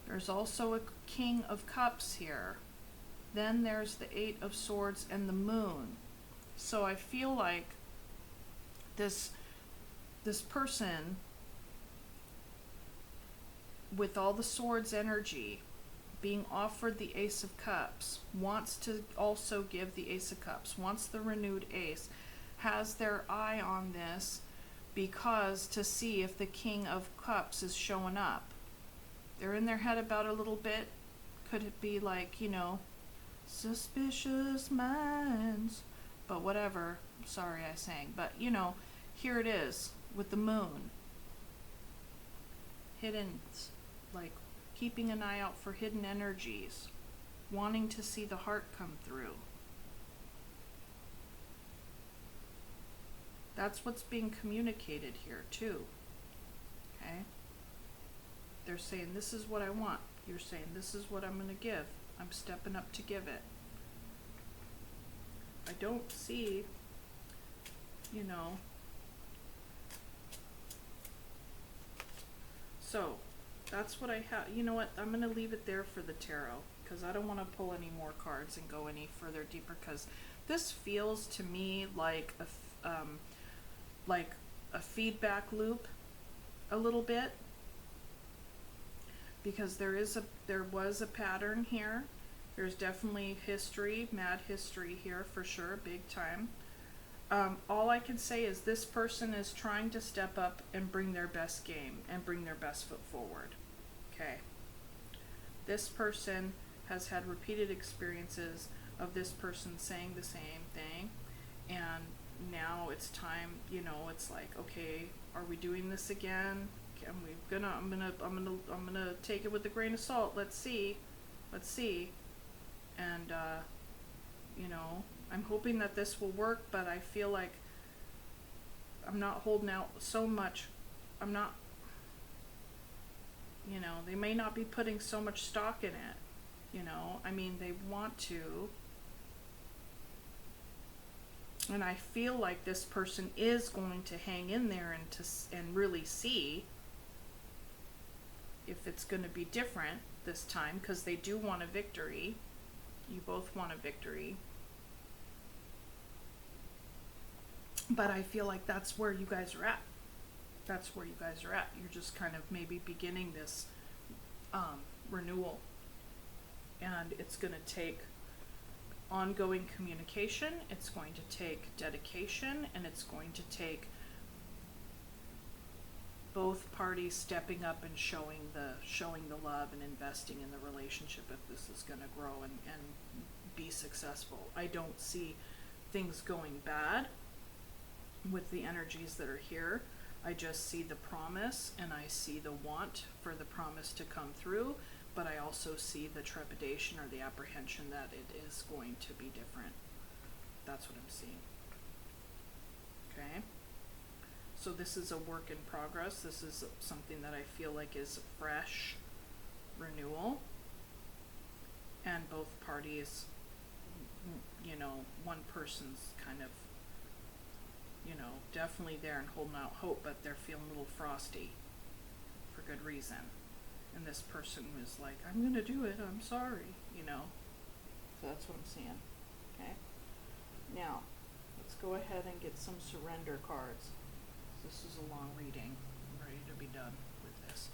There's also a King of Cups here. Then there's the Eight of Swords and the Moon. So I feel like this person with all the swords energy being offered the Ace of Cups wants to also give the Ace of Cups, wants the renewed Ace, has their eye on this because to see if the King of Cups is showing up. They're in their head about it a little bit. Could it be like, you know, suspicious minds? But whatever. Sorry I sang. But, you know, here it is with the Moon. Hidden, like, keeping an eye out for hidden energies. Wanting to see the heart come through. That's what's being communicated here, too. Okay? They're saying, this is what I want. You're saying, this is what I'm going to give. I'm stepping up to give it. I don't see, you know. So, that's what I have. You know what? I'm going to leave it there for the tarot, because I don't want to pull any more cards and go any further deeper, because this feels to me like a feedback loop a little bit, because there was a pattern here. There's definitely history, mad history here for sure, big time. All I can say is this person is trying to step up and bring their best game and bring their best foot forward. Okay. This person has had repeated experiences of this person saying the same thing, and now it's time, you know, it's like, okay, are we doing this again? I'm gonna take it with a grain of salt. Let's see. And you know, I'm hoping that this will work, but I feel like I'm not holding out so much. I'm not, you know, they may not be putting so much stock in it. You know, I mean, they want to. And I feel like this person is going to hang in there and really see if it's going to be different this time, because they do want a victory. You both want a victory. But I feel like that's where you guys are at. That's where you guys are at. You're just kind of maybe beginning this renewal. And it's going to take ongoing communication, it's going to take dedication, and it's going to take both parties stepping up and showing the love and investing in the relationship if this is going to grow and be successful. I don't see things going bad with the energies that are here. I just see the promise, and I see the want for the promise to come through, but I also see the trepidation or the apprehension that it is going to be different. That's what I'm seeing. Okay? So this is a work in progress. This is something that I feel like is fresh renewal. And both parties, you know, one person's kind of, you know, definitely there and holding out hope, but they're feeling a little frosty for good reason. And this person was like, I'm going to do it, I'm sorry, you know. So that's what I'm seeing. Okay? Now, let's go ahead and get some surrender cards. This is a long reading. I'm ready to be done with this.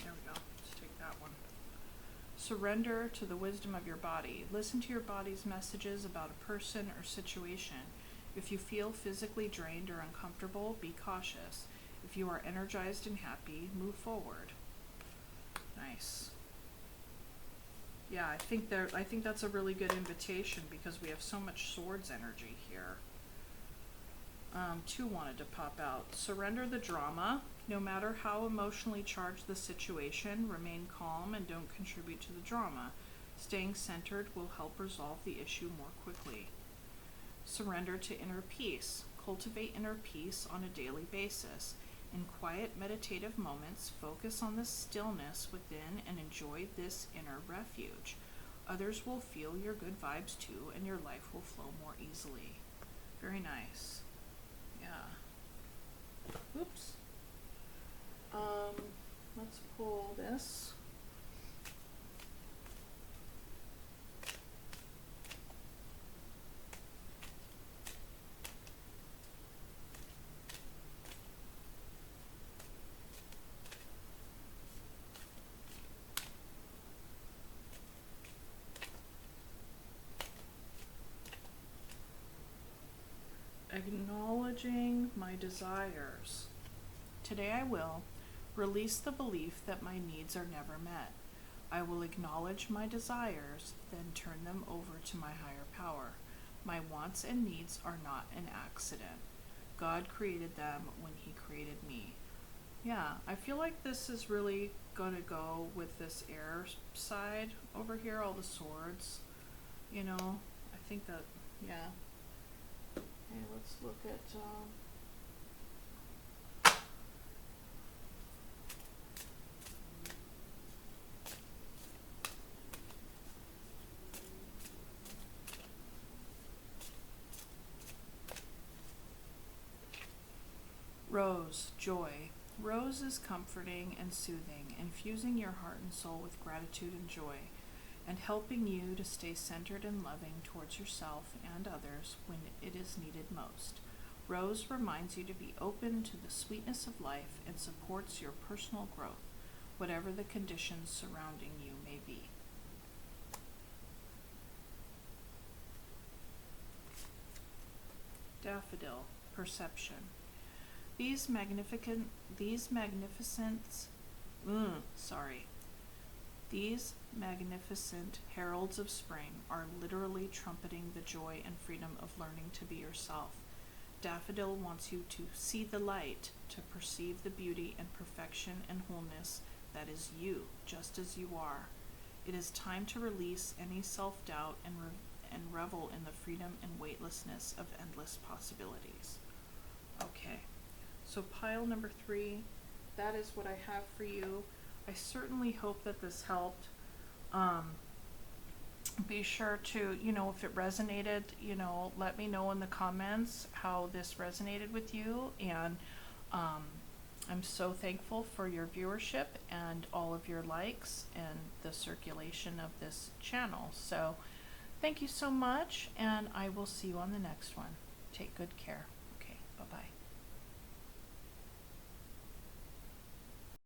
There we go. Let's take that one. Surrender to the wisdom of your body. Listen to your body's messages about a person or situation. If you feel physically drained or uncomfortable, be cautious. If you are energized and happy, move forward. Nice. Yeah, I think that's a really good invitation because we have so much swords energy here. Two wanted to pop out. Surrender the drama. No matter how emotionally charged the situation, remain calm and don't contribute to the drama. Staying centered will help resolve the issue more quickly. Surrender to inner peace. Cultivate inner peace on a daily basis. In quiet meditative moments, focus on the stillness within and enjoy this inner refuge. Others will feel your good vibes too, and your life will flow more easily. Very nice. Yeah. Oops. Let's pull this. Acknowledging my desires. Today I will release the belief that my needs are never met. I will acknowledge my desires, then turn them over to my higher power. My wants and needs are not an accident. God created them when He created me. Yeah, I feel like this is really going to go with this air side over here, all the swords. You know, I think that, yeah. Okay, let's look at, Rose, joy. Rose is comforting and soothing, infusing your heart and soul with gratitude and joy, and helping you to stay centered and loving towards yourself and others when it is needed most. Rose reminds you to be open to the sweetness of life and supports your personal growth, whatever the conditions surrounding you may be. Daffodil, perception. These magnificent heralds of spring are literally trumpeting the joy and freedom of learning to be yourself. Daffodil wants you to see the light, to perceive the beauty and perfection and wholeness that is you, just as you are. It is time to release any self-doubt and revel in the freedom and weightlessness of endless possibilities. Okay. So pile number 3, that is what I have for you. I certainly hope that this helped. Be sure to, if it resonated, let me know in the comments how this resonated with you. And I'm so thankful for your viewership and all of your likes and the circulation of this channel. So thank you so much, and I will see you on the next one. Take good care.